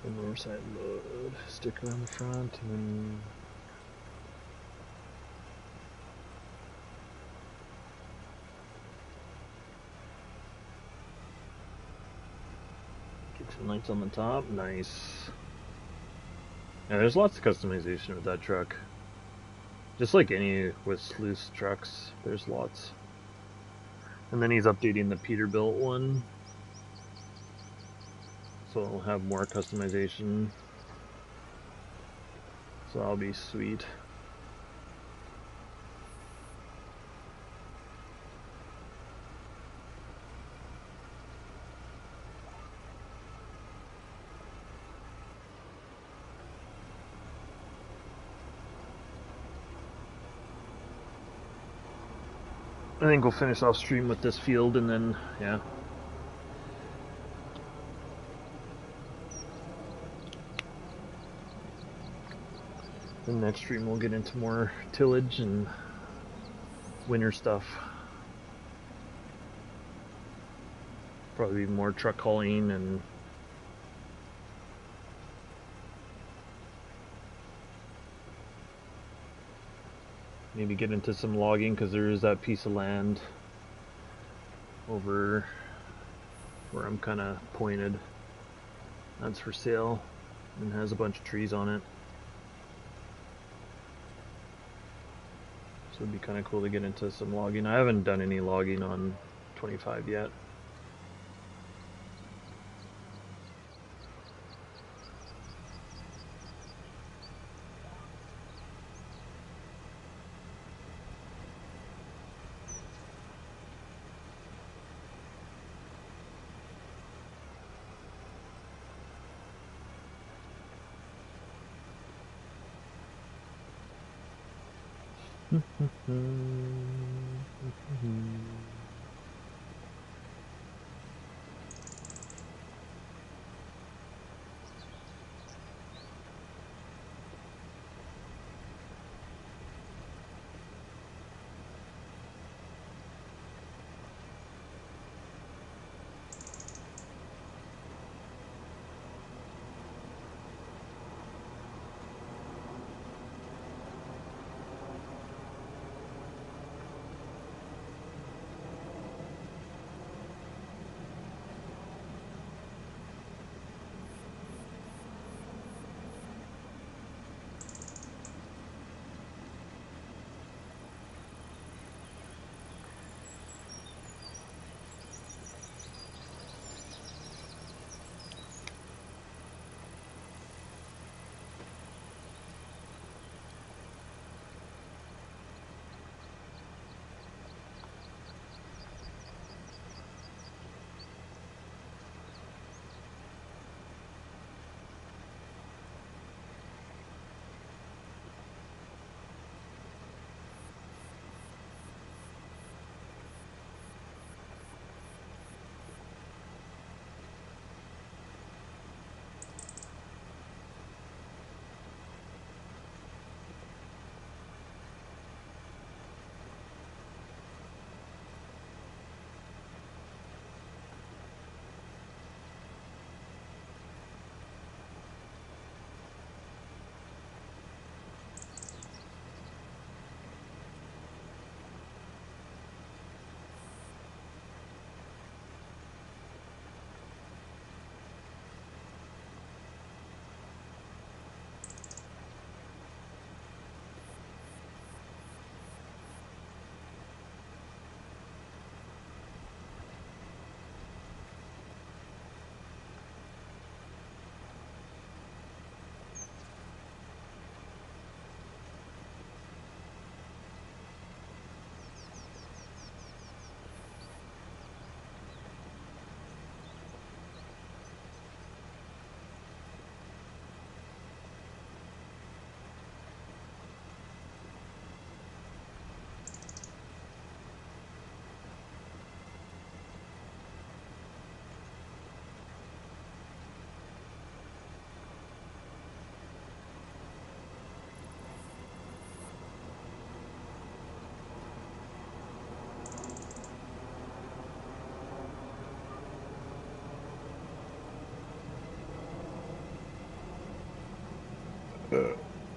The north side load, sticker on the front, and then kitchen lights on the top. Nice. Yeah, there's lots of customization with that truck. Just like any with loose trucks, there's lots. And then he's updating the Peterbilt one, so it'll have more customization. So that'll be sweet. I think we'll finish off stream with this field and then, yeah. The next stream we'll get into more tillage and winter stuff. Probably more truck hauling and maybe get into some logging because there is that piece of land over where I'm kind of pointed. That's for sale and has a bunch of trees on it. So it'd be kind of cool to get into some logging. I haven't done any logging on 25 yet.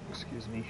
Excuse me.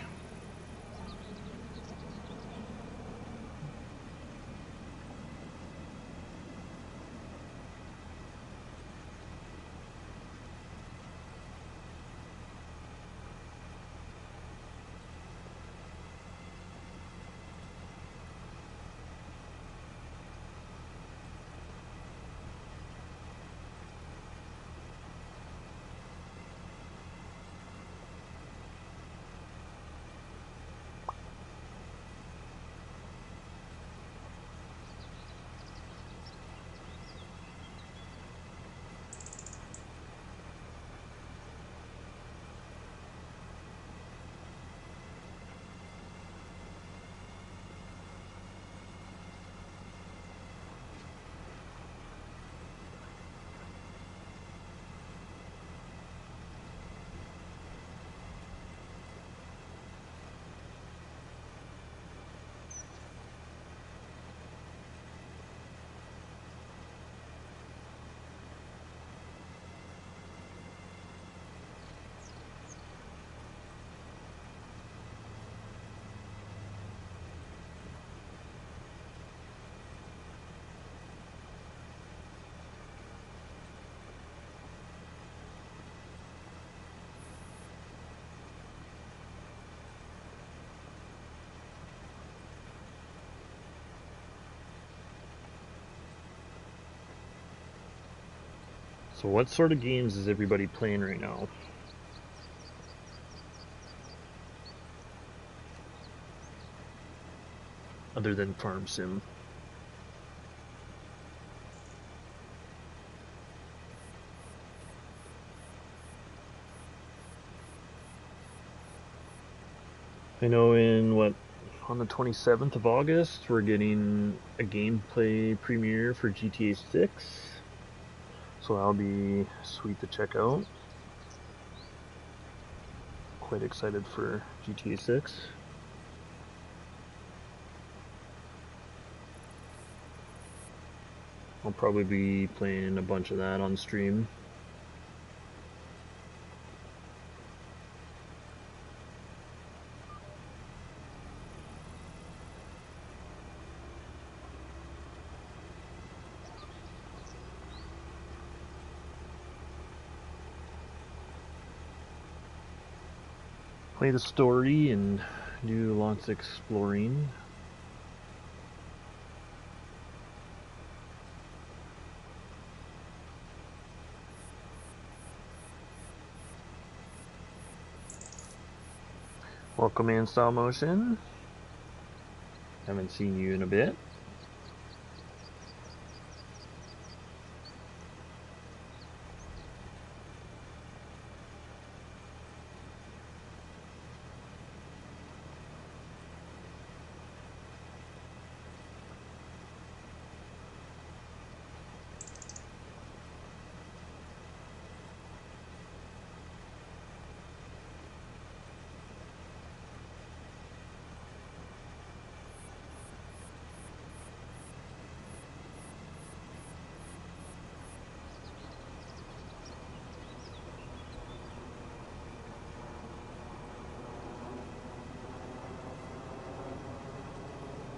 So what sort of games is everybody playing right now? Other than Farm Sim? I know in on the 27th of August, we're getting a gameplay premiere for GTA 6. So that'll be sweet to check out. Quite excited for GTA 6. I'll probably be playing a bunch of that on stream. Play the story and do lots of exploring. Welcome in, Style Motion. Haven't seen you in a bit.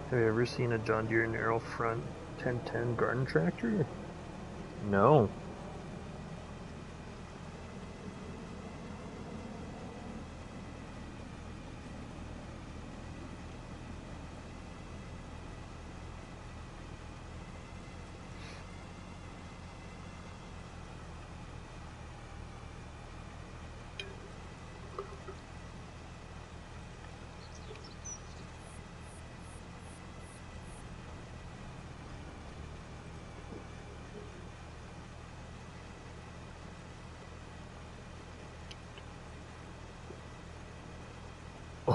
Have you ever seen a John Deere narrow front 1010 garden tractor? No.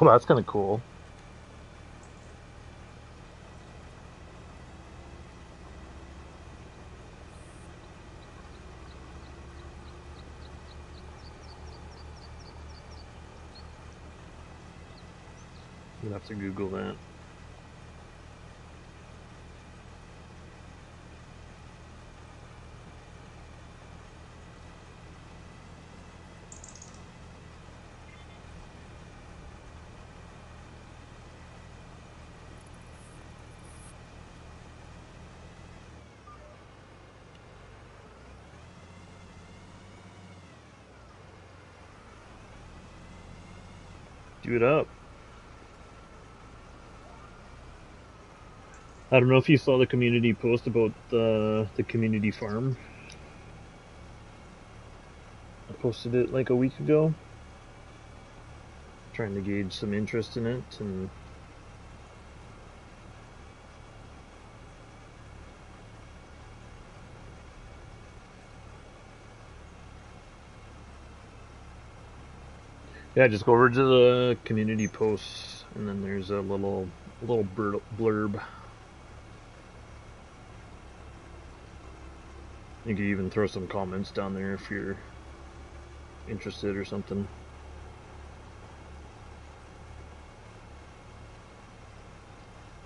Oh, that's kind of cool. You'll have to Google that. Do it up. I don't know if you saw the community post about the community farm. I posted it like a week ago. Trying to gauge some interest in it, and yeah, just go over to the community posts, and then there's a little blurb. You could even throw some comments down there if you're interested or something.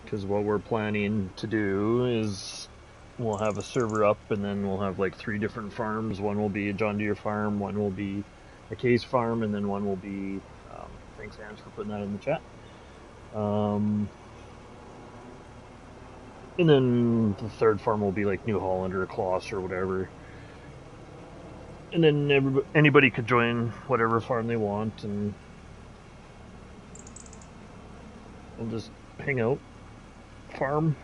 Because what we're planning to do is we'll have a server up, and then we'll have like 3 different farms. One will be a John Deere farm, one will be a Case farm, and then one will be, thanks Hans for putting that in the chat. And then the 3rd farm will be like New Holland or Kloss or whatever. And then anybody could join whatever farm they want, and we'll just hang out, farm.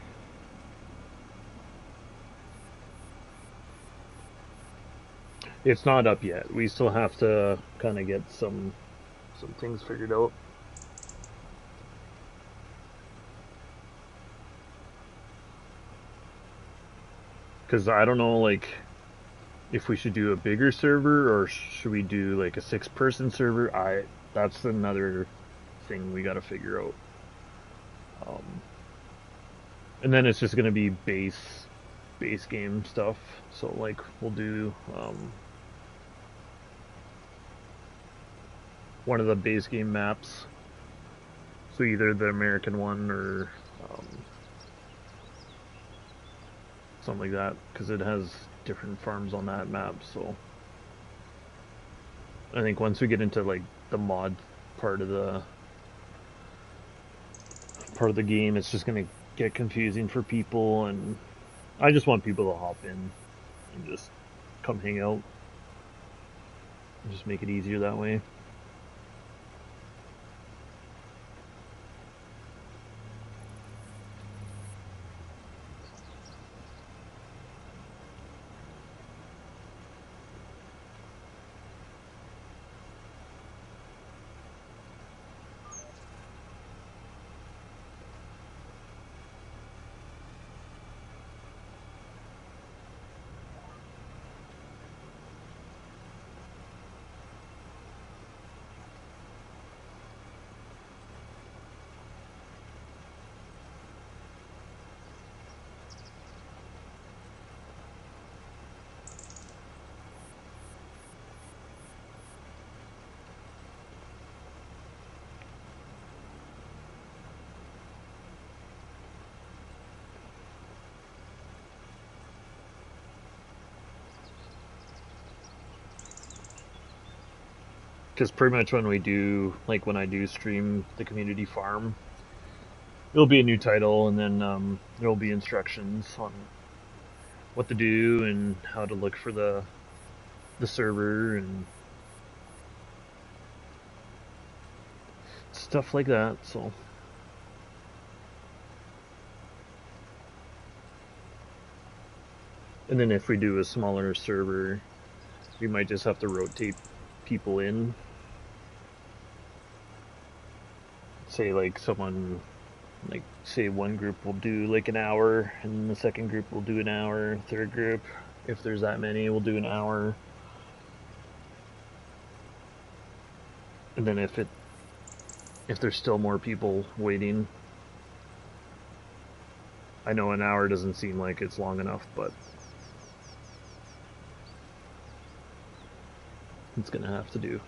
It's not up yet. We still have to kind of get some things figured out. Because I don't know, like, if we should do a bigger server or should we do like a 6-person server. That's another thing we got to figure out. Um, and then it's just gonna be base game stuff. So like we'll do one of the base game maps. So either the American one or something like that, because it has different farms on that map. So I think once we get into like the mod part of the game, it's just gonna get confusing for people, and I just want people to hop in and just come hang out and just make it easier that way. Because pretty much when we do, like when I do stream the community farm, it'll be a new title, and then there'll be instructions on what to do and how to look for the server and stuff like that. So, and then if we do a smaller server, we might just have to rotate people in. Say like someone, like say one group will do like an hour, and the second group will do an hour. Third group, if there's that many, will do an hour. And then if there's still more people waiting, I know an hour doesn't seem like it's long enough, but it's gonna have to do.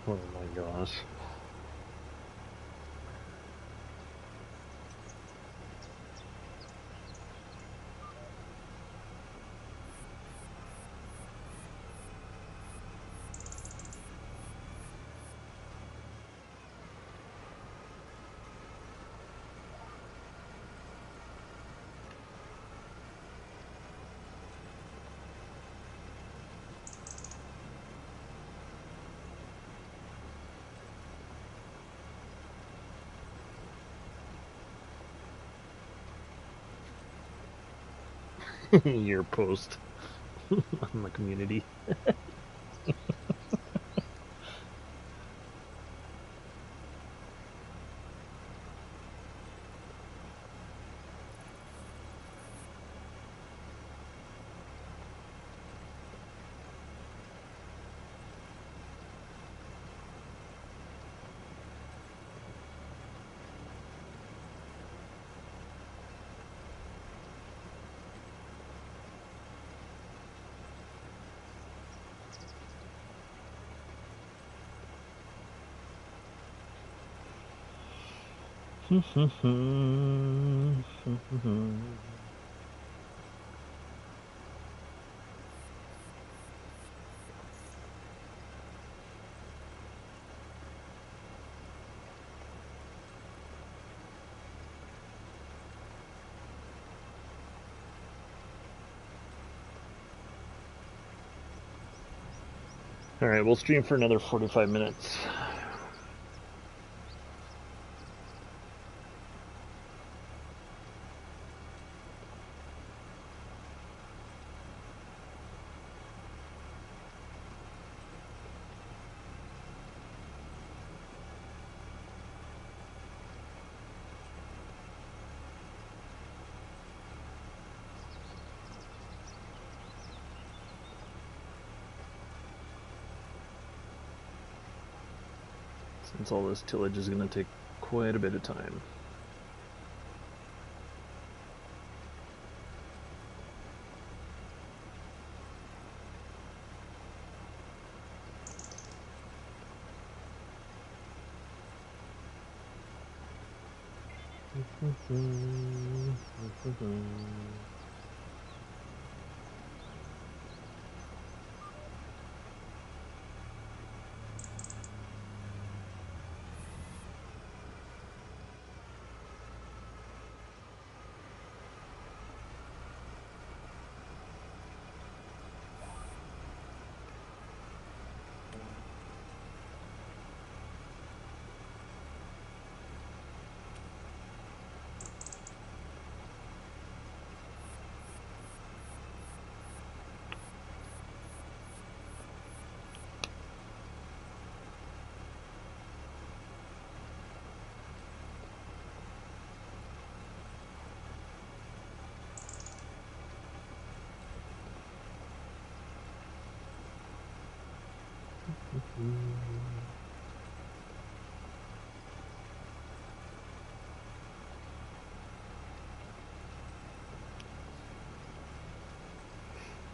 Oh my gosh. Your post on the community. Alright, we'll stream for another 45 minutes. Since all this tillage is going to take quite a bit of time.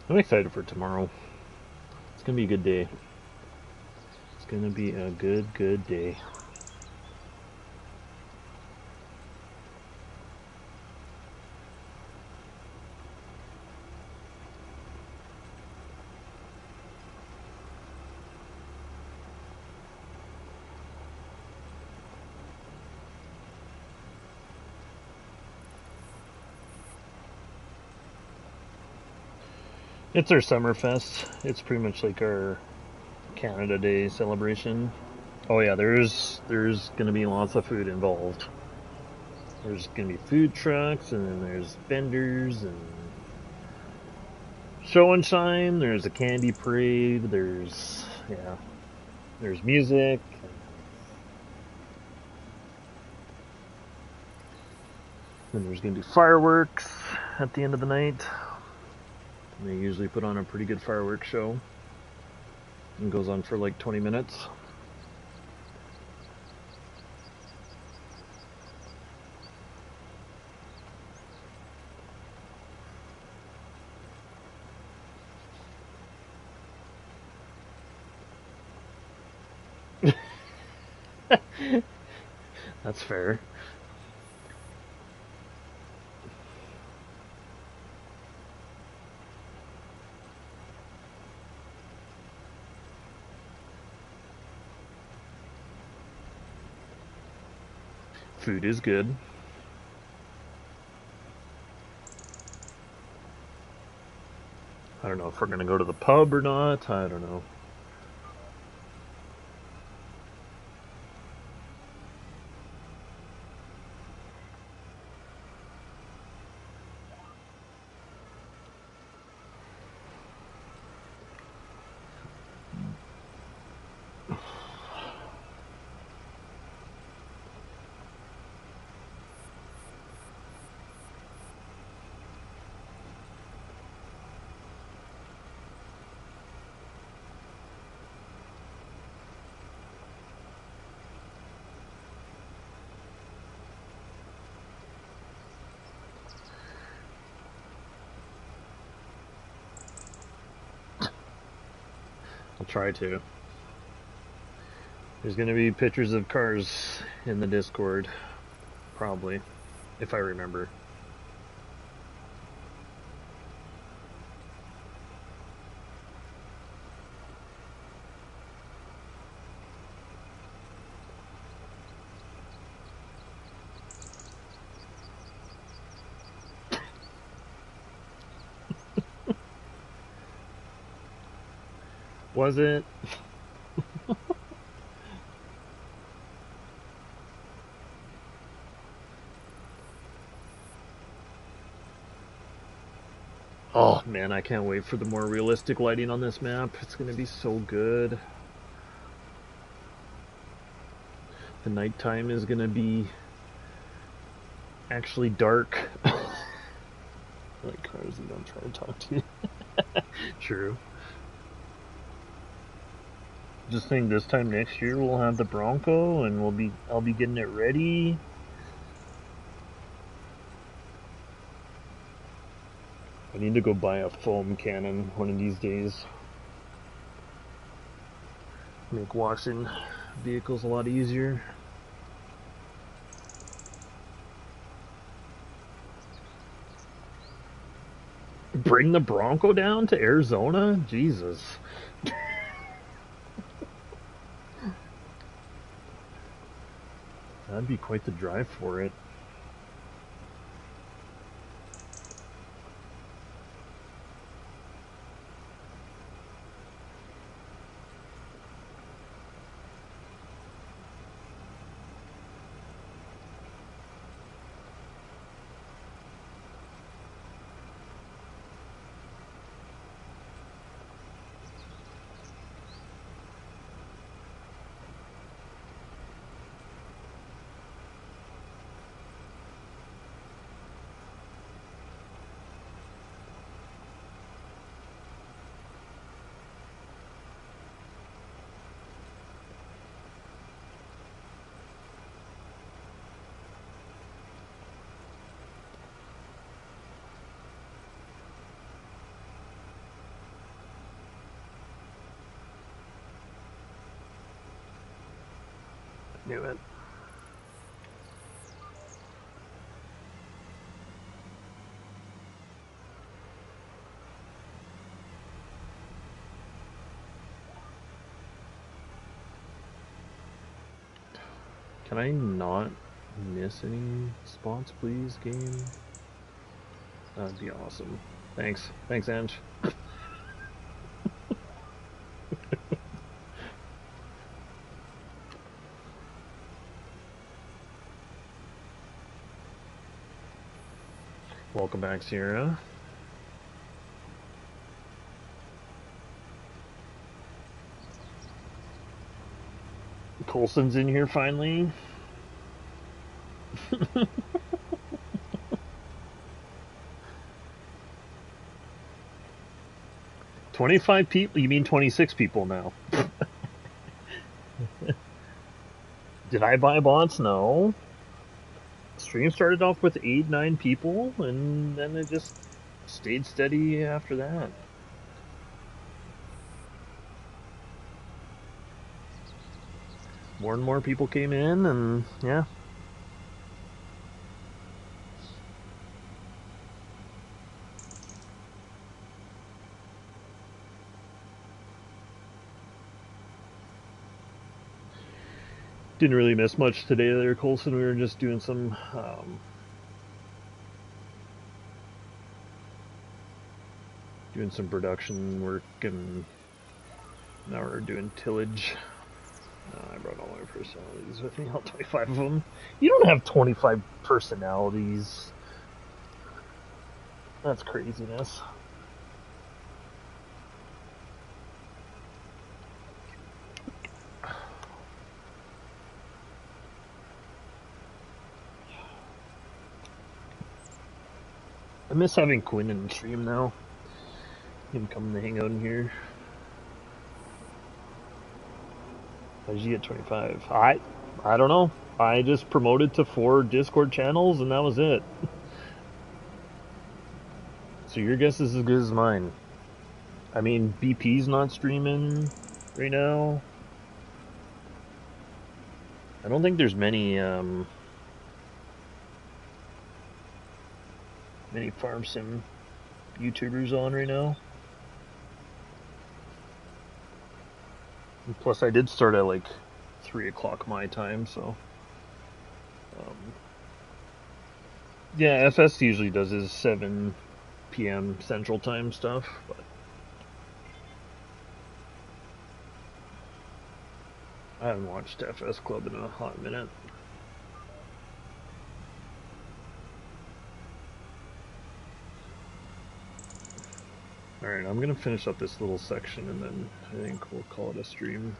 I'm excited for tomorrow. It's gonna be a good day. It's gonna be a good day. It's our Summerfest. It's pretty much like our Canada Day celebration. Oh yeah, there's gonna be lots of food involved. There's gonna be food trucks, and then there's vendors and show and shine. There's a candy parade. There's music. Then there's gonna be fireworks at the end of the night. They usually put on a pretty good fireworks show. It goes on for like 20 minutes. That's fair. Food is good. I don't know if we're gonna go to the pub or not. I don't know. I'll try to. There's gonna be pictures of cars in the Discord. Probably, if I remember. Was it? Oh man, I can't wait for the more realistic lighting on this map. It's gonna be so good. The nighttime is gonna be actually dark. Like cars that don't try to talk to you. True. Just think this time next year we'll have the Bronco and I'll be getting it ready. I need to go buy a foam cannon one of these days. Make washing vehicles a lot easier. Bring the Bronco down to Arizona? Jesus. That'd be quite the drive for it. Knew it. Can I not miss any spots, please, game? That'd be awesome. Thanks. Thanks, Ange. Welcome back, Sierra. Colson's in here finally. 25 people? You mean 26 people now? Did I buy bots? No. Stream started off with 8, 9 people, and then it just stayed steady after that. More and more people came in, and yeah. Didn't really miss much today there, Colson. We were just doing some production work, and now we're doing tillage. I brought all my personalities with me, all 25 of them. You don't have 25 personalities. That's craziness. I miss having Quinn in the stream now. Him coming to hang out in here. How did you get 25? I don't know. I just promoted to 4 Discord channels and that was it. So your guess is as good as mine. I mean, BP's not streaming right now. I don't think there's many many farm sim YouTubers on right now. And plus, I did start at like 3 o'clock my time, so yeah, FS usually does his 7 p.m. Central Time stuff, but I haven't watched FS Club in a hot minute. Alright, I'm gonna finish up this little section and then I think we'll call it a stream.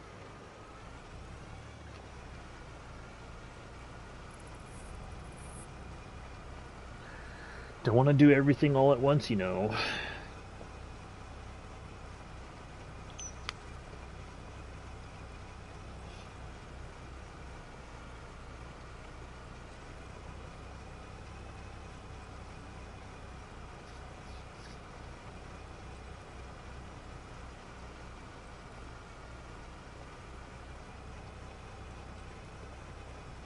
Don't want to do everything all at once, you know.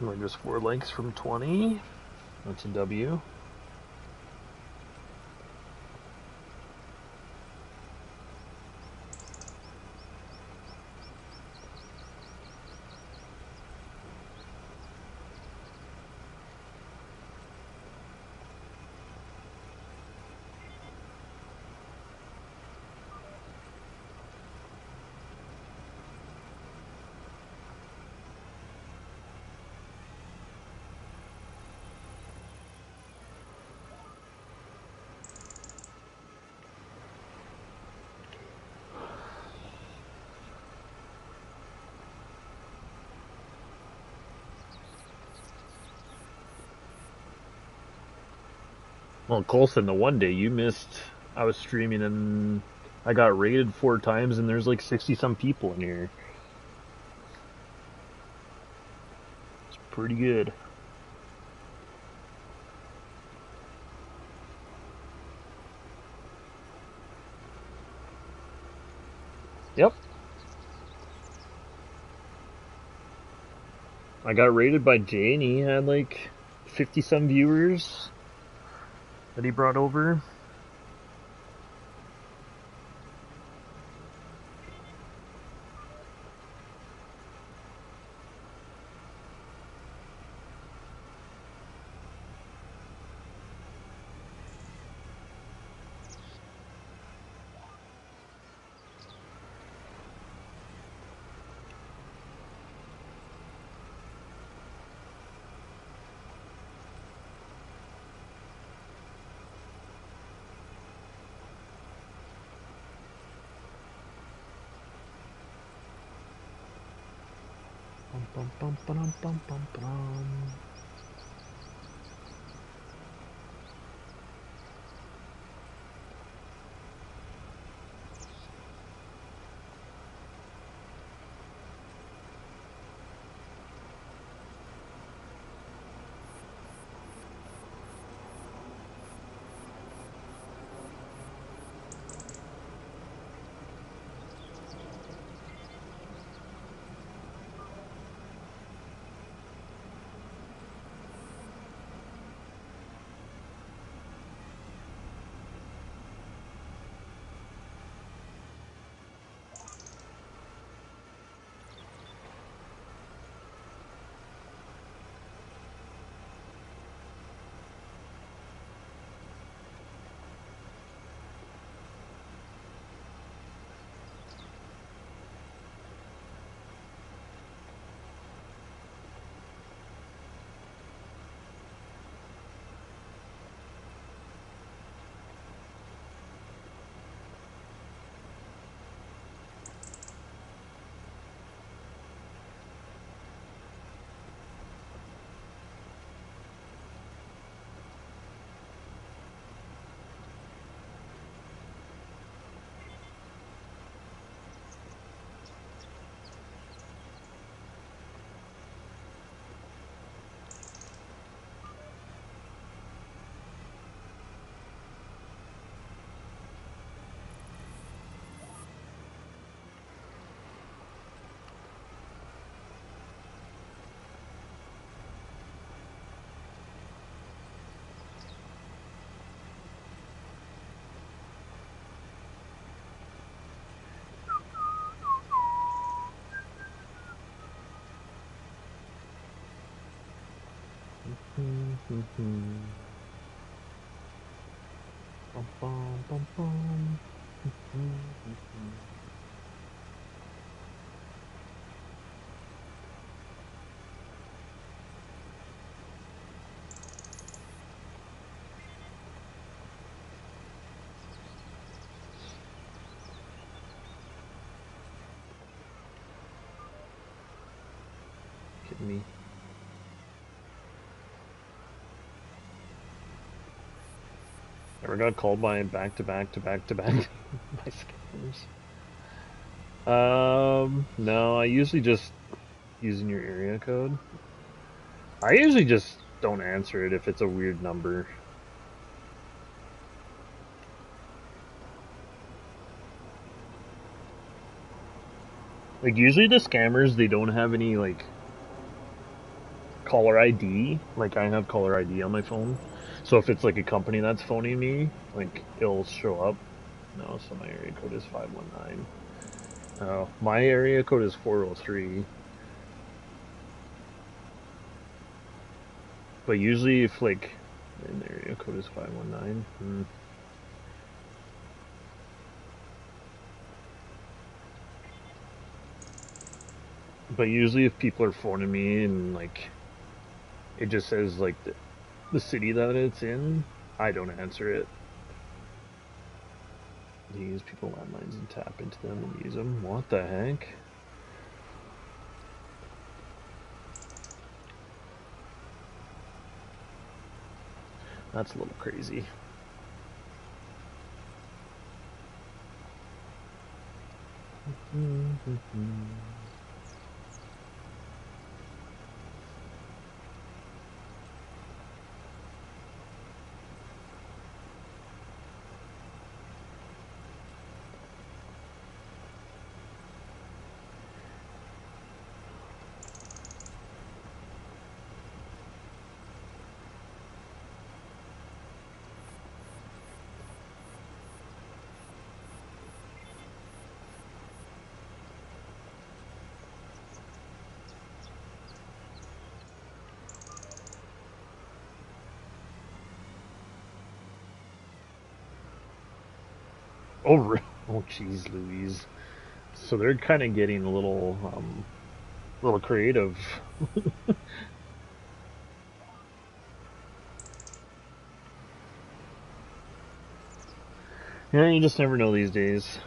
We're just 4 lengths from 20. That's a W. Well, Colson, the one day you missed, I was streaming and I got raided 4 times and there's like 60 some people in here. It's pretty good. Yep. I got raided by Jay and he had like 50 some viewers that he brought over. Bum, bum, bum, bum, bum, bum. Bum, bum, bum, bum. Kidding me. Ever got called by back to back to back to back by scammers? No, I usually just using your area code. I usually just don't answer it if it's a weird number. Like usually the scammers they don't have any like caller ID. Like I have caller ID on my phone. So if it's like a company that's phoning me, like it'll show up. No, so my area code is 519. Oh, my area code is 403. But usually if like an area code is 519. But usually if people are phoning me and like it just says like the city that it's in, I don't answer it. They use people landlines and tap into them and use them. What the heck? That's a little crazy. Oh, oh, jeez, Louise. So they're kind of getting a little creative. Yeah, you just never know these days.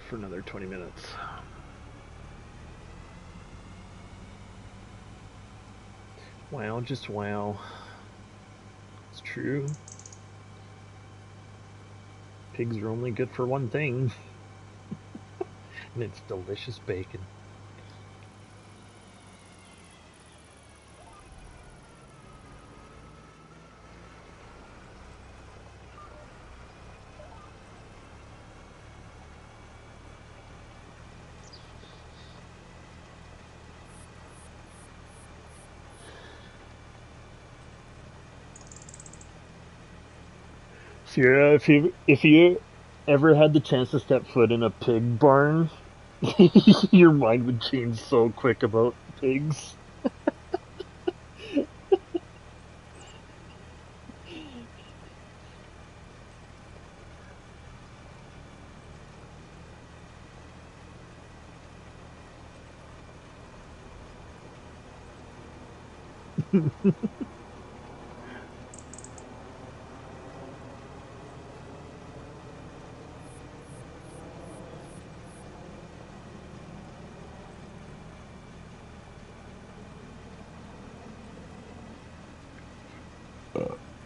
for another 20 minutes. Wow, just wow. It's true. Pigs are only good for one thing, and it's delicious bacon. Sierra, if you ever had the chance to step foot in a pig barn, your mind would change so quick about pigs.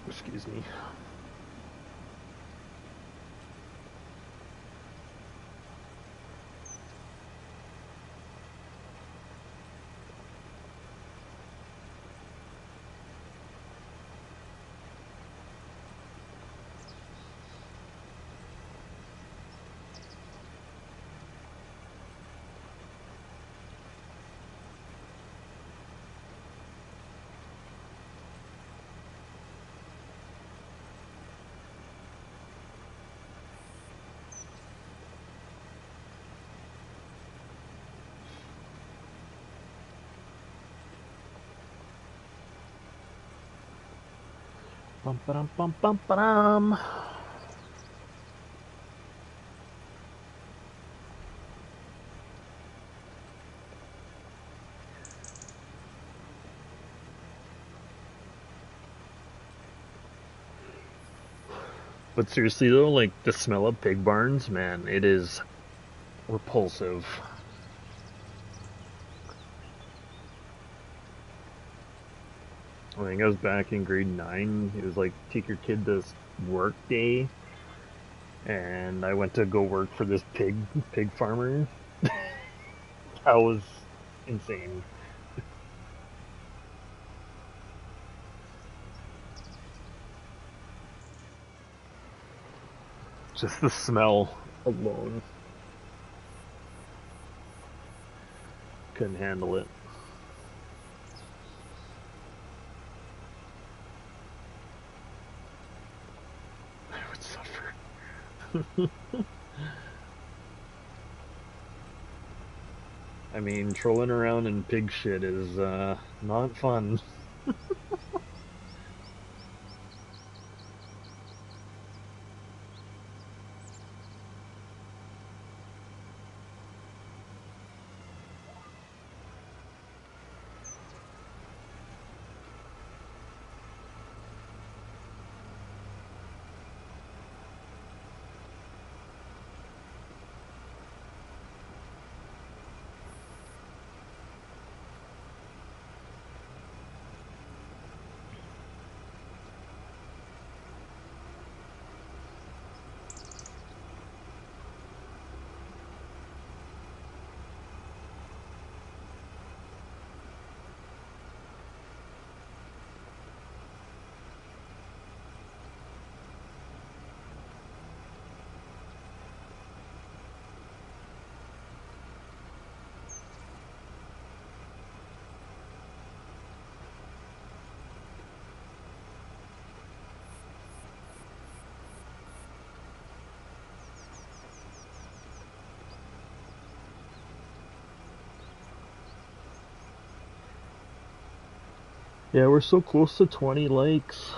Excuse me. Bum ba bum bum ba. But seriously though, like the smell of pig barns, man, it is repulsive. I think I was back in grade 9. It was like take your kid this work day, and I went to go work for this pig farmer. That was insane. Just the smell alone, couldn't handle it. I would suffer. I mean, trolling around in pig shit is not fun. Yeah, we're so close to 20 likes.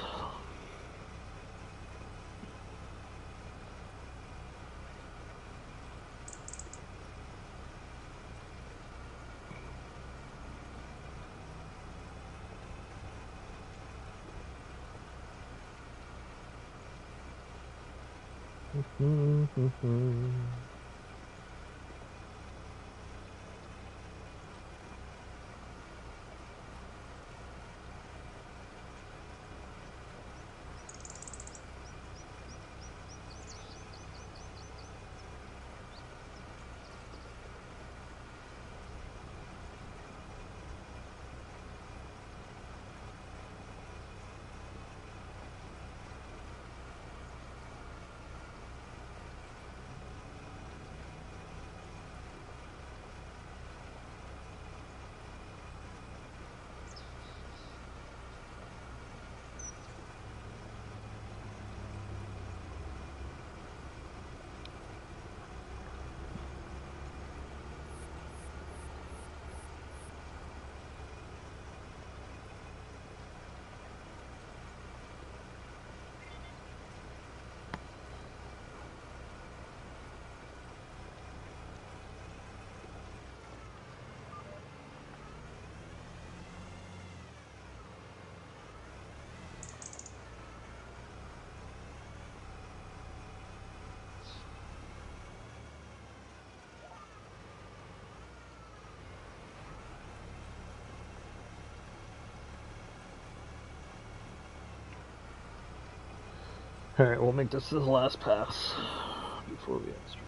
Alright, we'll make this the last pass before we end stream.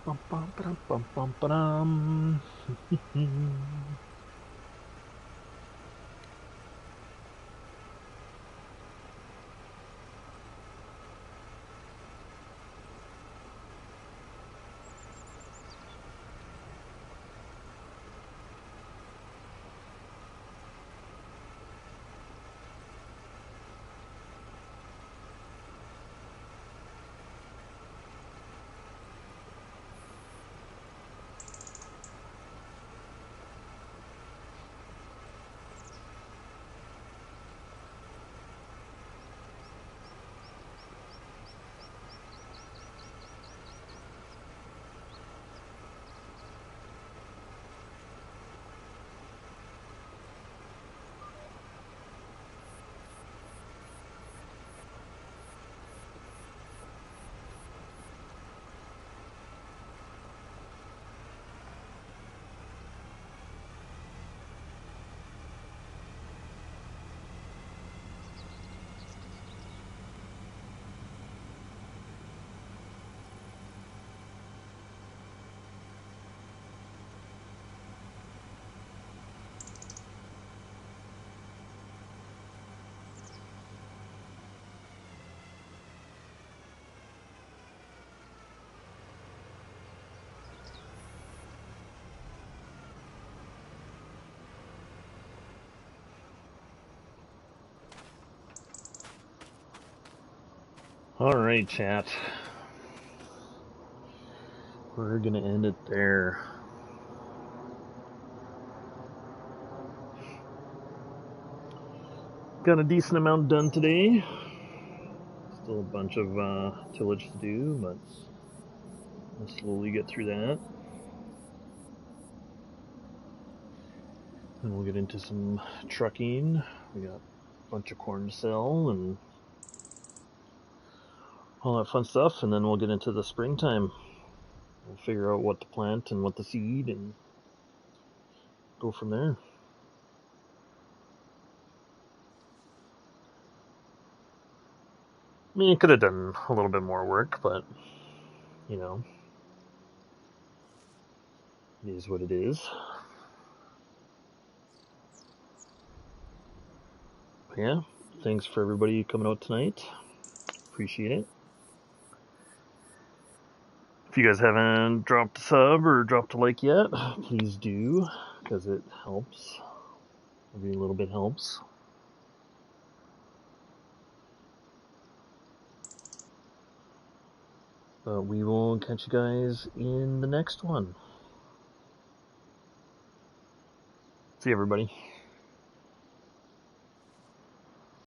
Bum, bum, ba-dum, bum, bum, ba-dum. Alright, chat. We're gonna end it there. Got a decent amount done today. Still a bunch of tillage to do, but we'll slowly get through that. And we'll get into some trucking. We got a bunch of corn to sell and all that fun stuff, and then we'll get into the springtime. We'll figure out what to plant and what to seed and go from there. I mean, I could have done a little bit more work, but, you know, it is what it is. But yeah, thanks for everybody coming out tonight. Appreciate it. If you guys haven't dropped a sub or dropped a like yet, please do, because it helps. Every little bit helps. But we will catch you guys in the next one. See you, everybody.